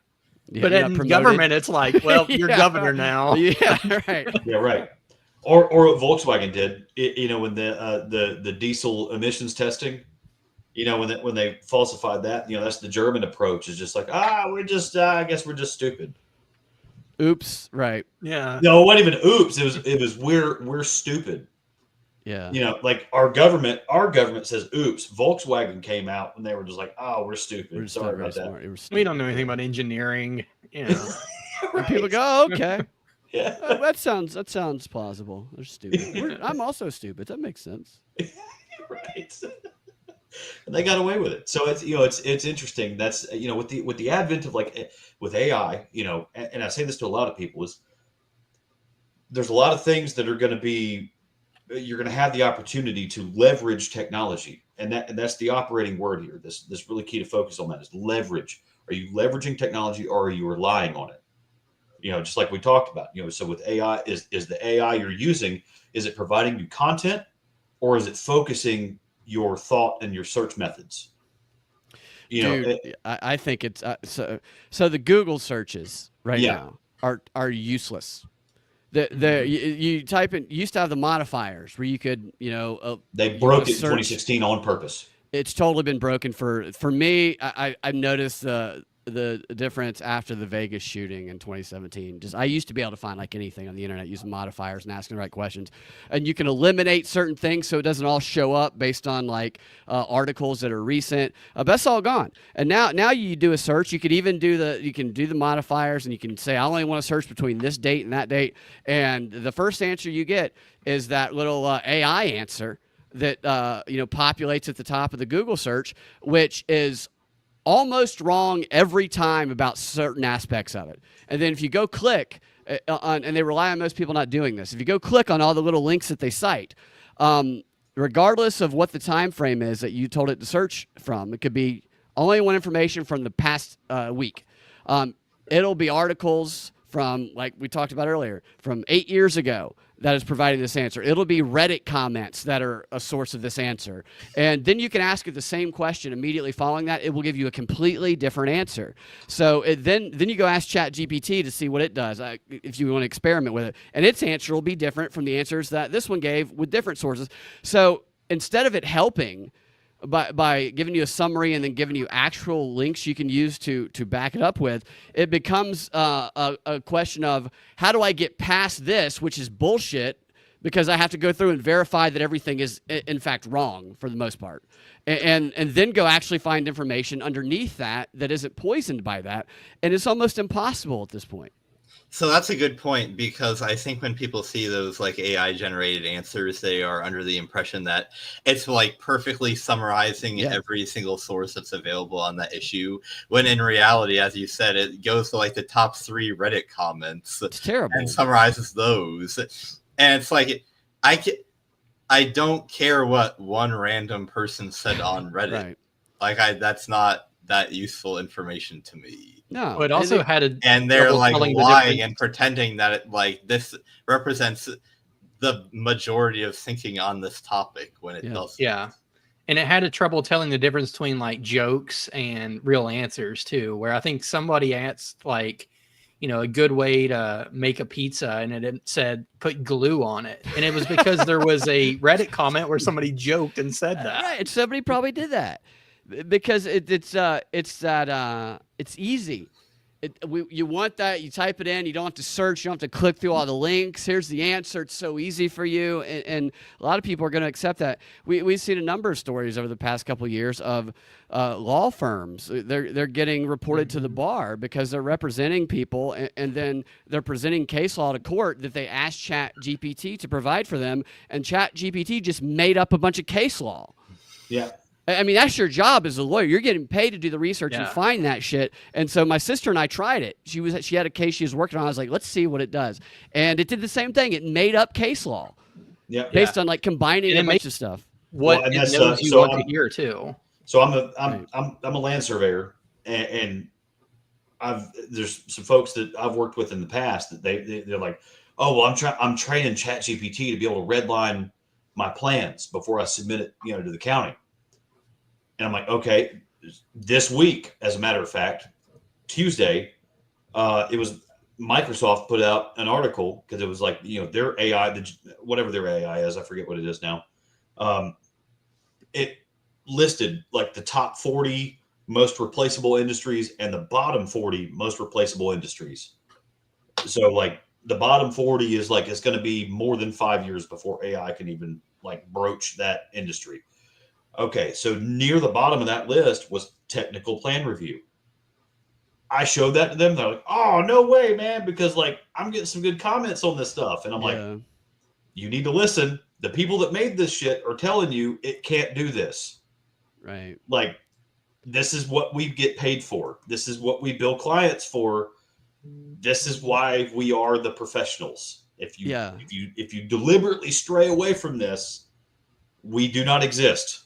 Yeah, but in government, it's like, well, you're governor now. Yeah, right. Yeah, right. Or what Volkswagen did, when the diesel emissions testing, when they falsified that, that's the German approach is just like, we're just, I guess we're just stupid. Oops. Right. Yeah. No, it wasn't even oops. It was we're stupid. Yeah. Our government says oops. Volkswagen came out and they were just like, we're stupid. We're sorry about that. We don't know anything about engineering. Right. And people go, okay. Yeah. That sounds plausible. They're stupid. I'm also stupid. That makes sense. Right. And they got away with it. So it's it's interesting. That's with the advent of with AI, and I say this to a lot of people is there's a lot of things that are going to be you're going to have the opportunity to leverage technology, and that's the operating word here. This really key to focus on that is leverage. Are you leveraging technology or are you relying on it? Just like we talked about. So with AI, is the AI you're using, is it providing you content, or is it focusing your thought and your search methods? You know, Dude, I think it's so the Google searches right Yeah. now are useless. You type in, you used to have the modifiers where you could, they you broke wanna it in search. 2016 on purpose. It's totally been broken for me. I've noticed the difference after the Vegas shooting in 2017. Just I used to be able to find like anything on the internet using modifiers and asking the right questions, and you can eliminate certain things so it doesn't all show up based on like articles that are recent. That's all gone. And now you do a search. You could even do the modifiers, and you can say I only want to search between this date and that date, and the first answer you get is that little AI answer that populates at the top of the Google search, which is almost wrong every time about certain aspects of it. And then if you go click on, and they rely on most people not doing this, if you go click on all the little links that they cite, regardless of what the time frame is that you told it to search from, it could be only one information from the past week. It'll be articles from, like we talked about earlier, from 8 years ago that is providing this answer. It'll be Reddit comments that are a source of this answer. And then you can ask it the same question immediately following that. It will give you a completely different answer. So then you go ask ChatGPT to see what it does if you want to experiment with it. And its answer will be different from the answers that this one gave with different sources. So instead of it helping by giving you a summary and then giving you actual links you can use to back it up with, it becomes a question of how do I get past this, which is bullshit, because I have to go through and verify that everything is in fact wrong for the most part, and then go actually find information underneath that isn't poisoned by that, and it's almost impossible at this point. So that's a good point, because I think when people see those like AI generated answers, they are under the impression that it's like perfectly summarizing every single source that's available on that issue. When in reality, as you said, it goes to like the top 3 Reddit comments. It's terrible. And summarizes those. And it's like, I don't care what one random person said on Reddit. Right. That's not that useful information to me. No, it also and they're like lying and pretending that it like this represents the majority of thinking on this topic when it doesn't. Yeah, and it had a trouble telling the difference between like jokes and real answers too. Where I think somebody asked like, a good way to make a pizza, and it said put glue on it, and it was because there was a Reddit comment where somebody joked and said that. Right, somebody probably did that. Because it's easy. You want that, you type it in, you don't have to search, you don't have to click through all the links. Here's the answer. It's so easy for you, and a lot of people are going to accept that. We've seen a number of stories over the past couple of years of law firms. They're getting reported to the bar because they're representing people, and then they're presenting case law to court that they asked ChatGPT to provide for them, and ChatGPT just made up a bunch of case law. Yeah. I mean, that's your job as a lawyer. You're getting paid to do the research and find that shit. And so my sister and I tried it. She had a case she was working on. I was like, let's see what it does. And it did the same thing. It made up case law based on like combining a bunch of stuff. What it knows you want to hear too. So I'm a land surveyor, and there's some folks that I've worked with in the past that they're like, oh well, I'm training ChatGPT to be able to redline my plans before I submit it, to the county. And I'm like, okay, this week, as a matter of fact, Tuesday, it was Microsoft put out an article because it was like, their AI, whatever their AI is, I forget what it is now. It listed like the top 40 most replaceable industries and the bottom 40 most replaceable industries. So like the bottom 40 is like, it's going to be more than 5 years before AI can even like broach that industry. Okay, so near the bottom of that list was technical plan review. I showed that to them. They're like, oh, no way, man, because like I'm getting some good comments on this stuff. And I'm like, you need to listen. The people that made this shit are telling you it can't do this. Right. Like, this is what we get paid for. This is what we bill clients for. This is why we are the professionals. If you deliberately stray away from this, we do not exist.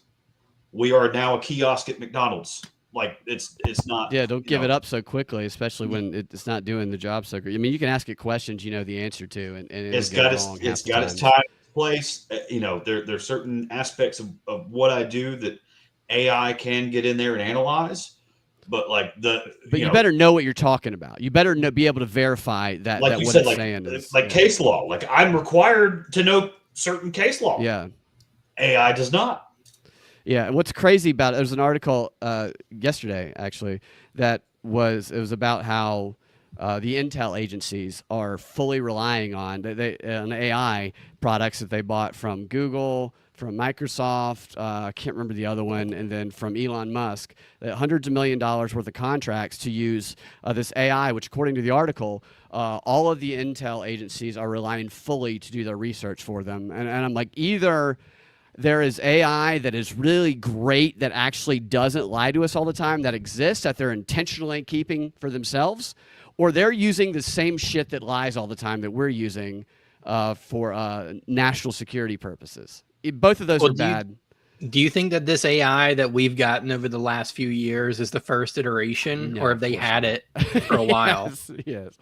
We are now a kiosk at McDonald's. Like it's not. Yeah, don't give it up so quickly, especially when it's not doing the job so great. I mean, you can ask it questions, the answer to, and it's got its time, place. There's certain aspects of what I do that AI can get in there and analyze, but like you better know what you're talking about. You better be able to verify that, like that you what said, it's like, saying is like case law. Like I'm required to know certain case law. Yeah. AI does not. Yeah, and what's crazy about it, there was an article yesterday actually that was about how the intel agencies are fully relying on on AI products that they bought from Google, from Microsoft, I can't remember the other one, and then from Elon Musk, hundreds of $1 million worth of contracts to use this AI, which according to the article, all of the intel agencies are relying fully to do their research for them. And I'm like, either there is AI that is really great that actually doesn't lie to us all the time, that exists, that they're intentionally keeping for themselves, or they're using the same shit that lies all the time that we're using for national security purposes. Both of those are bad. Do you think that this AI that we've gotten over the last few years is the first iteration, or have they had it for a while? Yes,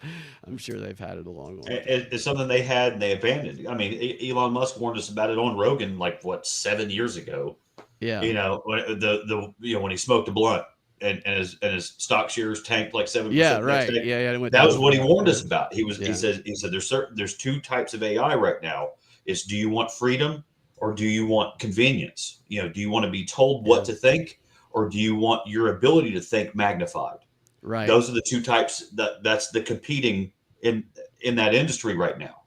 I'm sure they've had it a long time. It's something they had and they abandoned. I mean, Elon Musk warned us about it on Rogan, like 7 years ago. Yeah, when he smoked a blunt and his stock shares tanked like 7%. Yeah, right. Yeah. That was what he warned us about. He said there's two types of AI right now. It's, do you want freedom or do you want convenience? Do you want to be told what to think, or do you want your ability to think magnified? Right. Those are the two types that's the competing in that industry right now.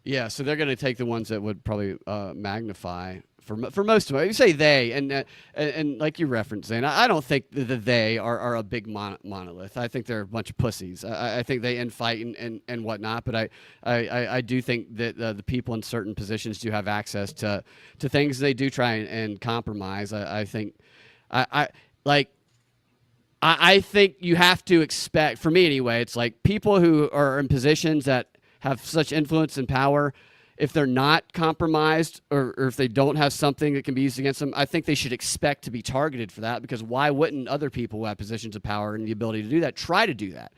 Yeah, so they're going to take the ones that would probably magnify for most of it. You say they, and like you referenced, Zane, I don't think that they are a big monolith. I think they're a bunch of pussies. I think they infight and whatnot, but I do think that the people in certain positions do have access to things. They do try and compromise. I think I think you have to expect, for me anyway, it's like people who are in positions that have such influence and power, if they're not compromised or if they don't have something that can be used against them, I think they should expect to be targeted for that, because why wouldn't other people who have positions of power and the ability to do that try to do that?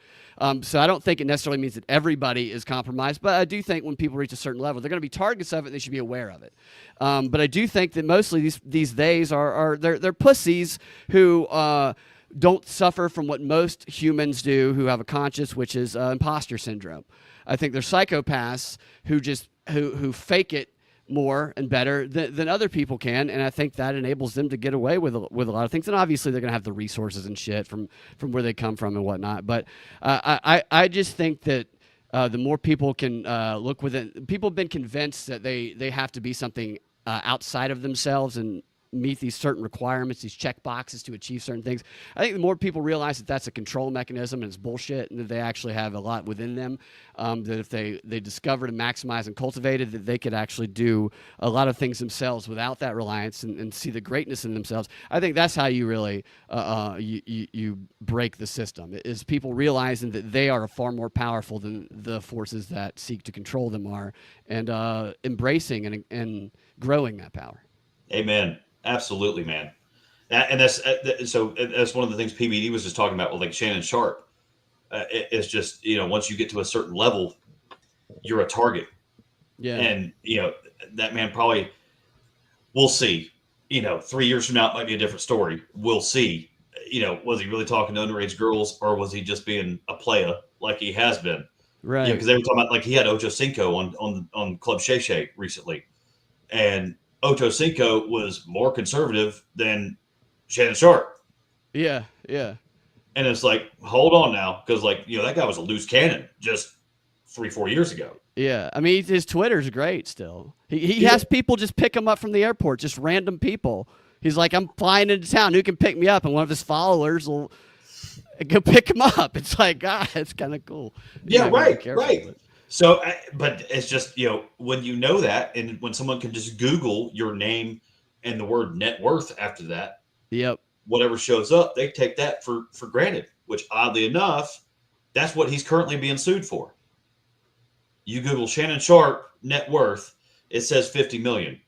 So I don't think it necessarily means that everybody is compromised, but I do think when people reach a certain level, they're going to be targets of it and they should be aware of it. But I do think that mostly these theys they're pussies who don't suffer from what most humans do who have a conscience, which is imposter syndrome. I think they're psychopaths who fake it more and better than other people can, and I think that enables them to get away with a lot of things. And obviously, they're going to have the resources and shit from where they come from and whatnot. But I just think that the more people can look within, people have been convinced that they have to be something outside of themselves and meet these certain requirements, these check boxes to achieve certain things. I think the more people realize that that's a control mechanism and it's bullshit, and that they actually have a lot within them, that if they discovered and maximized and cultivated, that they could actually do a lot of things themselves without that reliance and see the greatness in themselves. I think that's how you really you break the system, is people realizing that they are far more powerful than the forces that seek to control them are, and embracing and growing that power. Amen. Absolutely, man. And that's one of the things PBD was just talking about with like Shannon Sharp. It's just, once you get to a certain level, you're a target. Yeah. And, that man probably, we'll see, 3 years from now, it might be a different story. We'll see, was he really talking to underage girls, or was he just being a playa like he has been? Right. Because they were talking about, like, he had Ocho Cinco on Club Shay Shay recently. And Ocho Cinco was more conservative than Shannon Sharp. Yeah, yeah. And it's like, hold on now, because that guy was a loose cannon just 3-4 years ago. Yeah, I mean, his Twitter's great still. He has people just pick him up from the airport, just random people. He's like, I'm flying into town. Who can pick me up? And one of his followers will go pick him up. It's like, it's kind of cool. Yeah, right. So, but it's just, when you know that, and when someone can just Google your name and the word net worth after that, yep, whatever shows up, they take that for granted, which oddly enough, that's what he's currently being sued for. You Google Shannon Sharp net worth, it says 50 million.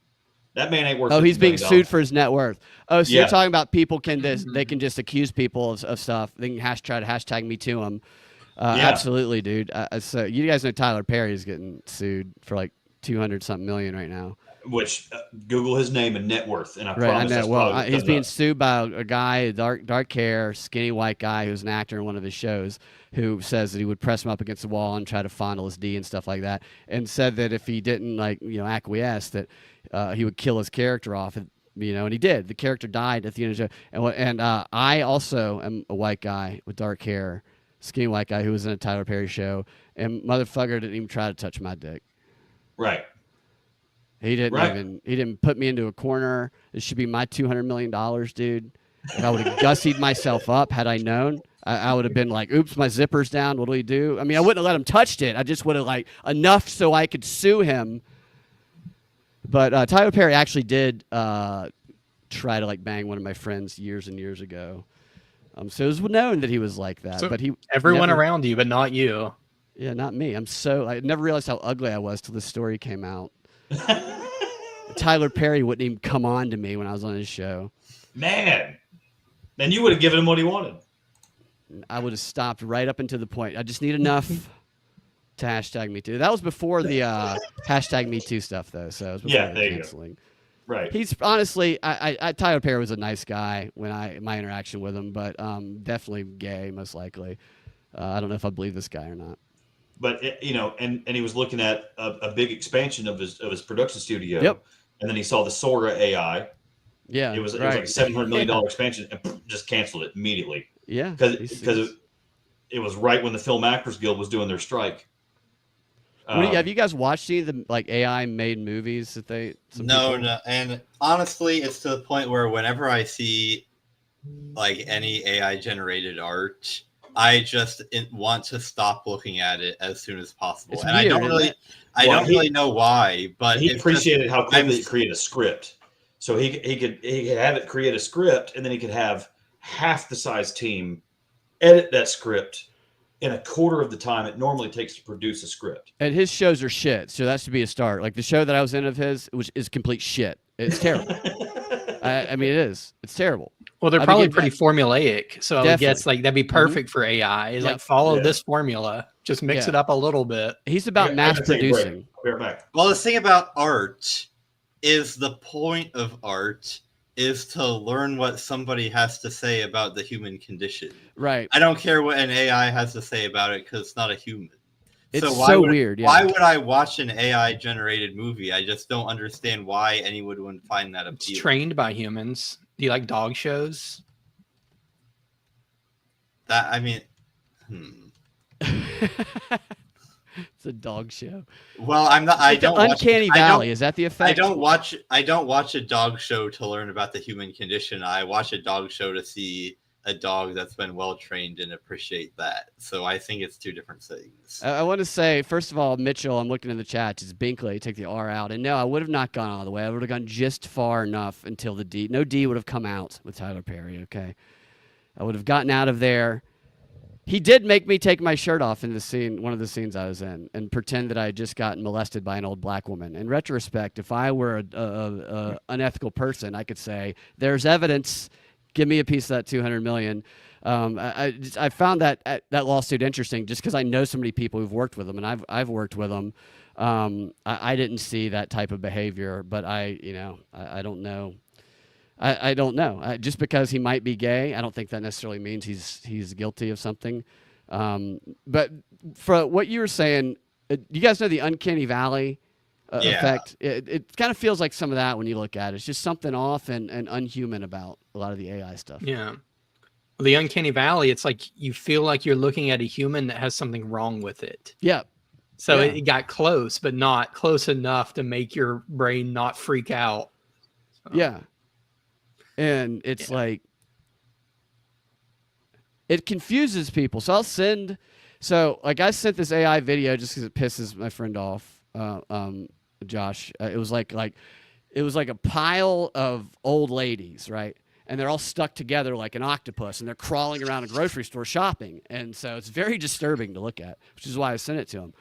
That man ain't worth. Oh, he's being sued for his net worth. Oh, so you're talking about people they can just accuse people of stuff. They can try to hashtag me to him. Absolutely, dude. So you guys know Tyler Perry is getting sued for like 200-something million right now. Which Google his name and net worth, and I Right, I promise know. that's Well, probably what he's comes being up. sued by a guy, dark hair, skinny white guy who's an actor in one of his shows, who says that he would press him up against the wall and try to fondle his D and stuff like that, and said that if he didn't acquiesce, that he would kill his character off. And he did. The character died at the end of the show. And I also am a white guy with dark hair, skinny white guy who was in a Tyler Perry show, and motherfucker didn't even try to touch my dick. Right. He didn't put me into a corner. It should be my $200 million, dude. If I would have gussied myself up had I known, I would have been like, oops, my zipper's down. What do we do? I mean, I wouldn't have let him touch it. I just would have enough so I could sue him. But Tyler Perry actually did try to bang one of my friends years and years ago. So it was known that he was like that. So but everyone around you, but not you. Yeah, not me. I never realized how ugly I was till this story came out. Tyler Perry wouldn't even come on to me when I was on his show. Man, then you would have given him what he wanted. I would have stopped right up until the point. I just need enough to hashtag me too. That was before the hashtag me too stuff, though. So it was before Yeah, there you canceling. go. Right. He's honestly, Tyler Perry was a nice guy when my interaction with him, but definitely gay, most likely. I don't know if I believe this guy or not. But and he was looking at a big expansion of his production studio. Yep. And then he saw the Sora AI. Yeah, it was right. like a $700 million expansion, and just canceled it immediately. Yeah, because it was right when the Film Actors Guild was doing their strike. Have you guys watched any of the AI made movies that No, and honestly, it's to the point where whenever I see any AI generated art, I just want to stop looking at it as soon as possible. It's and weird, I don't really know why, but he appreciated how quickly it created a script. So he could have it create a script, and then he could have half the size team edit that script in a quarter of the time it normally takes to produce a script. And his shows are shit, so that should be a start. Like the show that I was in of his, which is complete shit. It's terrible. I mean, it is. It's terrible. Well, they're probably pretty formulaic, so I would guess that'd be perfect for AI. Is follow this formula, just mix it up a little bit. He's about mass producing. Well, the thing about art is the point of art is to learn what somebody has to say about the human condition. Right. I don't care what an AI has to say about it because it's not a human. It's weird. Yeah. Why would I watch an AI generated movie? I just don't understand why anyone would find that appealing. It's trained by humans. Do you like dog shows? It's a dog show. Well, I'm not. I don't. Uncanny Valley. Is that the effect? I don't watch a dog show to learn about the human condition. I watch a dog show to see a dog that's been well trained and appreciate that. So I think it's two different things. I want to say, first of all, Mitchell, I'm looking in the chat. It's Binkley. Take the R out. And no, I would have not gone all the way. I would have gone just far enough until the D. No D would have come out with Tyler Perry. Okay, I would have gotten out of there. He did make me take my shirt off in the scene, one of the scenes I was in, and pretend that I had just gotten molested by an old black woman. In retrospect, if I were a unethical person, I could say, "There's evidence. Give me a piece of that $200 million." I found that lawsuit interesting just because I know so many people who've worked with them, and I've worked with them. I didn't see that type of behavior, but I don't know. I don't know. Just because he might be gay, I don't think that necessarily means he's guilty of something. But for what you were saying, you guys know the Uncanny Valley effect? It kind of feels like some of that when you look at it. It's just something off and unhuman about a lot of the AI stuff. Yeah. Well, the Uncanny Valley, it's like you feel like you're looking at a human that has something wrong with it. Yeah. So it got close, but not close enough to make your brain not freak out. So. Yeah. And it's like, it confuses people. So I sent this AI video just because it pisses my friend off, Josh. It was like a pile of old ladies, right? and they're all stuck together like an octopus, and they're crawling around a grocery store shopping. And so it's very disturbing to look at, which is why I sent it to him.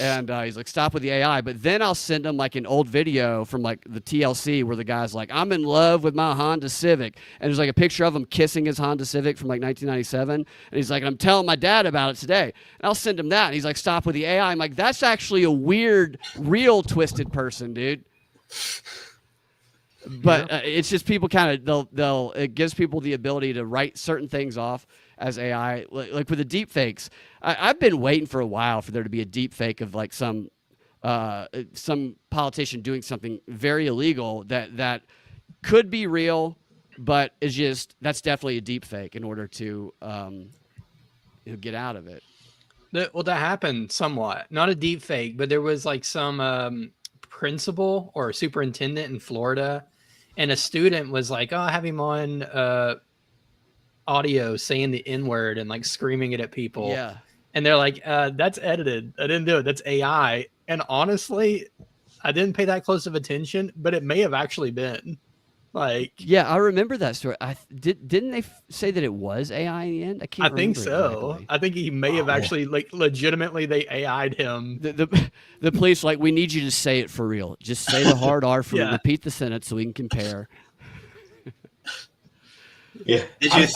And he's like, stop with the AI. But then I'll send him like an old video from like the TLC where the guy's like, I'm in love with my Honda Civic. And there's like a picture of him kissing his Honda Civic from like 1997. And he's like, I'm telling my dad about it today. And I'll send him that. And he's like, stop with the AI. I'm like, that's actually a weird, real twisted person, dude. But it's just people kind of it gives people the ability to write certain things off as AI, like with the deep fakes. I've been waiting for a while for there to be a deep fake of like some politician doing something very illegal that could be real, but is just that's definitely a deep fake in order to get out of it. Well, that happened somewhat. Not a deep fake, but there was like some principal or superintendent in Florida, and a student was like, "Oh, I have him on audio saying the N-word and like screaming it at people." Yeah, and they're like, "That's edited. I didn't do it. That's AI." And honestly, I didn't pay that close of attention, but it may have actually been. Like, yeah, I remember that story. Didn't they say that it was AI in the end? I think so. Exactly. I think he may have actually, like, legitimately they AI'd him. The police like, we need you to say it for real. Just say the hard R for me. Repeat the sentence so we can compare. Yeah,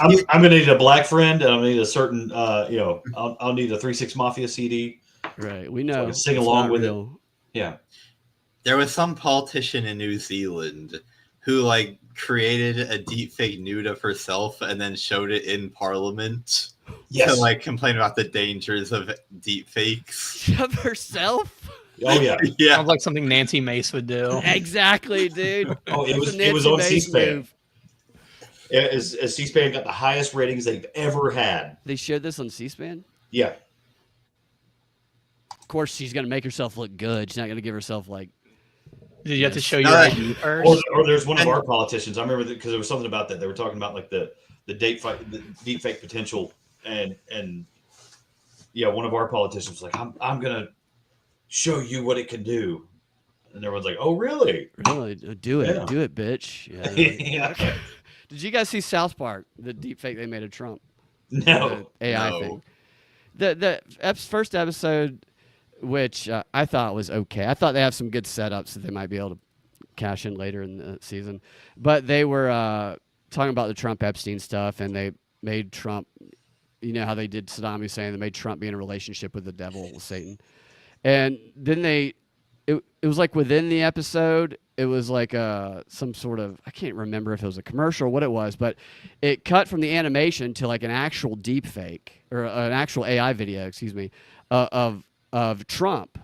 I'm gonna need a black friend, and I'm gonna need a certain, I'll need a 3-6 Mafia CD. Right, we know. So I can sing along with it. Yeah, there was some politician in New Zealand who like created a deep fake nude of herself and then showed it in Parliament to like complain about the dangers of deep fakes. Of herself? Oh yeah, yeah. Sounds like something Nancy Mace would do. Exactly, dude. Oh, it was on C-SPAN. As C-SPAN got the highest ratings they've ever had. They shared this on C-SPAN? Yeah. Of course, she's gonna make herself look good. She's not gonna give herself like. Did you have to show your ID first? Or there's one of our politicians. I remember because there was something about that. They were talking about like the deep fake potential, and yeah, one of our politicians was like, I'm gonna show you what it can do, and everyone's like, oh really? Really? Do it, Yeah. do it, bitch. Yeah. Yeah. Did you guys see South Park? The deep fake they made of Trump. No. The AI thing. The first episode, which I thought was okay. I thought they have some good setups that they might be able to cash in later in the season. But they were talking about the Trump Epstein stuff, and they made Trump, you know how they did Saddam Hussein, they made Trump be in a relationship with the devil, with Satan. And then it was like within the episode, it was like some sort of, I can't remember if it was a commercial or what it was, but it cut from the animation to like an actual deep fake, or an actual AI video, excuse me, of Trump.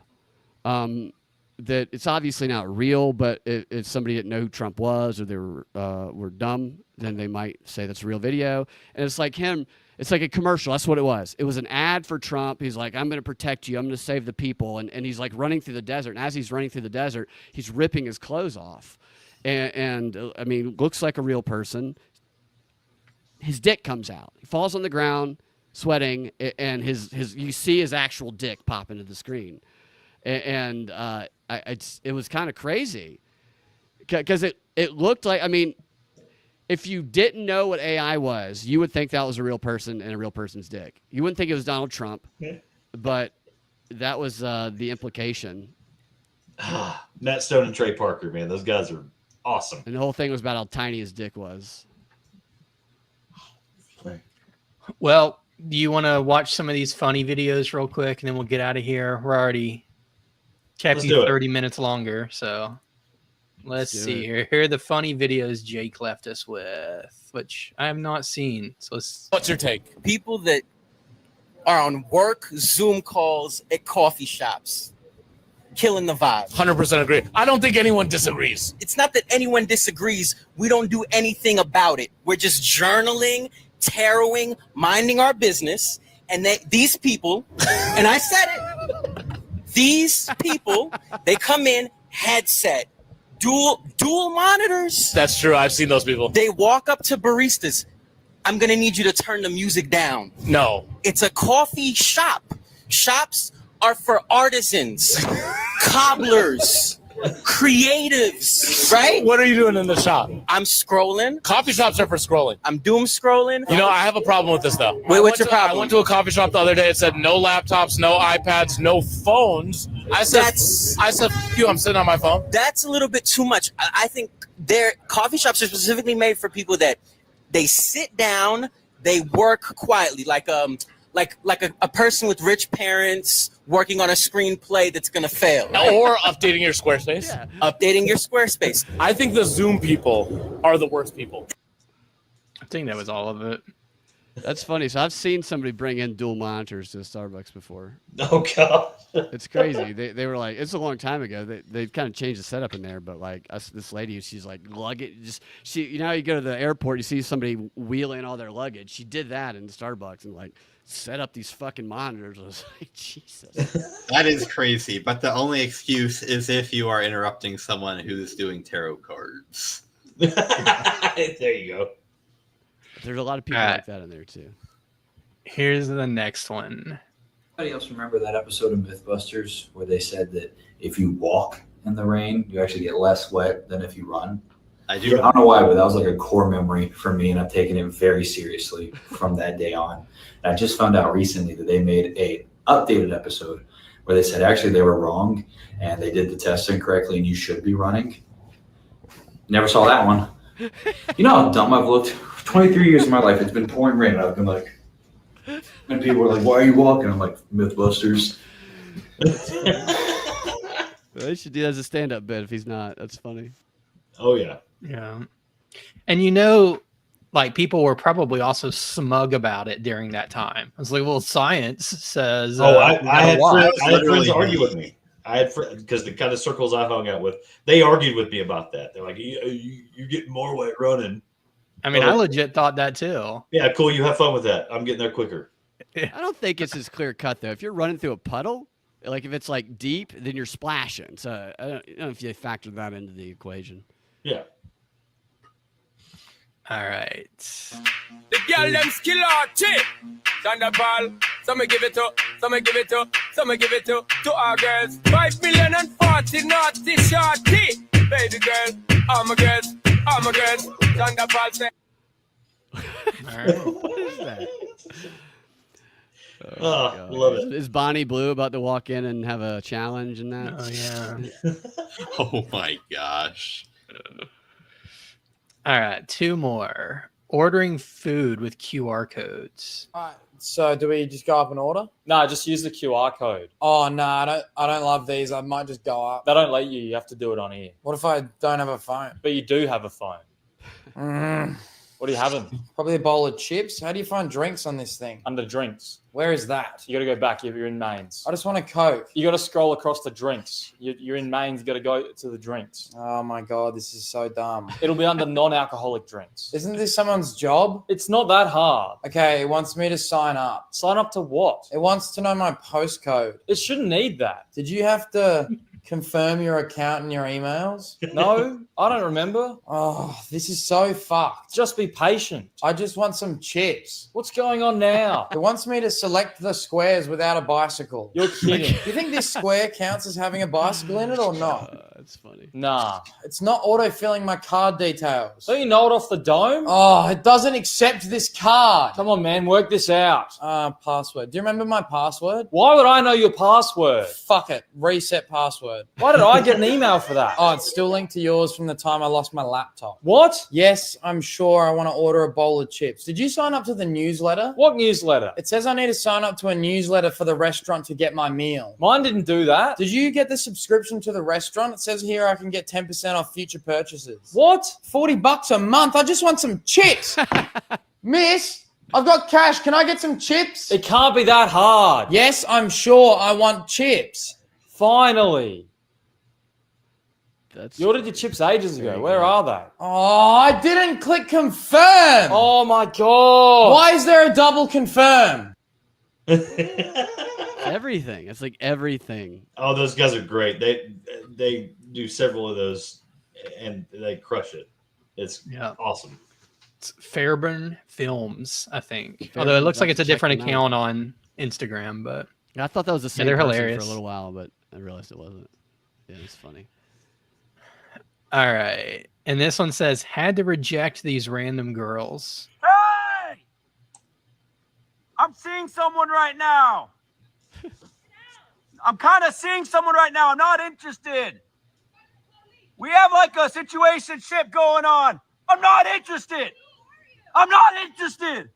That it's obviously not real, but if somebody didn't know who Trump was, or they were dumb, then they might say that's a real video. And it's like him. It's like a commercial. That's what it was. It was an ad for Trump. He's like, I'm going to protect you. I'm going to save the people. And he's like running through the desert. And as he's running through the desert, he's ripping his clothes off. And I mean, looks like a real person. His dick comes out. He falls on the ground, sweating, and you see his actual dick pop into the screen. And it was kind of crazy because it looked like, I mean, if you didn't know what AI was, you would think that was a real person and a real person's dick. You wouldn't think it was Donald Trump, but that was the implication. Matt Stone and Trey Parker, man, those guys are awesome. And the whole thing was about how tiny his dick was. Well, do you want to watch some of these funny videos real quick, and then we'll get out of here? We're already kept you 30 minutes longer, so let's see here. Here are the funny videos Jake left us with, which I have not seen. So what's your take? People that are on work Zoom calls at coffee shops, killing the vibe. 100% agree. I don't think anyone disagrees. It's not that anyone disagrees. We don't do anything about it. We're just journaling, tarrowing, minding our business. And these people, and I said it, these people, they come in, headset, dual monitors. That's true. I've seen those people. They walk up to baristas. I'm going to need you to turn the music down. No. It's a coffee shop. Shops are for artisans, cobblers, creatives, right? What are you doing in the shop? I'm scrolling. Coffee shops are for scrolling. I'm doom scrolling. You know, I have a problem with this though. Wait, what's your problem? I went to a coffee shop the other day. It said no laptops, no iPads, no phones. I said, "Phew, I'm sitting on my phone." That's a little bit too much. I think their coffee shops are specifically made for people that they sit down, they work quietly, like a person with rich parents working on a screenplay that's gonna fail. Right? Or updating your Squarespace. Yeah. Updating your Squarespace. I think the Zoom people are the worst people. I think that was all of it. That's funny. So I've seen somebody bring in dual monitors to Starbucks before. Oh god, it's crazy. They were like, it's a long time ago. They kind of changed the setup in there, but like this lady, she's like luggage. You know, you go to the airport, you see somebody wheeling all their luggage. She did that in Starbucks and like set up these fucking monitors. I was like, Jesus. That is crazy. But the only excuse is if you are interrupting someone who's doing tarot cards. There you go. There's a lot of people like that in there too. Here's the next one. Anybody else remember that episode of Mythbusters where they said that if you walk in the rain, you actually get less wet than if you run? I do. I don't know why, but that was like a core memory for me, and I've taken it very seriously from that day on. And I just found out recently that they made a updated episode where they said actually they were wrong and they did the test incorrectly and you should be running. Never saw that one. You know how dumb I've looked? 23 years of my life, it's been pouring rain, and I've been like, and people were like, "Why are you walking?" I'm like, "Mythbusters." They should do that as a stand-up bit if he's not. That's funny. Oh yeah. Yeah. And you know, like people were probably also smug about it during that time. I was like, well, science says. I had friends argue with me. I had because the kind of circles I hung out with, they argued with me about that. They're like, "You get more weight running." I mean, I legit thought that too. Yeah, cool. You have fun with that. I'm getting there quicker. I don't think it's as clear cut though. If you're running through a puddle, like if it's like deep, then you're splashing. So I don't know if you factor that into the equation. Yeah. All right. The girl them skill arty. Thunderball. Some give it to, some give it to, some give it to our girls. 5 million and 40 naughty shorty. Baby girl, I'm a girl, I'm a girl. Thunderball say. All right. What is that? Oh, love it. Is Bonnie Blue about to walk in and have a challenge in that? Oh yeah. Oh my gosh. All right, two more. Ordering food with QR codes. All right, so do we just go up and order? No, just use the QR code. Oh no, I don't love these. I might just go up. They don't let you. You have to do it on here. What if I don't have a phone? But you do have a phone. What are you having? Probably a bowl of chips. How do you find drinks on this thing? Under drinks. Where is that? You got to go back. You're in mains. I just want a Coke. You got to scroll across the drinks. You're in mains. You got to go to the drinks. Oh my God, this is so dumb. It'll be under non-alcoholic drinks. Isn't this someone's job? It's not that hard. Okay, it wants me to sign up. Sign up to what? It wants to know my postcode. It shouldn't need that. Did you have to confirm your account and your emails? No, I don't remember. Oh, this is so fucked. Just be patient. I just want some chips. What's going on now? It wants me to select the squares without a bicycle. You're kidding. You think this square counts as having a bicycle in it or not? That's funny. Nah. It's not auto-filling my card details. Don't you know it off the dome? Oh, it doesn't accept this card. Come on, man. Work this out. Password. Do you remember my password? Why would I know your password? Fuck it. Reset password. Why did I get an email for that? Oh, it's still linked to yours from the time I lost my laptop. What? Yes, I'm sure I want to order a bowl of chips. Did you sign up to the newsletter? What newsletter? It says I need to sign up to a newsletter for the restaurant to get my meal. Mine didn't do that. Did you get the subscription to the restaurant? It says here I can get 10% off future purchases. What? $40 a month. I just want some chips. Miss, I've got cash. Can I get some chips? It can't be that hard. Yes, I'm sure I want chips. Finally. You ordered your chips ages ago. Where are they? Oh, I didn't click confirm. Oh my God. Why is there a double confirm? Everything. It's like everything. Oh, those guys are great. They do several of those and they crush it. It's awesome. It's Fairburn Films, I think. Fairburn, Although it looks like it's a check different them out. account on Instagram, but I thought that was the same they're person hilarious for a little while, but I realized it wasn't. Yeah, it's funny. All right. And this one says, had to reject these random girls. Hey! I'm seeing someone right now. I'm kind of seeing someone right now. I'm not interested. We have like a situationship going on. I'm not interested. I'm not interested.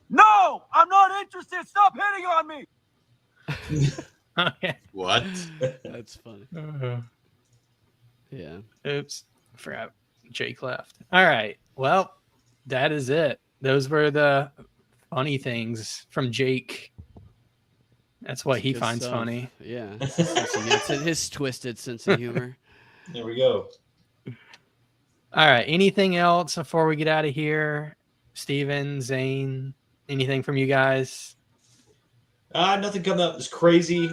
No, I'm not interested. Stop hitting on me. Okay. What? That's funny. Yeah. Oops. I forgot Jake left. All right. Well, that is it. Those were the funny things from Jake. That's what he Good finds stuff. funny. Yeah. It's his twisted sense of humor. There we go. All right. Anything else before we get out of here? Steven, Zane, anything from you guys? Nothing coming up that's crazy.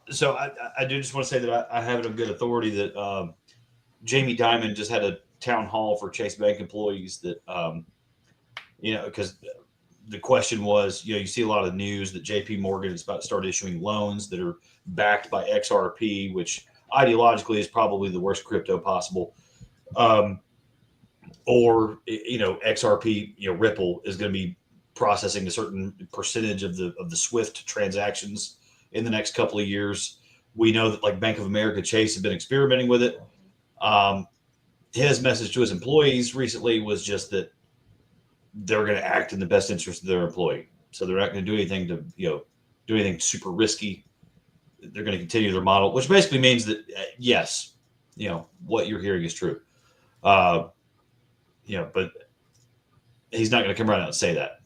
So I do just want to say that I have it on good authority that Jamie Dimon just had a town hall for Chase Bank employees that, because the question was, you see a lot of news that JP Morgan is about to start issuing loans that are backed by XRP, which ideologically is probably the worst crypto possible. Or XRP, Ripple is going to be processing a certain percentage of the SWIFT transactions in the next couple of years. We know that like Bank of America, Chase have been experimenting with it. His message to his employees recently was just that they're going to act in the best interest of their employee. So they're not going to do anything to, do anything super risky. They're going to continue their model, which basically means that, yes, what you're hearing is true. But he's not going to come right out and say that.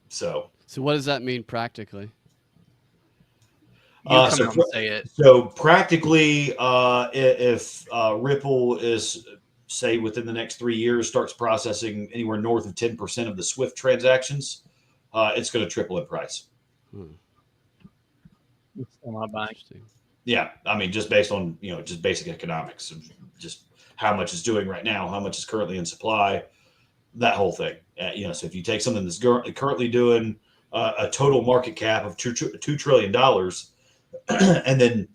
So what does that mean practically? Say it. So practically, if Ripple is, say, within the next 3 years, starts processing anywhere north of 10% of the SWIFT transactions, it's going to triple in price. Yeah, I mean, just based on just basic economics of just how much it's doing right now, how much is currently in supply, that whole thing. So if you take something that's currently doing a total market cap of $2 trillion, and then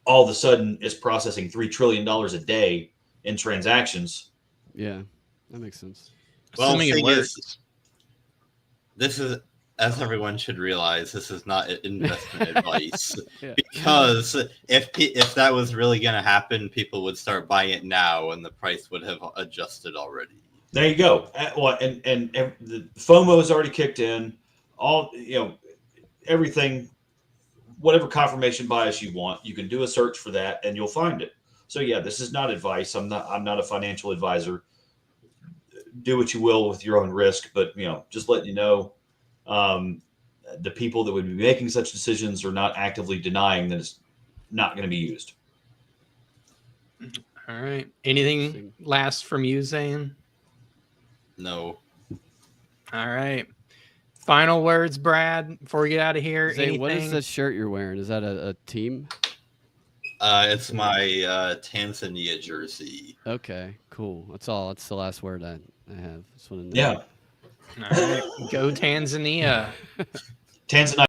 all of a sudden is processing $3 trillion a day in transactions. Yeah, that makes sense. Well, the thing is, this is, as everyone should realize, this is not investment advice. Yeah. Because if that was really going to happen, people would start buying it now, and the price would have adjusted already. There you go. And the FOMO has already kicked in. All everything, whatever confirmation bias you want, you can do a search for that, and you'll find it. So yeah, this is not advice. I'm not a financial advisor. Do what you will with your own risk, but just letting you know, the people that would be making such decisions are not actively denying that it's not going to be used. All right. Anything last from you, Zane? No. All right. Final words, Brad, before we get out of here. Zane, what is that shirt you're wearing? Is that a team? It's my Tanzania jersey. Okay, cool. That's all. That's the last word I have. Just want to know. Yeah. All right. Go Tanzania. Tanzania.